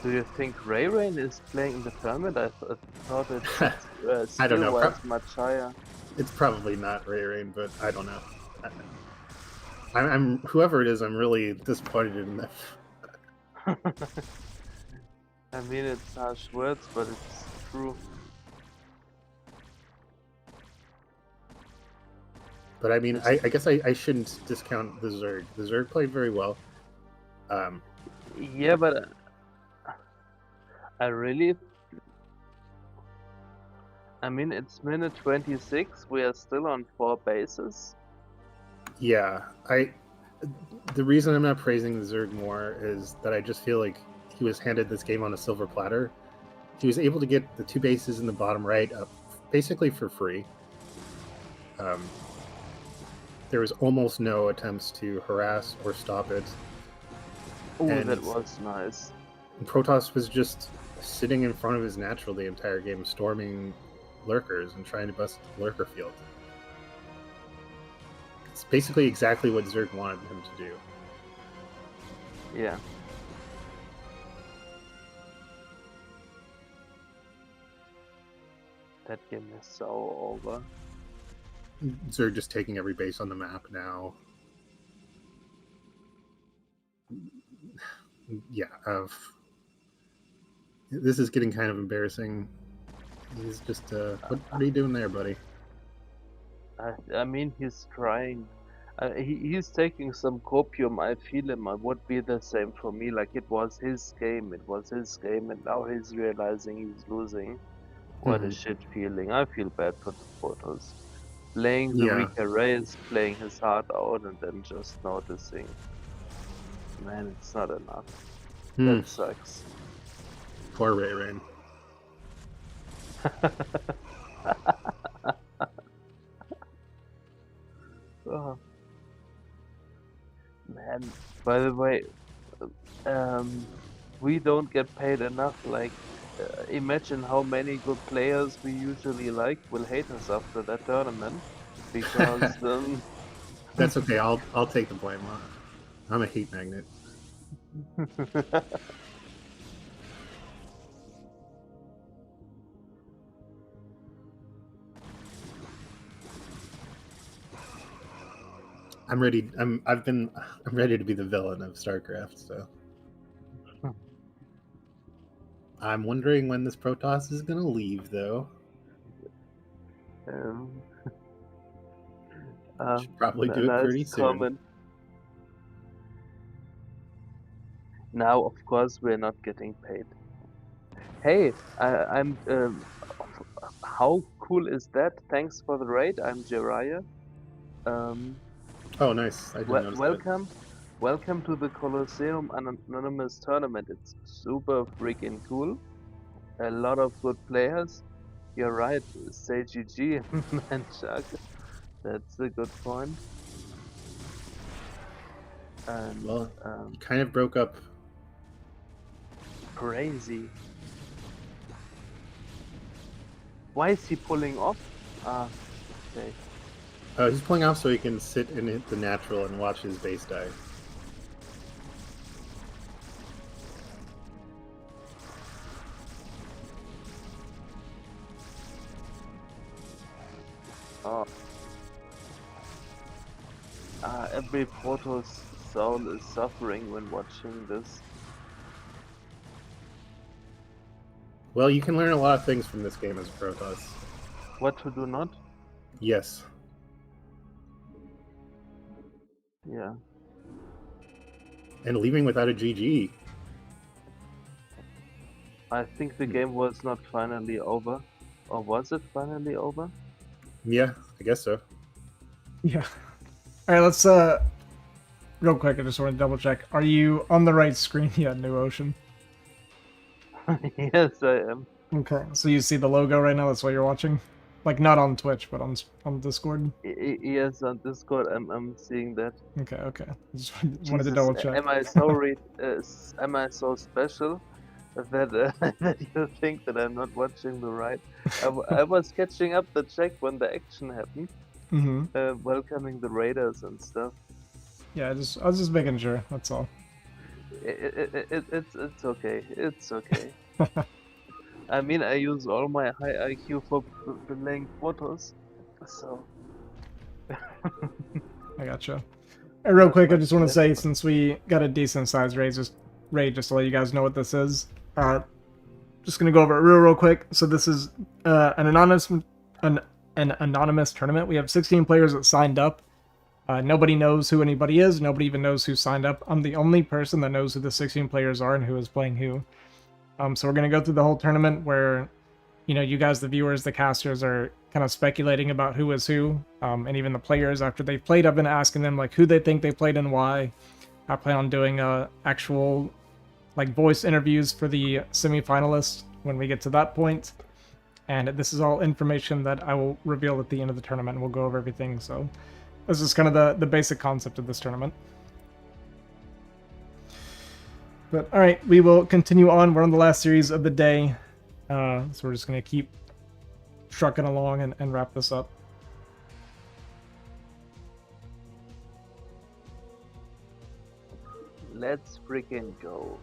Do you think Ray Rain is playing in the tournament? I thought it I don't know. Was much higher. It's probably not Ray Rain, but I don't know. I'm whoever it is. I'm really disappointed in them. I mean, it's harsh words, but it's true. But I mean, I guess I shouldn't discount the Zerg. The Zerg played very well. Yeah, but I mean, it's minute 26. We are still on 4 bases. Yeah, the reason I'm not praising the Zerg more is that I just feel like he was handed this game on a silver platter. He was able to get the 2 bases in the bottom right up basically for free. There was almost no attempts to harass or stop it. Oh, that was nice. And Protoss was just sitting in front of his natural the entire game, storming lurkers and trying to bust the lurker field. It's basically exactly what Zerg wanted him to do. Yeah. That game is so over. Zerg just taking every base on the map now. Yeah. This is getting kind of embarrassing. He's just what are you doing there, buddy? I mean, he's trying. He's taking some copium. I feel him. It would be the same for me. Like it was his game. It was his game, and now he's realizing he's losing. What a shit feeling. I feel bad for the photos. Playing the Yeah. weaker race, playing his heart out, and then just noticing. Man, it's not enough. That sucks. Poor Ray Rain. Oh. Man, by the way, we don't get paid enough. Like, imagine how many good players we usually like will hate us after that tournament, because That's okay. I'll take the blame. I'm a hate magnet. I'm ready. I'm ready to be the villain of StarCraft. So I'm wondering when this Protoss is gonna leave, though. Should probably do it pretty nice soon. comment. Now, of course, we're not getting paid. Hey, I'm. How cool is that? Thanks for the raid. I'm Jiraiya. Oh, nice. I didn't notice that. Welcome to the Colosseum Anonymous Tournament. It's super freaking cool. A lot of good players. You're right, say GG, man, Chuck. That's a good point. And, Well, you kind of broke up. Crazy. Why is he pulling off? Okay. He's pulling off so he can sit and hit the natural and watch his base die. Oh. Every Protoss soul is suffering when watching this. Well, you can learn a lot of things from this game as a Protoss. What to do not? Yes. Yeah. And leaving without a GG. I think the game was not finally over. Or was it finally over? Yeah, I guess so. Yeah. All right, let's real quick. I just want to double check. Are you on the right screen yet, New Ocean? Yes, I am. Okay, so you see the logo right now. That's what you're watching. Like not on Twitch, but on Discord. Yes, on Discord, I'm seeing that. Okay. Just wanted to Jesus, double check. am I so special that that you think that I'm not watching the right? I was catching up the check when the action happened, welcoming the raiders and stuff. Yeah, I was just making sure. That's all. It's okay. It's okay. I mean, I use all my high IQ for playing photos, so. I gotcha. Hey, real quick, I just want to say, since we got a decent sized raid, just to let you guys know what this is. Just gonna go over it real quick. So this is an anonymous tournament. We have 16 players that signed up. Nobody knows who anybody is. Nobody even knows who signed up. I'm the only person that knows who the 16 players are and who is playing who. So we're gonna go through the whole tournament where, you guys, the viewers, the casters, are kind of speculating about who is who, and even the players after they've played. I've been asking them like who they think they played and why. I plan on doing actual voice interviews for the semifinalists when we get to that point. And this is all information that I will reveal at the end of the tournament, and we'll go over everything. So this is kind of the basic concept of this tournament. But all right, we will continue on. We're on the last series of the day, so we're just going to keep trucking along and wrap this up. Let's freaking go.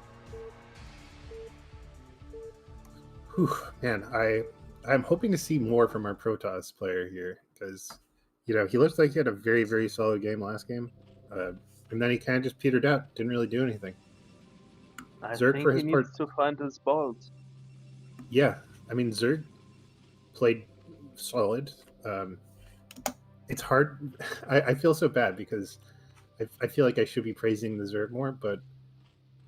Whew, man, I'm hoping to see more from our Protoss player here because, he looks like he had a very, very solid game last game, and then he kind of just petered out, didn't really do anything. I Zerg think for he his part, needs to find his balls. yeah. I mean, Zerg played solid. It's hard. I feel so bad because I feel like I should be praising the Zerg more, but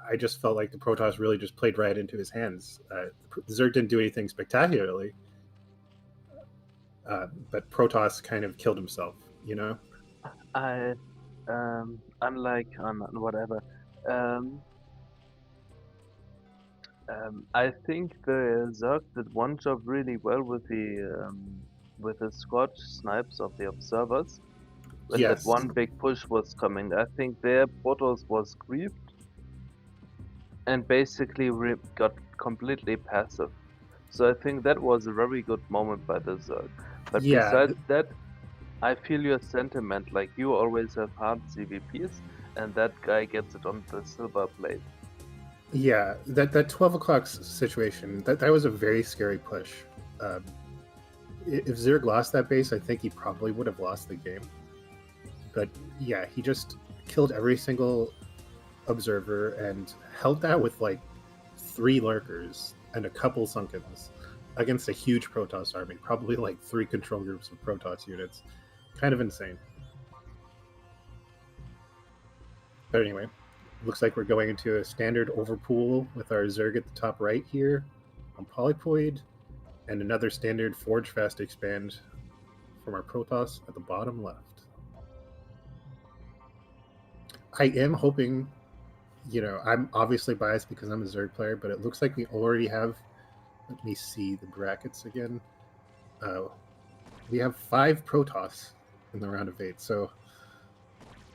I just felt like the Protoss really just played right into his hands. The Zerg didn't do anything spectacularly, but Protoss kind of killed himself, you know? I unlike on whatever. Um, I think the Zerg did one job really well with the Scorch snipes of the observers when that Yes. one big push was coming. I think their Protoss was creeped and basically got completely passive. So I think that was a very good moment by the Zerg. But Yeah. besides that, I feel your sentiment. Like you always have hard CVPs, and that guy gets it on the silver plate. Yeah. That 12 o'clock situation, that was a very scary push. Um, if Zerg lost that base, I think he probably would have lost the game. But yeah, he just killed every single observer and held that with like 3 lurkers and a couple sunkens against a huge Protoss army, probably like 3 control groups of Protoss units. Kind of insane. But anyway, looks like we're going into a standard overpool with our Zerg at the top right here on Polypoid, and another standard Forge Fast Expand from our Protoss at the bottom left. I am hoping, I'm obviously biased because I'm a Zerg player, but it looks like we already have, let me see the brackets again. We have 5 Protoss in the round of 8, so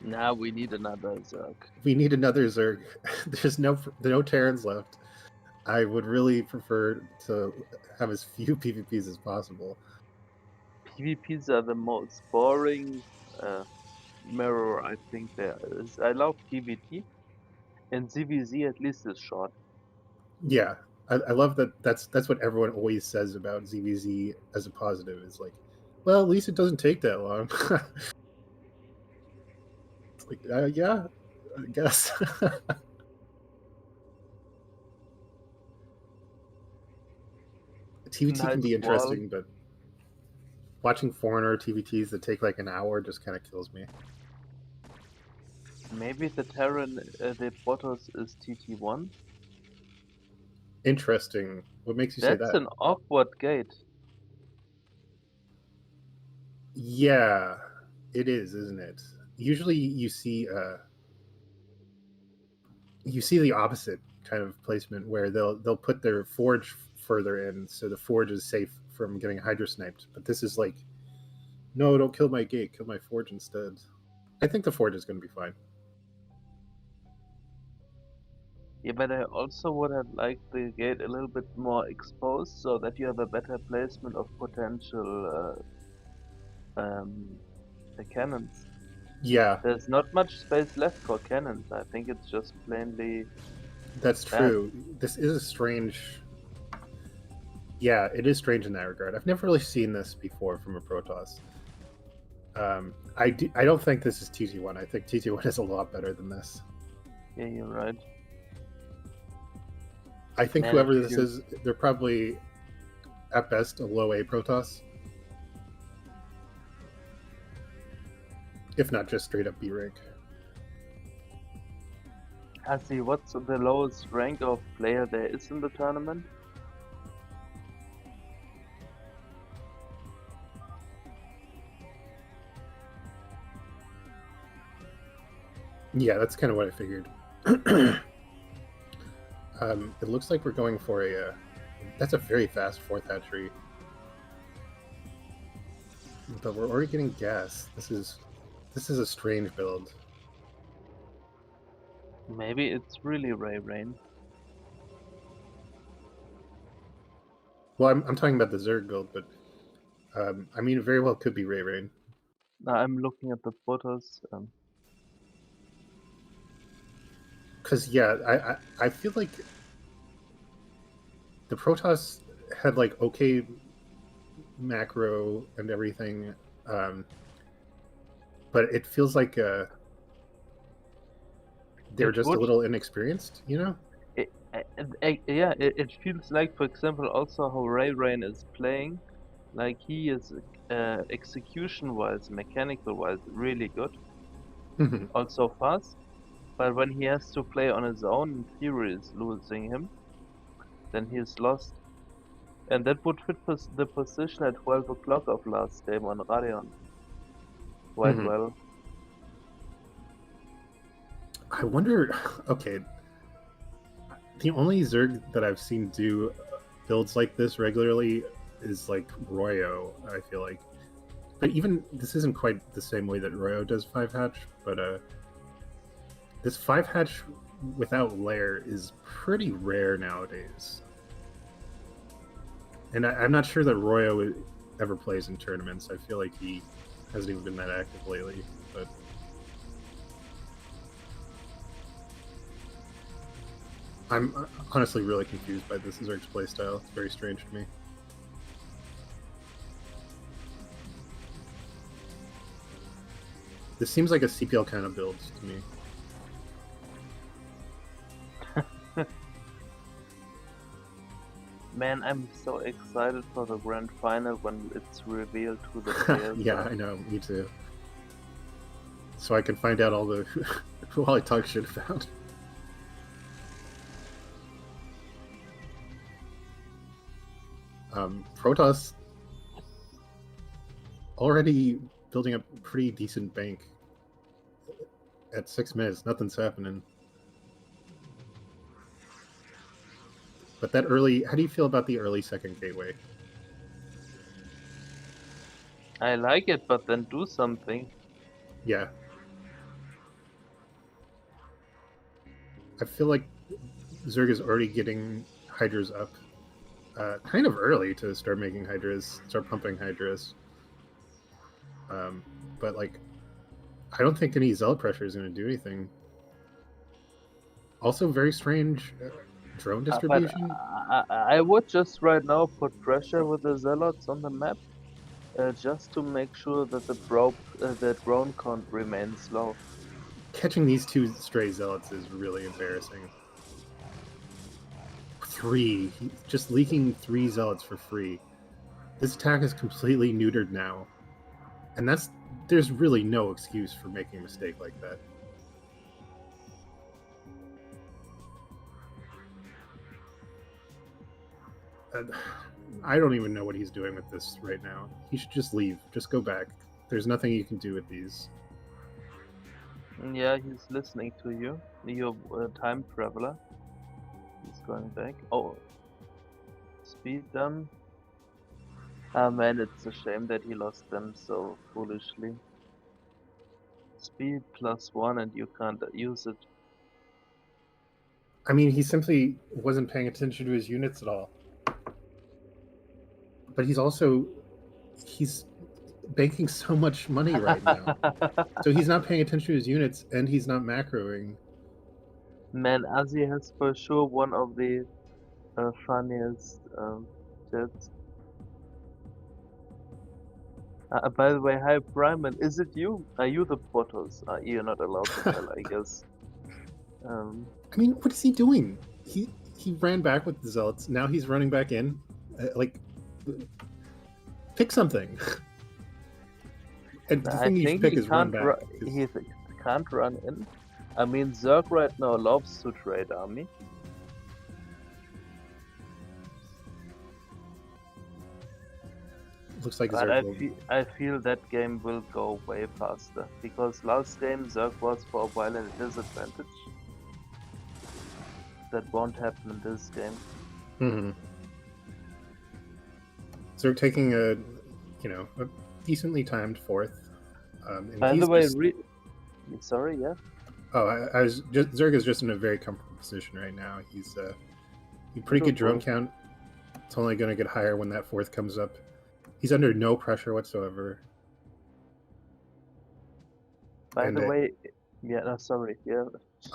Now we need another Zerg. we need another Zerg. There's no Terrans left. I would really prefer to have as few PvPs as possible. PvPs are the most boring mirror I think there is. I love PvP, and ZVZ at least is short. Yeah, I love that. That's what everyone always says about ZVZ as a positive. Is like, well, at least it doesn't take that long. It's like, yeah, I guess. TVT can Nice be wall. interesting, but watching foreigner TVTs that take like an hour just kind of kills me. Maybe the Terran, the Protoss is TT1. Interesting. What makes you say That's that? an awkward gate. Yeah, it is, isn't it? Usually you see the opposite kind of placement where they'll put their forge further in so the forge is safe from getting hydro sniped. But this is like, no, don't kill my gate, kill my forge instead. I think the forge is going to be fine. Yeah, but I also would have liked the gate a little bit more exposed so that you have a better placement of potential the cannons. Yeah, There's not much space left for cannons. I think it's just plainly that's bad. true. This is a strange. Yeah, it is strange in that regard. I've never really seen this before from a Protoss. I don't think this is TT1. I think TT1 is a lot better than this. Yeah, you're right. I think Man, whoever if this you- is, they're probably at best a low A Protoss, if not just straight up B rank. Azhi, what's the lowest rank of player there is in the tournament? Yeah, that's kind of what I figured. It looks like we're going for a. That's a very fast 4th hatchery. But we're already getting gas. This is a strange build. Maybe it's really Ray Rain. Well, I'm talking about the Zerg build, but I mean, it very well could be Ray Rain. Now I'm looking at the photos. Because yeah, I feel like the Protoss had like okay macro and everything, but it feels like they're It just a would- little inexperienced, you know? Yeah, it feels like, for example, also how Ray Rain is playing. Like he is execution-wise, mechanical-wise, really good. Mhm. Also fast. But when he has to play on his own, Theory is losing him. Then he is lost. And that would fit the position at 12 o'clock of last game on Radion quite Mhm. well. I wonder. Okay, the only Zerg that I've seen do builds like this regularly is like Royo. I feel like, but even this isn't quite the same way that Royo does 5 hatch. But this 5 hatch without lair is pretty rare nowadays. And I'm not sure that Royo ever plays in tournaments. I feel like he hasn't even been that active lately. But I'm honestly really confused by this Zerg's playstyle. It's very strange to me. This seems like a CPL kind of build to me. Man, I'm so excited for the grand final when it's revealed who the players Yeah, are. I know. Me too. So I can find out all the who all I talk shit about. Protoss already building a pretty decent bank at 6 minutes. Nothing's happening. But that early, how do you feel about the early second gateway? I like it, but then do something. Yeah. I feel like Zerg is already getting Hydras up kind of early to start making Hydras, start pumping Hydras. But like, I don't think any Zealot pressure is going to do anything. Also, very strange drone But distribution. I would just right now put pressure with the Zealots on the map, just to make sure that the drone count remains low. Catching these 2 stray Zealots is really embarrassing. 3, just leaking 3 Zealots for free. This attack is completely neutered now, and there's really no excuse for making a mistake like that. I don't even know what he's doing with this right now. He should just leave. Just go back. There's nothing you can do with these. Yeah, he's listening to you. You're a time traveler. He's going back. Oh, speed them. Ah man, it's a shame that he lost them so foolishly. Speed +1 and you can't use it. I mean, he simply wasn't paying attention to his units at all. But he's banking so much money right now. So he's not paying attention to his units, and he's not macroing. Man, Azhi has for sure one of the funniest chats. By the way, hi Primal, is it you? Are you the Portos? You're not allowed to tell, I guess. I mean, what is he doing? He ran back with the Zealots. Now he's running back in. Like, pick something. And the I thing you should think pick he is run can't back. he can't run in. I mean, Zerg right now loves to trade army. Looks like But Zerg I feel that game will go way faster because last game Zerg was for a while at a disadvantage. That won't happen in this game. Mm-hmm. Zerg taking a decently timed fourth. And By the way, sorry, yeah. Oh, I was just Zerg is just in a very comfortable position right now. He's pretty good drone count. It's only going to get higher when that fourth comes up. He's under no pressure whatsoever. By the way, yeah, no, sorry, yeah.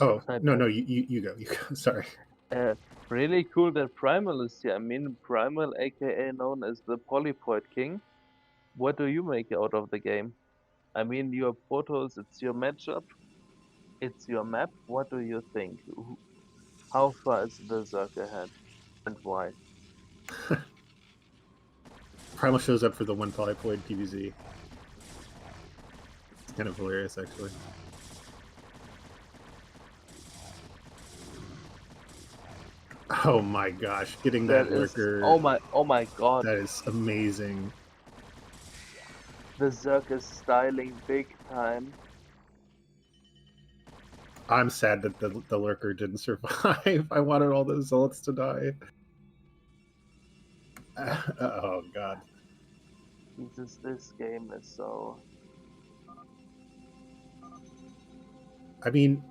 Oh, no, you go. Sorry. Really cool that Primal is here. I mean, Primal, aka known as the Polypoid King. What do you make out of the game? I mean, your photos, it's your matchup, it's your map. What do you think? How far is the Zerg ahead, and why? Primal shows up for the one polyploid PVZ. It's kind of hilarious, actually. Oh my gosh, getting that That is lurker, oh my god. that is amazing. The Zerg is styling big time. I'm sad that the lurker didn't survive. I wanted all those zealots to die. Oh god. This game is so. I mean,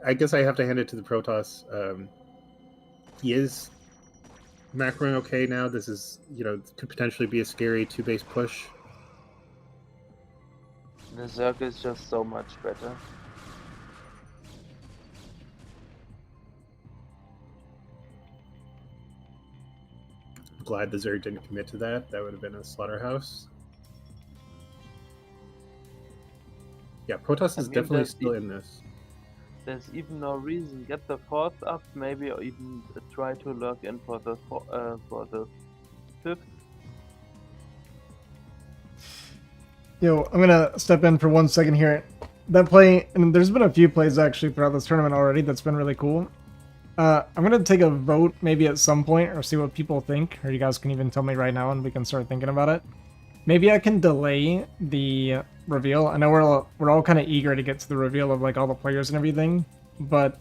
I guess I have to hand it to the Protoss. He is macroing okay now. This is, could potentially be a scary 2-base push. The Zerg is just so much better. Glad the Zerg didn't commit to that. That would have been a slaughterhouse. Yeah, Protoss is definitely still in this. There's even no reason. Get the fourth up, maybe, or even try to lurk in for the fifth. Yo, I'm gonna step in for 1 second here. That play, and there's been a few plays actually throughout this tournament already that's been really cool. I'm gonna take a vote maybe at some point or see what people think, or you guys can even tell me right now and we can start thinking about it. Maybe I can delay the reveal. I know we're all kind of eager to get to the reveal of like all the players and everything, but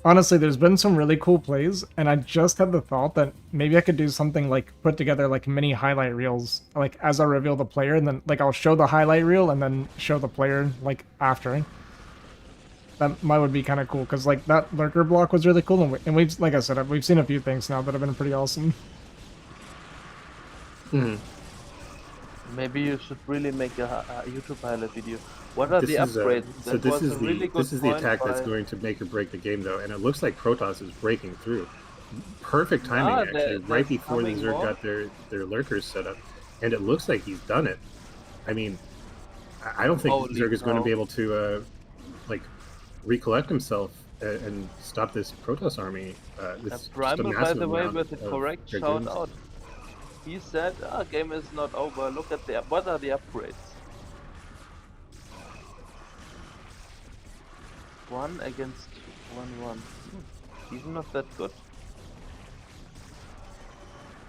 honestly, there's been some really cool plays, and I just had the thought that maybe I could do something like put together like mini highlight reels, like as I reveal the player, and then like I'll show the highlight reel and then show the player like after. That would be kind of cool, because like that lurker block was really cool, and we've, like I said, we've seen a few things now that have been pretty awesome. Maybe you should really make a YouTube highlight video. What are the upgrades? This is the attack that's going to make or break the game, though, and it looks like Protoss is breaking through. Perfect timing, actually, right before the Zerg got their lurkers set up, and it looks like he's done it. I mean, I don't think Zerg is going to be able to recollect himself and stop this Protoss army. Primal, by the way, with the correct shout out. He said, game is not over. Look at what are the upgrades? 1 against 1-1. Even not that good.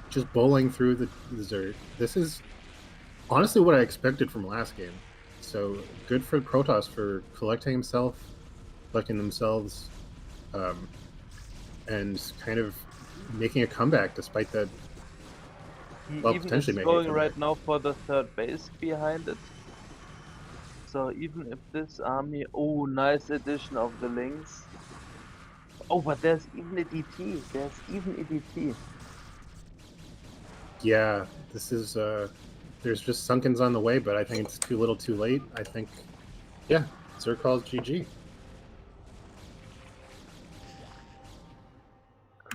Just bowling through the Zerg. This is honestly what I expected from last game. So good for Protoss for collecting himself, collecting themselves, and kind of making a comeback despite that. He even is going right now for the third base behind it. So even if this army... Oh, nice addition of the links. Oh, but there's even a DT. There's even a DT. Yeah, this is... there's just Sunkens on the way, but I think it's too little too late. I think... Yeah, Zerg calls GG.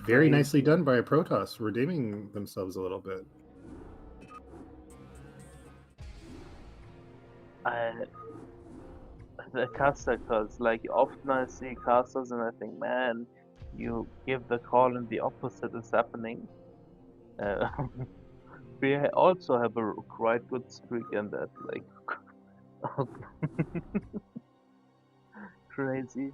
Very nicely done by a Protoss, redeeming themselves a little bit. The caster calls, like often I see casters and I think, man, you give the call and the opposite is happening. We also have a quite good streak in that, like, crazy.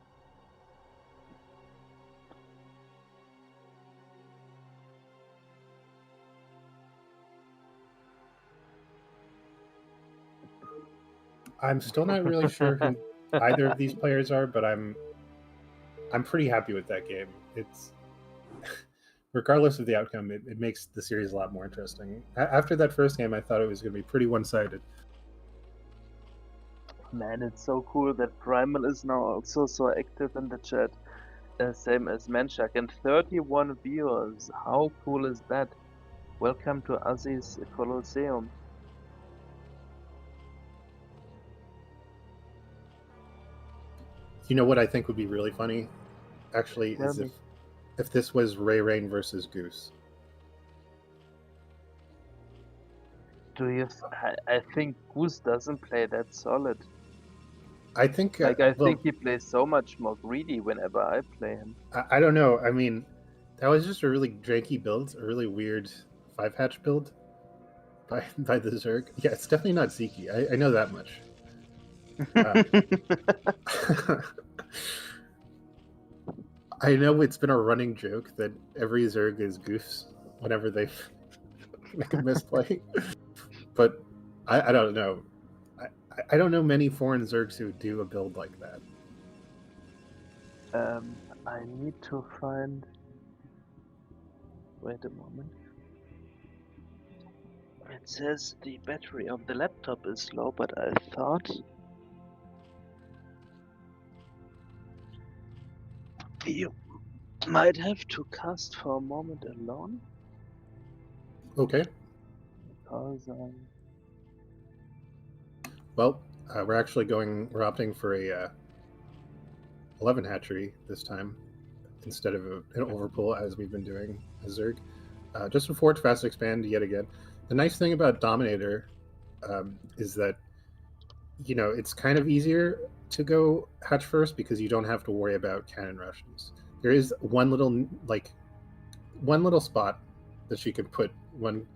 I'm still not really sure who either of these players are, but I'm pretty happy with that game. It's regardless of the outcome, it makes the series a lot more interesting. After that first game, I thought it was going to be pretty one-sided. Man, it's so cool that Primal is now also so active in the chat, same as Menshak, and 31 viewers. How cool is that? Welcome to Azhi's Colosseum. You know what I think would be really funny, actually, is if this was Ray Rain versus Goose. I think Goose doesn't play that solid. I think, Like I well, think he plays so much more greedy whenever I play him. I don't know. I mean, that was just a really janky build, a really weird 5-hatch build by the Zerg. Yeah, it's definitely not Zeke. I know that much. I know it's been a running joke that every Zerg is goofs whenever they make a misplay, but I don't know. I don't know many foreign Zergs who do a build like that. I need to find. Wait a moment. It says the battery of the laptop is low, but I thought you might have to cast for a moment alone Okay. because Well, we're opting for a 11 hatchery this time instead of an overpull as we've been doing as Zerg. Just before to fast expand yet again. The nice thing about Dominator is that it's kind of easier to go hatch first because you don't have to worry about cannon rushes. There is one little spot that she can put one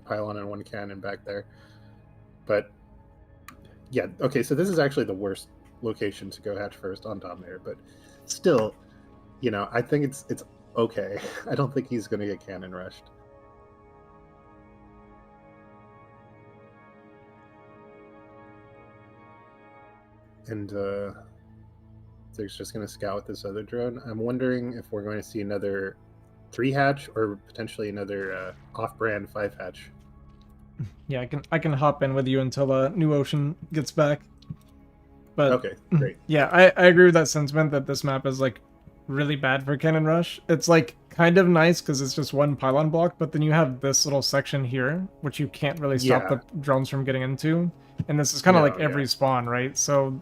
pylon and one cannon back there, but yeah, okay. So this is actually the worst location to go hatch first on Dominator, but still, I think it's okay. I don't think he's going to get cannon rushed. And Zerg's just going to scout with this other drone. I'm wondering if we're going to see another 3-hatch or potentially another off-brand 5-hatch. Yeah, I can hop in with you until New Ocean gets back. But okay, great. Yeah, I agree with that sentiment that this map is like really bad for cannon rush. It's like kind of nice because it's just one pylon block, but then you have this little section here which you can't really stop the drones from getting into, and this is kind of like every spawn, right? So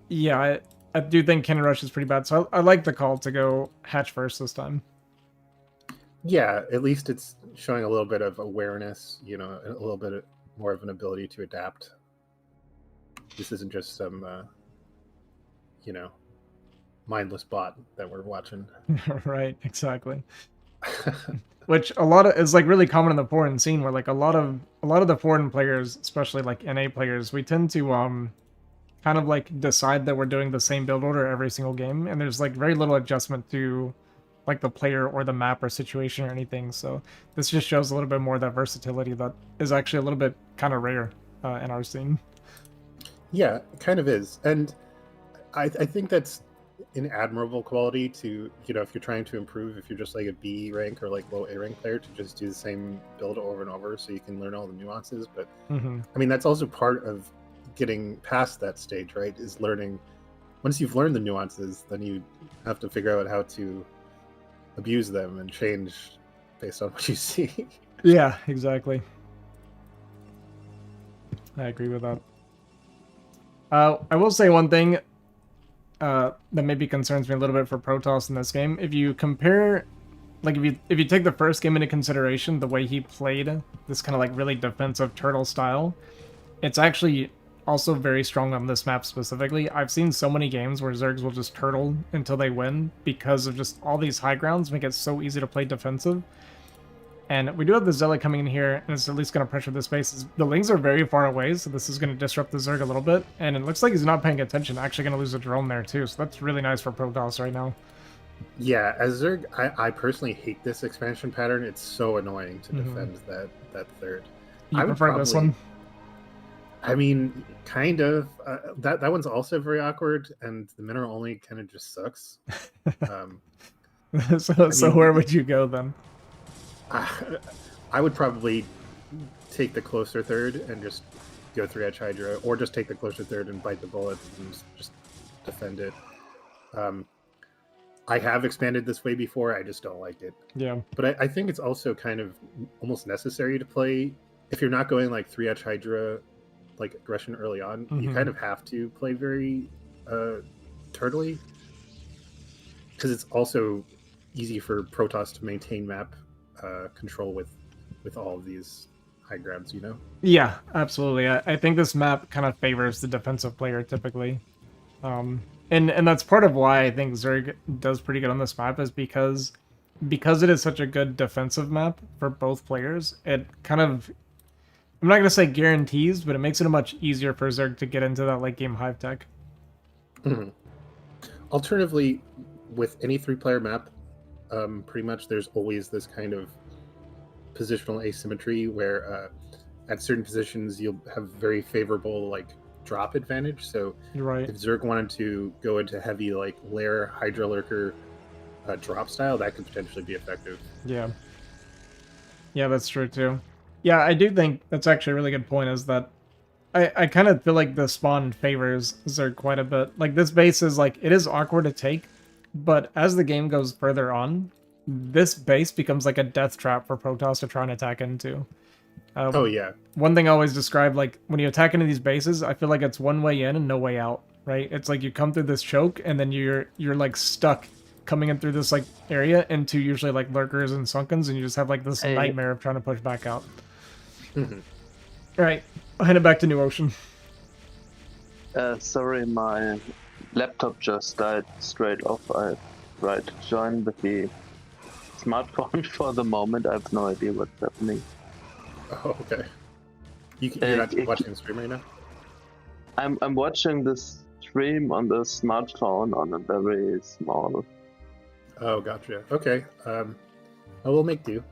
yeah, I do think cannon rush is pretty bad. So I like the call to go hatch first this time. Yeah, at least it's showing a little bit of awareness, a little bit more of an ability to adapt. This isn't just some, mindless bot that we're watching. Right, exactly. Which a lot of is like really common in the foreign scene, where like a lot of the foreign players, especially like NA players, we tend to kind of like decide that we're doing the same build order every single game, and there's like very little adjustment to like the player or the map or situation or anything. So this just shows a little bit more of that versatility that is actually a little bit kind of rare in our scene. Yeah, it kind of is. And I think that's an admirable quality to, if you're trying to improve, if you're just like a B rank or like low A rank player, to just do the same build over and over so you can learn all the nuances. But I mean, that's also part of getting past that stage, right? Is learning. Once you've learned the nuances, then you have to figure out how to abuse them and change based on what you see. Yeah, exactly. I agree with that. I will say one thing that maybe concerns me a little bit for Protoss in this game. If you compare, like if you take the first game into consideration, the way he played this kind of like really defensive turtle style, it's actually also very strong on this map specifically. I've seen so many games where Zergs will just turtle until they win because of just all these high grounds make it so easy to play defensive. And we do have the Zealot coming in here, and it's at least going to pressure the spaces. The Lings are very far away, so this is going to disrupt the Zerg a little bit. And it looks like he's not paying attention, actually going to lose a drone there too. So that's really nice for Protoss right now. Yeah, as Zerg, I personally hate this expansion pattern. It's so annoying to defend that third. You prefer this one? I mean, kind of. That one's also very awkward, and the mineral only kind of just sucks. So where would you go then? I would probably take the closer third and just go 3-Edge Hydra, or just take the closer third and bite the bullet and just defend it. I have expanded this way before, I just don't like it. Yeah. But I think it's also kind of almost necessary to play. If you're not going like 3-Edge Hydra, like aggression early on, you kind of have to play very turtly, because it's also easy for Protoss to maintain map control with all of these high grounds, you know? Yeah, absolutely. I think this map kind of favors the defensive player typically. And that's part of why I think Zerg does pretty good on this map is because it is such a good defensive map for both players. It kind of, I'm not gonna say guarantees, but it makes it much easier for Zerg to get into that late game hive tech. Mhm. Alternatively, with any 3-player map, pretty much there's always this kind of positional asymmetry where at certain positions you'll have very favorable like drop advantage. So You're right. if Zerg wanted to go into heavy like lair Hydra Lurker drop style, that could potentially be effective. Yeah. Yeah, that's true too. Yeah, I do think that's actually a really good point is that I kind of feel like the spawn favors Zerg quite a bit. Like this base is like, it is awkward to take, but as the game goes further on, this base becomes like a death trap for Protoss to try and attack into. Oh yeah. One thing I always describe, like when you attack into these bases, I feel like it's one way in and no way out, right? It's like you come through this choke and then you're like stuck coming in through this like area into usually like lurkers and sunkens, and you just have like this nightmare of trying to push back out. Mhm. All right, I'll hand it back to New Ocean. Sorry, my laptop just died straight off. I tried to join with the smartphone for the moment. I have no idea what's happening. Oh, okay. You're not watching the stream right now? I'm watching this stream on the smartphone on a very small. Oh, gotcha. Okay. I will make do.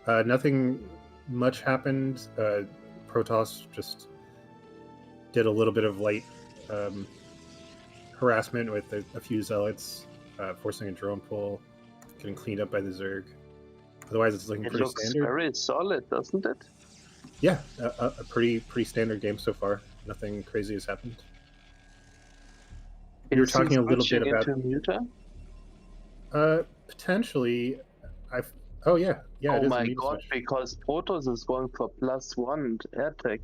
Nothing much happened. Protoss just did a little bit of light harassment with a few zealots, forcing a drone pull, getting cleaned up by the Zerg. Otherwise, it's looking It pretty looks standard. very solid, doesn't it? Yeah, a pretty standard game so far. Nothing crazy has happened. You were Is he talking a little bit switching about into muta? potentially. Oh yeah, it Oh is a my muta god! switch. Because Protoss is going for +1 air tech.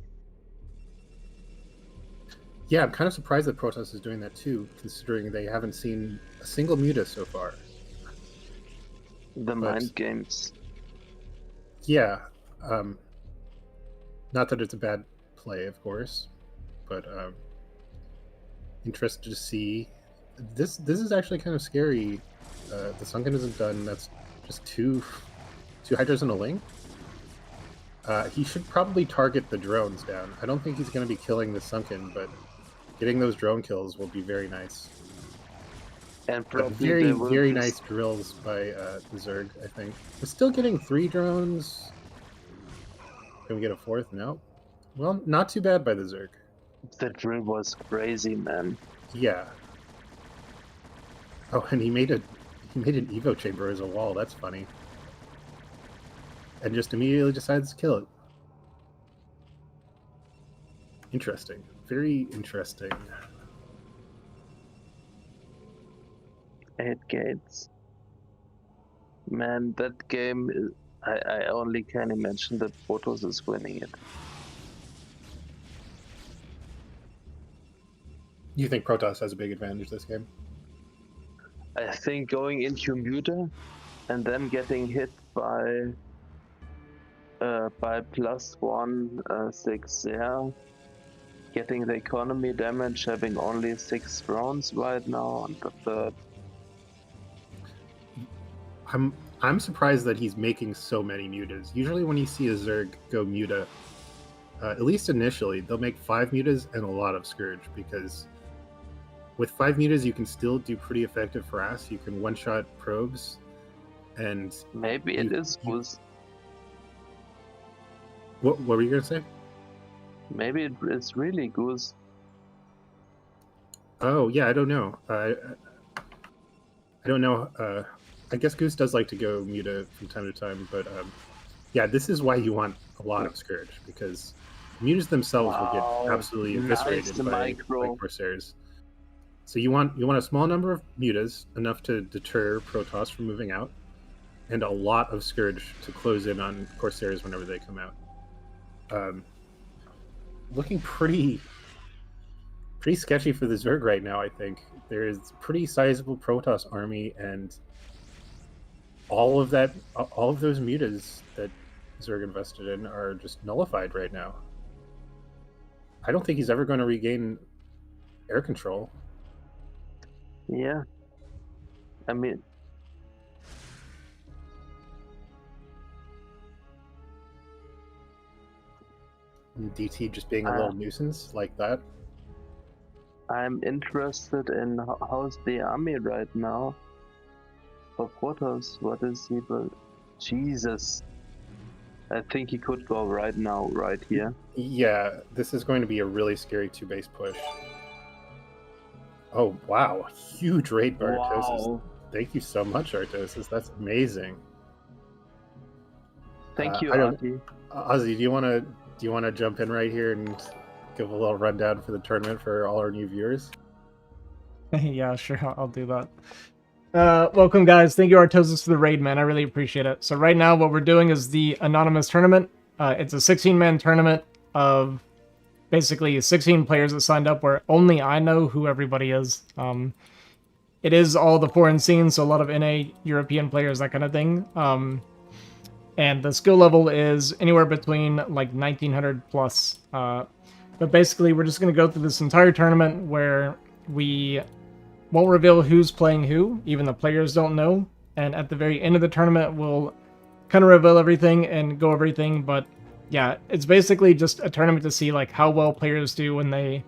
Yeah, I'm kind of surprised that Protoss is doing that too, considering they haven't seen a single muta so far. The mind games. Yeah, not that it's a bad play, of course, but interested to see. This is actually kind of scary. The Sunken isn't done. That's just two Hydras and a Ling. He should probably target the drones down. I don't think he's going to be killing the Sunken, but getting those drone kills will be very nice. And probably Very nice drills by the Zerg, I think. We're still getting 3 drones. Can we get a 4th? No. Well, not too bad by the Zerg. The drill was crazy, man. Yeah. Oh, and he made an Evo chamber as a wall. That's funny. And just immediately decides to kill it. Interesting. Very interesting. 8 gates. Man, that game is... I only can imagine that Protoss is winning it. You think Protoss has a big advantage this game? I think going into muta and then getting hit by +1 6 getting the economy damage, having only 6 rounds right now on the third. I'm surprised that he's making so many mutas. Usually when you see a Zerg go muta, at least initially, they'll make 5 mutas and a lot of Scourge, because with 5 mutas you can still do pretty effective harass. You can one-shot probes, and maybe it is Goose. What were you going to say? Maybe it's really Goose. Oh, yeah, I don't know. I don't know. I guess Goose does like to go muta from time to time, but yeah, this is why you want a lot of Scourge, because mutas themselves will get absolutely eviscerated by Corsairs. So you want a small number of mutas, enough to deter Protoss from moving out, and a lot of Scourge to close in on Corsairs whenever they come out. Looking pretty sketchy for the Zerg right now, I think. There is a pretty sizable Protoss army, and all of those mutas that Zerg invested in are just nullified right now. I don't think he's ever going to regain air control. Yeah. I mean, DT just being a little nuisance like that. I'm interested in how's the army right now for Protoss. What is he? Jesus. I think he could go right now, right here. Yeah, this is going to be a really scary 2-base push. Oh, wow. Huge raid by Artosis. Wow. Thank you so much, Artosis. That's amazing. Thank you, I don't, Azhi. Ozzy, do you want to jump in right here and give a little rundown for the tournament for all our new viewers? Yeah, sure, I'll do that. Welcome, guys. Thank you, Artosis, for the raid, man. I really appreciate it. So right now, what we're doing is the Anonymous Tournament. It's a 16-man tournament of basically 16 players that signed up, where only I know who everybody is. It is all the foreign scenes, so a lot of NA European players, that kind of thing. And the skill level is anywhere between like 1900 plus. But basically, we're just going to go through this entire tournament where we won't reveal who's playing who, even the players don't know. And at the very end of the tournament, we'll kind of reveal everything and go everything. But yeah, it's basically just a tournament to see like how well players do when they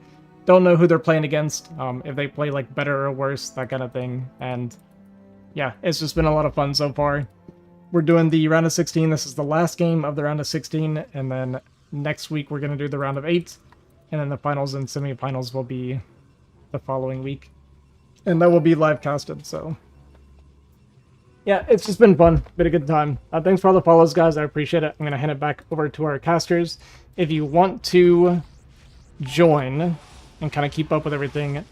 don't know who they're playing against, if they play like better or worse, that kind of thing. And yeah, it's just been a lot of fun so far. We're doing the round of 16. This is the last game of the round of 16, and then next week we're going to do the round of 8, and then the finals and semifinals will be the following week. And that will be live casted, so yeah, it's just been fun. Been a good time. Thanks for all the follows, guys. I appreciate it. I'm going to hand it back over to our casters. If you want to join and kind of keep up with everything,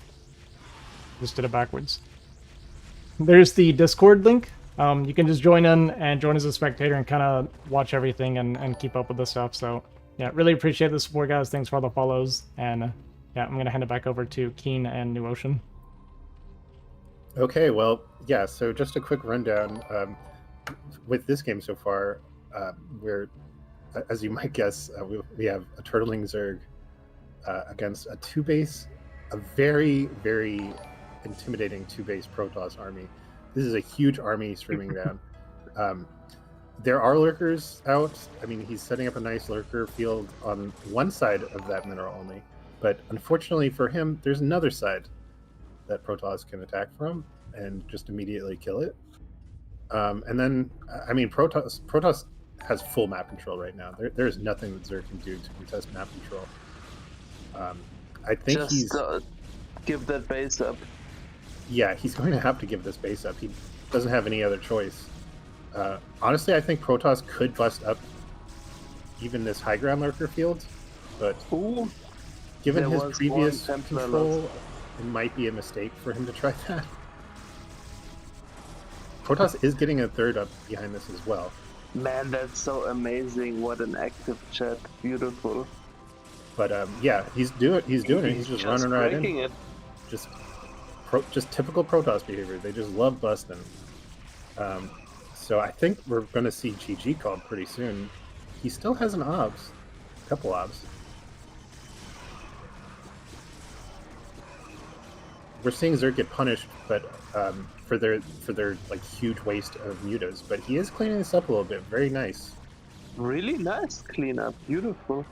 just did it backwards. There's the Discord link. You can just join in and join as a spectator and kind of watch everything and keep up with the stuff. So yeah, really appreciate the support, guys. Thanks for all the follows. And yeah, I'm going to hand it back over to Keen and New Ocean. Okay, well, yeah, so just a quick rundown. With this game so far, we're, as you might guess, we have a Turtling Zerg against a 2-base, a very, very intimidating 2-base Protoss army. This is a huge army streaming down. There are lurkers out. I mean, he's setting up a nice lurker field on one side of that mineral only, but unfortunately for him, there's another side that Protoss can attack from and just immediately kill it. And then, I mean, Protoss has full map control right now. There is nothing that Zerg can do to contest map control. I think Just give that base up. Yeah, he's going to have to give this base up. He doesn't have any other choice. Honestly, I think Protoss could bust up even this high ground lurker field, but given his previous control, it might be a mistake for him to try that. Protoss is getting a third up behind this as well. Man, that's so amazing. What an active chat. Beautiful. But yeah, he's doing it. He's just running right in. It. Just typical Protoss behavior. They just love busting. So I think we're going to see GG called pretty soon. He still has an obs, a couple obs. We're seeing Zerg get punished, but for their like huge waste of mutas. But he is cleaning this up a little bit. Very nice. Really nice cleanup. Beautiful.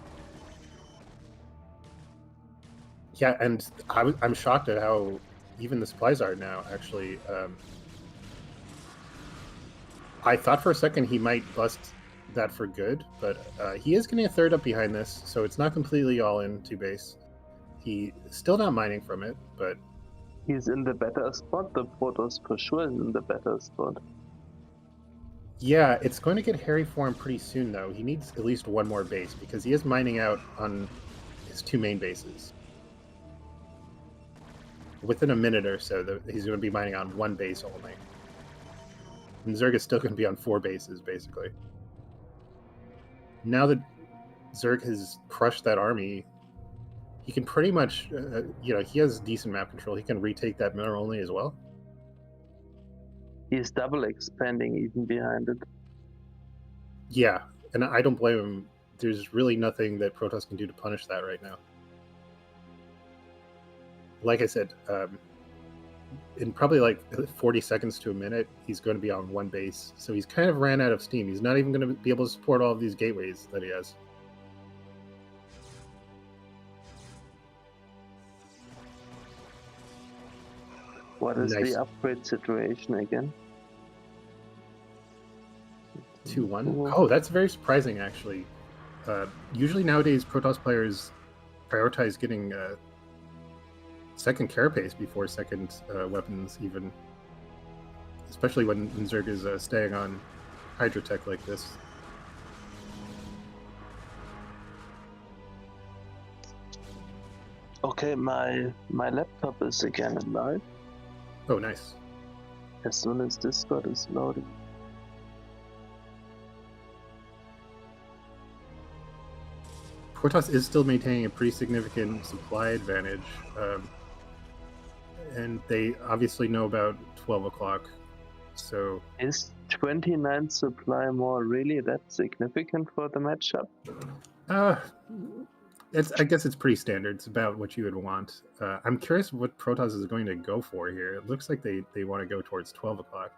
Yeah, and I'm shocked at how even the supplies are now. Actually, I thought for a second he might bust that for good, but he is getting a third up behind this, so it's not completely all in 2-base. He's still not mining from it, but he's in the better spot. The Protoss for sure is in the better spot. Yeah, it's going to get hairy for him pretty soon, though. He needs at least one more base, because he is mining out on his 2 main bases. Within a minute or so, he's going to be mining on 1 base only. And Zerg is still going to be on 4 bases, basically. Now that Zerg has crushed that army, he can pretty much, he has decent map control. He can retake that mineral only as well. He's double expanding even behind it. Yeah, and I don't blame him. There's really nothing that Protoss can do to punish that right now. Like I said, in probably like 40 seconds to a minute, he's going to be on one base. So he's kind of ran out of steam. He's not even going to be able to support all of these gateways that he has. What is Nice. the upgrade situation again? 2-1. Oh, that's very surprising, actually. Usually nowadays, Protoss players prioritize getting second carapace before second weapons, even. Especially when Zerg is staying on Hydrotech like this. Okay, my laptop is again alive. Oh, nice. As soon as Discord is loading. Protoss is still maintaining a pretty significant supply advantage. And they obviously know about 12 o'clock. So Is 29 supply more really that significant for the matchup? I guess it's pretty standard. It's about what you would want. I'm curious what Protoss is going to go for here. It looks like they want to go towards 12 o'clock.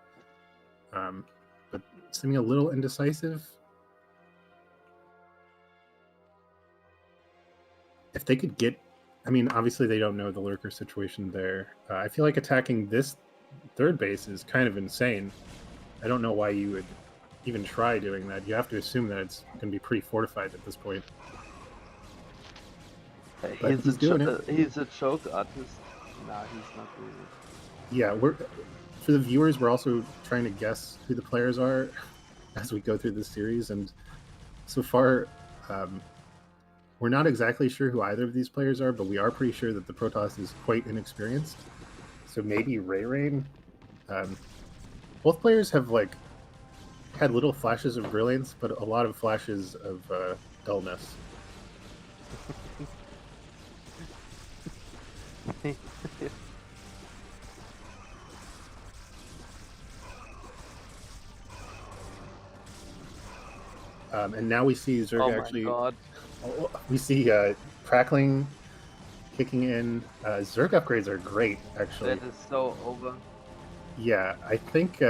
But seeming a little indecisive. If they could get... I mean, obviously they don't know the lurker situation there. I feel like attacking this third base is kind of insane. I don't know why you would even try doing that. You have to assume that it's going to be pretty fortified at this point. But he's doing it. He's a choke artist. Nah, he's not doing it. Yeah, for the viewers, we're also trying to guess who the players are as we go through this series, and so far, we're not exactly sure who either of these players are, but we are pretty sure that the Protoss is quite inexperienced. So maybe Ray Rain. Both players have had little flashes of brilliance, but a lot of flashes of dullness. And now we see Zerg actually. God. We see Crackling kicking in. Zerg upgrades are great, actually. That is so over. Yeah, I think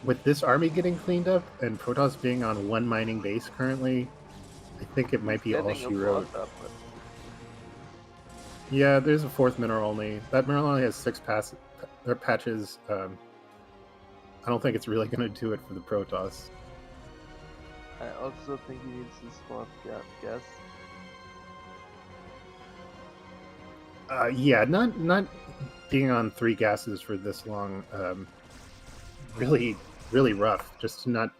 with this army getting cleaned up and Protoss being on one mining base currently, I think it might be all she wrote. Yeah, there's a fourth mineral only. That mineral only has 6 patches. I don't think it's really going to do it for the Protoss. I also think he needs his fourth gas. Yeah, not being on 3 gases for this long. Really rough. Just to not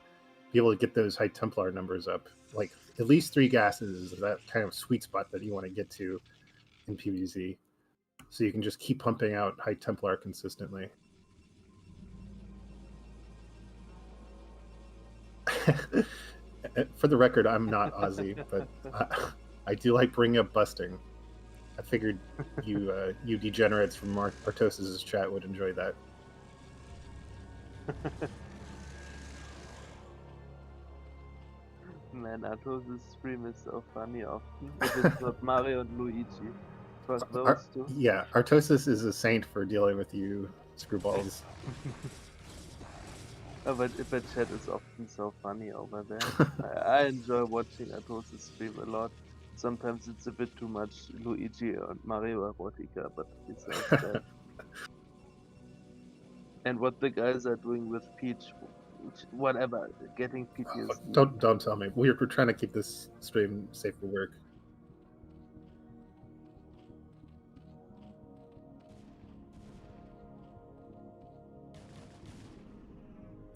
be able to get those High Templar numbers up. Like at least 3 gases is that kind of sweet spot that you want to get to in PvZ, so you can just keep pumping out High Templar consistently. For the record, I'm not Azhi, but I do like bringing up busting. I figured you degenerates from Artos' chat would enjoy that. Man, Artos' stream is so funny often. If it's not Mario and Luigi. Fuck those two. Yeah, Artosis is a saint for dealing with you screwballs. But chat is often so funny over there. I enjoy watching Artos' stream a lot. Sometimes it's a bit too much Luigi and Mario erotica, but besides that. And what the guys are doing with Peach, whatever, getting PTSD. Don't tell me. We're trying to keep this stream safe for work.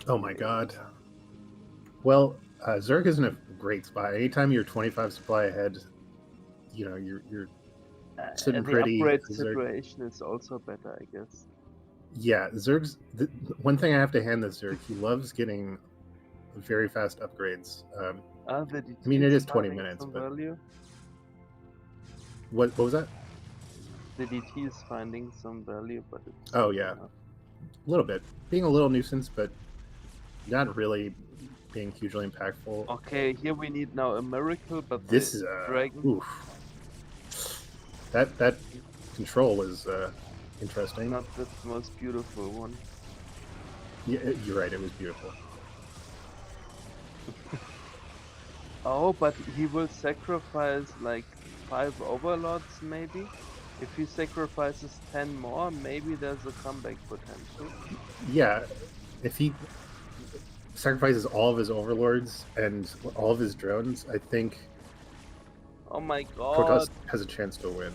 Oh my god. Well, Zerg is in a great spot. Anytime you're 25 supply ahead, you know, you're sitting pretty. The upgrade situation is also better, I guess. Yeah, Zerg's... one thing I have to hand this Zerg, he loves getting very fast upgrades. I mean, it is 20 minutes, but... Value? What was that? The DT is finding some value, but it's... Oh, yeah. A little bit. Being a little nuisance, but not really being hugely impactful. Okay, here we need now a miracle, but This the is dragon. oof. That control is interesting. Not the most beautiful one. Yeah, you're right. It was beautiful. Oh, but he will sacrifice like 5 overlords maybe? If he sacrifices 10 more, maybe there's a comeback potential. Yeah, if he sacrifices all of his overlords and all of his drones, I think Oh my Protoss god. has a chance to win.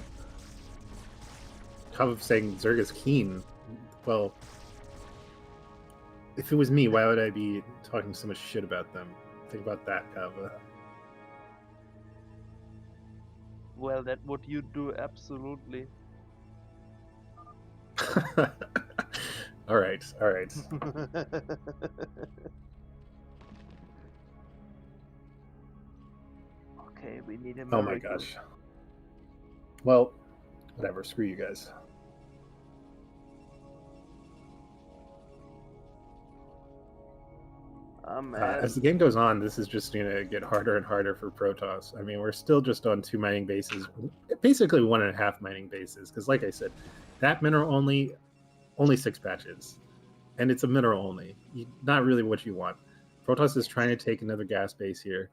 Kava saying Zerg is keen. Well, if it was me, why would I be talking so much shit about them? Think about that, Kava. Well, that would you do absolutely. All right, all right. Okay, we need a Oh my miracle. gosh. Well, whatever. Screw you guys. Oh man. As the game goes on, this is just going to get harder and harder for Protoss. I mean, we're still just on 2 mining bases, basically 1.5 mining bases. Because, like I said, that mineral only 6 patches, and it's a mineral only. Not really what you want. Protoss is trying to take another gas base here,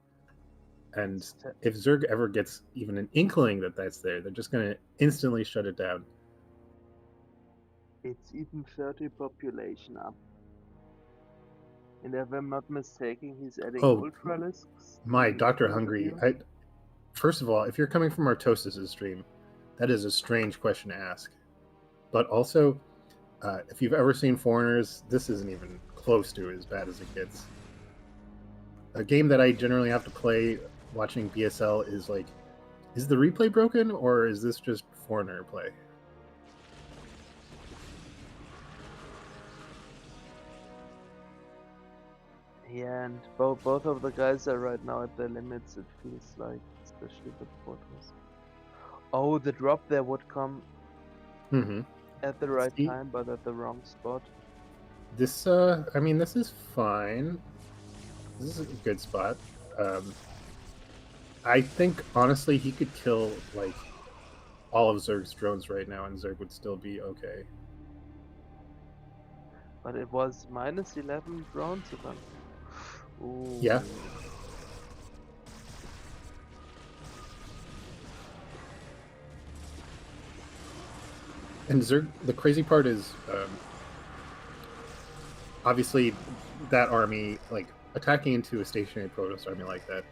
and if Zerg ever gets even an inkling that that's there, they're just going to instantly shut it down. It's even 30 population up. And if I'm not mistaken, he's adding Oh, ultralisks. My to Dr. the Hungry, field. first of all, if you're coming from Artosis' stream, that is a strange question to ask. But also, if you've ever seen Foreigners, this isn't even close to as bad as it gets. A game that I generally have to play watching BSL is like, is the replay broken or is this just Foreigner play? Yeah, and both of the guys are right now at their limits, it feels like, especially the portals. Oh, the drop there would come Mm-hmm. at the right See? time, but at the wrong spot. This, I mean, this is fine. This is a good spot. I think, honestly, he could kill, like, all of Zerg's drones right now, and Zerg would still be okay. But it was minus 11 drones if I'm... Ooh. Yeah. And Zerg, the crazy part is, obviously, that army, like, attacking into a stationary Protoss army like that,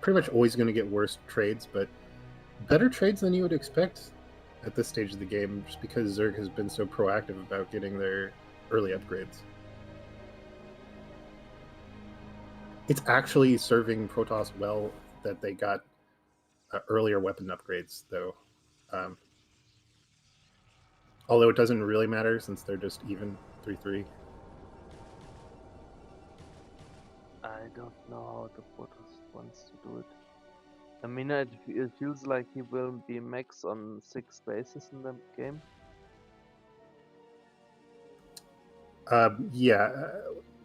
pretty much always going to get worse trades, but better trades than you would expect at this stage of the game, just because Zerg has been so proactive about getting their early upgrades. It's actually serving Protoss well that they got earlier weapon upgrades, though. Although it doesn't really matter since they're just even 3-3. I don't know how the Protoss wants to do it. I mean, it feels like he will be max on 6 bases in the game.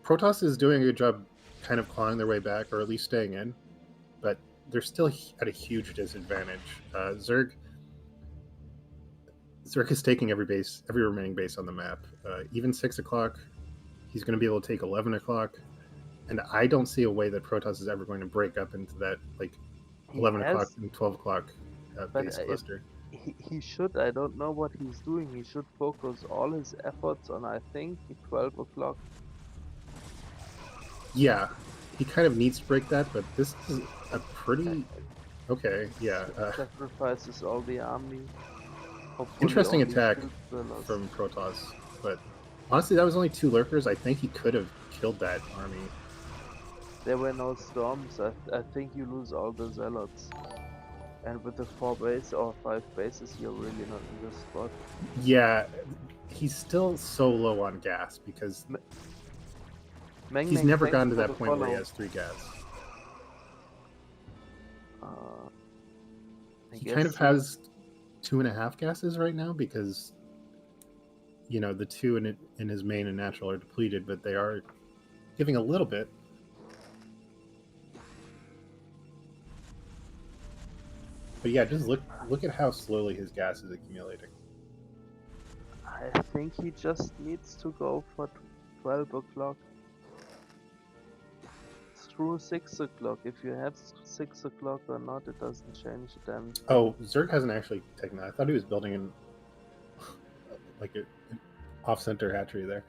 Protoss is doing a good job kind of clawing their way back, or at least staying in, but they're still at a huge disadvantage. Zerg is taking every remaining base on the map. Even 6 o'clock, he's going to be able to take 11 o'clock, and I don't see a way that Protoss is ever going to break up into that, like, 11 o'clock and 12 o'clock base cluster. He should. I don't know what he's doing. He should focus all his efforts on, I think, 12 o'clock. Yeah, he kind of needs to break that, but this is a pretty... Okay, yeah. Sacrifices all the army. Hopefully Interesting only attack kills the loss. from Protoss, but honestly, that was only 2 lurkers. I think he could have killed that army. There were no storms. I think you lose all the zealots. And with the 4 base or 5 bases, you're really not in this spot. Yeah, he's still so low on gas because he's never gotten to that point where he has 3 gas. He kind of has 2.5 gases right now because, you know, the 2 in his main and natural are depleted, but they are giving a little bit. But yeah, just look at how slowly his gas is accumulating. I think he just needs to go for 12 o'clock through 6 o'clock. If you have 6 o'clock or not, it doesn't change a damn thing. Oh, Zerg hasn't actually taken that. I thought he was building an off-center hatchery there.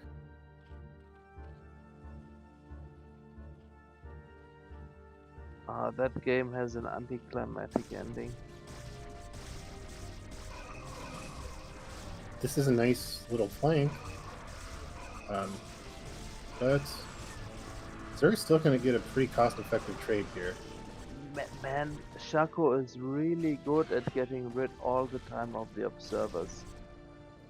That game has an anticlimactic ending. This is a nice little flank. But Zerg's still going to get a pretty cost-effective trade here. Man, Shaco is really good at getting rid all the time of the observers.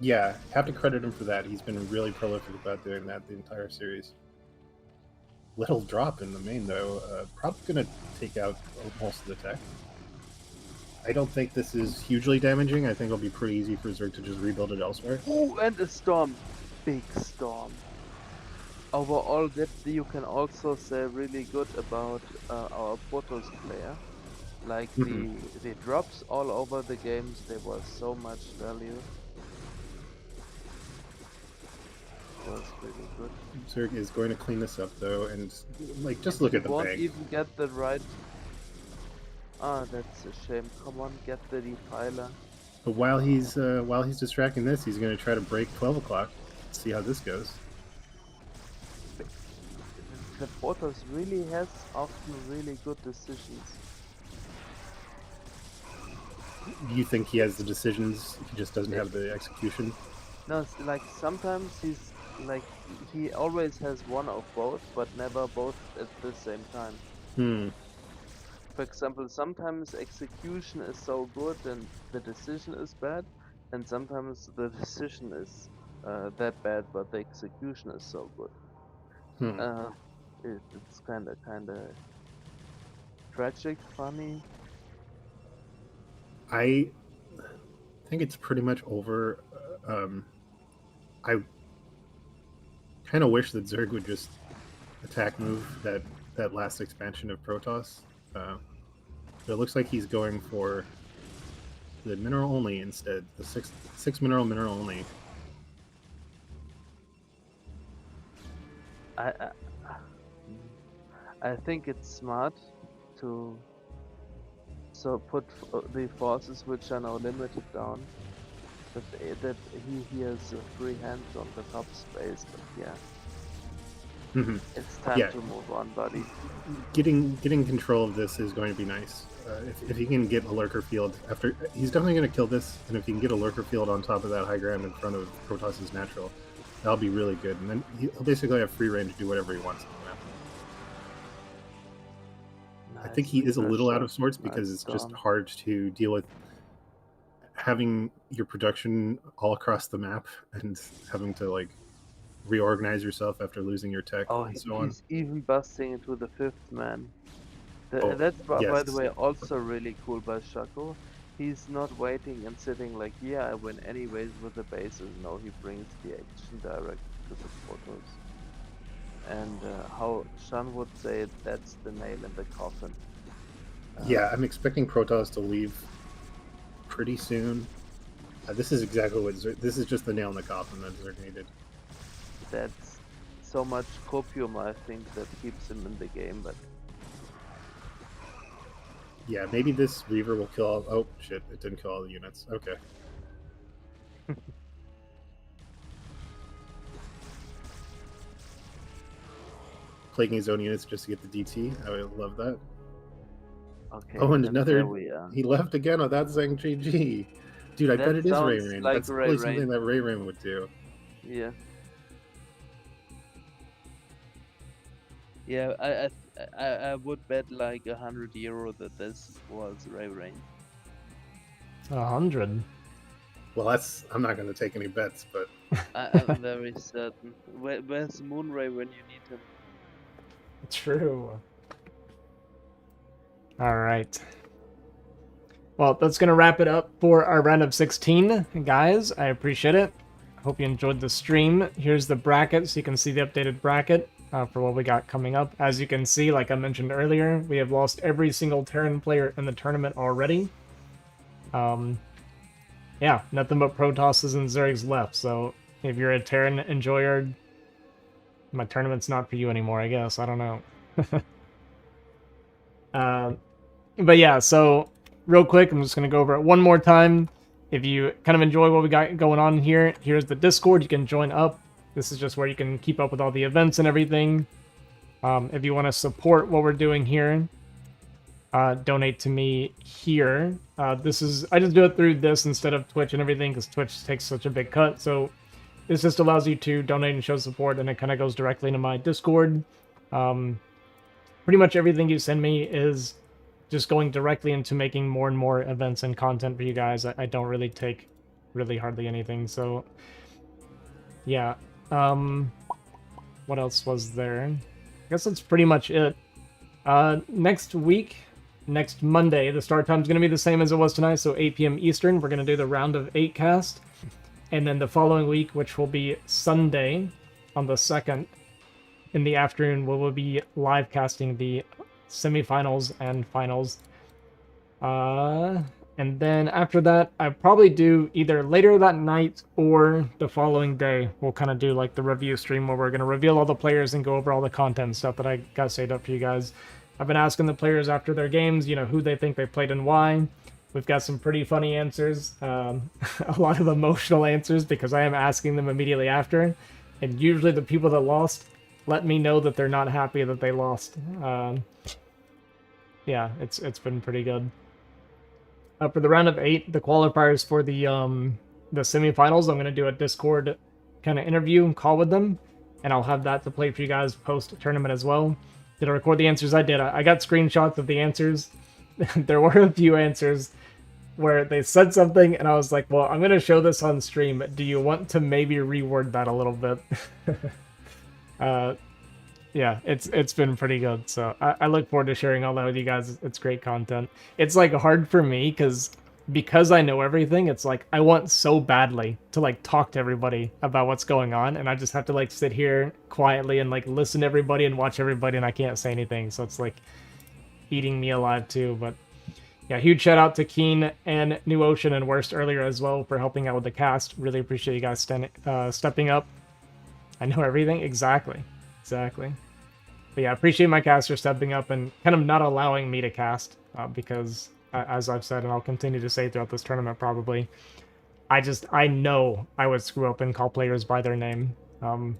Yeah, have to credit him for that. He's been really prolific about doing that the entire series. Little drop in the main, though. Probably going to take out most of the tech. I don't think this is hugely damaging. I think it'll be pretty easy for Zerg to just rebuild it elsewhere. Oh, and a storm. Big storm. Overall, that you can also say really good about our Protoss player. Like the drops all over the games, there was so much value. It was really good. Zerg is going to clean this up though, and like just look at the won't bank. even get the right. Ah, that's a shame. Come on, get the defiler. But while he's distracting this, he's going to try to break 12 o'clock. See how this goes. The Protoss really has often really good decisions. You think he has the decisions? He just doesn't have the execution. No, it's like sometimes he's like he always has one of both, but never both at the same time. For example, sometimes execution is so good and the decision is bad, and sometimes the decision is that bad, but the execution is so good. It's kind of tragic, funny. I think it's pretty much over. I kind of wish that Zerg would just attack move that last expansion of Protoss. But it looks like he's going for the mineral only instead. The six mineral only. I think it's smart to put the forces which are now limited down. That he has free hands on the top space, but yeah. It's time to move on, buddy. Getting control of this is going to be nice. If he can get a lurker field after, he's definitely going to kill this. And if he can get a lurker field on top of that high ground in front of Protoss's natural, that'll be really good. And then he'll basically have free range to do whatever he wants on the map. I think he is a little out of sorts because it's just hard to deal with having your production all across the map and having to like reorganize yourself after losing your tech and so on. He's even busting into the fifth man. That's by the way also really cool by Shaco. He's not waiting and sitting like, yeah, I win anyways with the bases. No, he brings the action direct to the Protoss. And how Sean would say, that's the nail in the coffin. Yeah, I'm expecting Protoss to leave pretty soon. This is exactly what this is just the nail in the coffin that Zerg needed. That's so much copium, I think, that keeps him in the game, but yeah, maybe this Reaver will kill all... Oh, shit, it didn't kill all the units. Okay. Plaguing his own units just to get the DT. I would love that. Okay. Oh, and another... He left again without saying GG. Dude, I bet it is Ray Rain. Like That's probably something that Ray Rain would do. Yeah. Yeah, I would bet like €100 that this was Ray Rain. 100. Well, I'm not going to take any bets, but I'm very certain. Where's Moonray when you need him? True. All right. Well, that's going to wrap it up for our round of 16, guys. I appreciate it. Hope you enjoyed the stream. Here's the bracket, so you can see the updated bracket for what we got coming up. As you can see, like I mentioned earlier, we have lost every single Terran player in the tournament already. Yeah, nothing but Protosses and Zergs left, so if you're a Terran enjoyer, my tournament's not for you anymore, I guess. I don't know. But yeah, so real quick, I'm just going to go over it one more time. If you kind of enjoy what we got going on here, here's the Discord. You can join up. This is just where you can keep up with all the events and everything. If you want to support what we're doing here, donate to me here. I just do it through this instead of Twitch and everything because Twitch takes such a big cut. So this just allows you to donate and show support, and it kind of goes directly into my Discord. Pretty much everything you send me is just going directly into making more and more events and content for you guys. I don't really take hardly anything. So yeah. What else was there? I guess that's pretty much it. Next week, next Monday, the start time is going to be the same as it was tonight, so 8 p.m. Eastern. We're going to do the round of 8 cast. And then the following week, which will be Sunday on the 2nd, in the afternoon, we will be live casting the semifinals and finals. And then after that, I probably do either later that night or the following day. We'll kind of do like the review stream where we're going to reveal all the players and go over all the content and stuff that I got saved up for you guys. I've been asking the players after their games, who they think they played and why. We've got some pretty funny answers, a lot of emotional answers because I am asking them immediately after. And usually the people that lost let me know that they're not happy that they lost. Yeah, it's been pretty good. For the round of 8, the qualifiers for the semifinals, I'm going to do a Discord kind of interview and call with them, and I'll have that to play for you guys post-tournament as well. Did I record the answers? I did. I got screenshots of the answers. There were a few answers where they said something, and I was like, well, I'm going to show this on stream. Do you want to maybe reword that a little bit? Yeah, it's been pretty good, so I look forward to sharing all that with you guys. It's great content. It's like hard for me because I know everything. It's like I want so badly to like talk to everybody about what's going on, and I just have to like sit here quietly and like listen to everybody and watch everybody, and I can't say anything. So it's like eating me alive too. But yeah, huge shout out to Keen and New Ocean and Worst earlier as well for helping out with the cast. Really appreciate you guys stepping up. I know everything exactly. But yeah, I appreciate my casters stepping up and kind of not allowing me to cast because, as I've said, and I'll continue to say throughout this tournament probably, I know I would screw up and call players by their name, and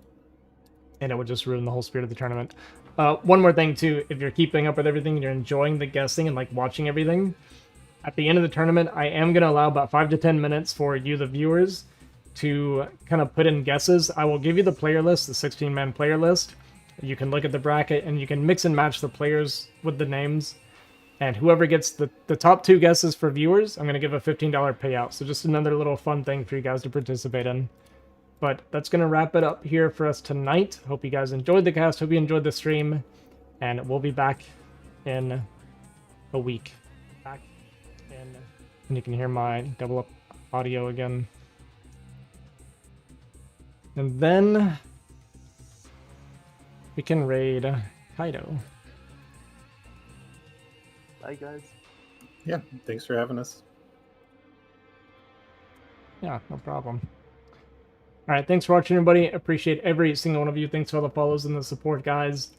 it would just ruin the whole spirit of the tournament. One more thing too, if you're keeping up with everything and you're enjoying the guessing and like watching everything, at the end of the tournament, I am going to allow about 5 to 10 minutes for you, the viewers, to kind of put in guesses. I will give you the player list, the 16-man player list. You can look at the bracket and you can mix and match the players with the names. And whoever gets the top 2 guesses for viewers, I'm going to give a $15 payout. So just another little fun thing for you guys to participate in. But that's going to wrap it up here for us tonight. Hope you guys enjoyed the cast. Hope you enjoyed the stream. And we'll be back in a week. And you can hear my double up audio again. And then we can raid Kaido. Bye, guys. Yeah, thanks for having us. Yeah, no problem. All right, thanks for watching, everybody. Appreciate every single one of you. Thanks for all the follows and the support, guys.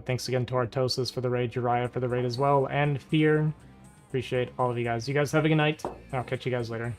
Thanks again to Artosis for the raid, Uriah for the raid as well, and Fear. Appreciate all of you guys. You guys have a good night. I'll catch you guys later.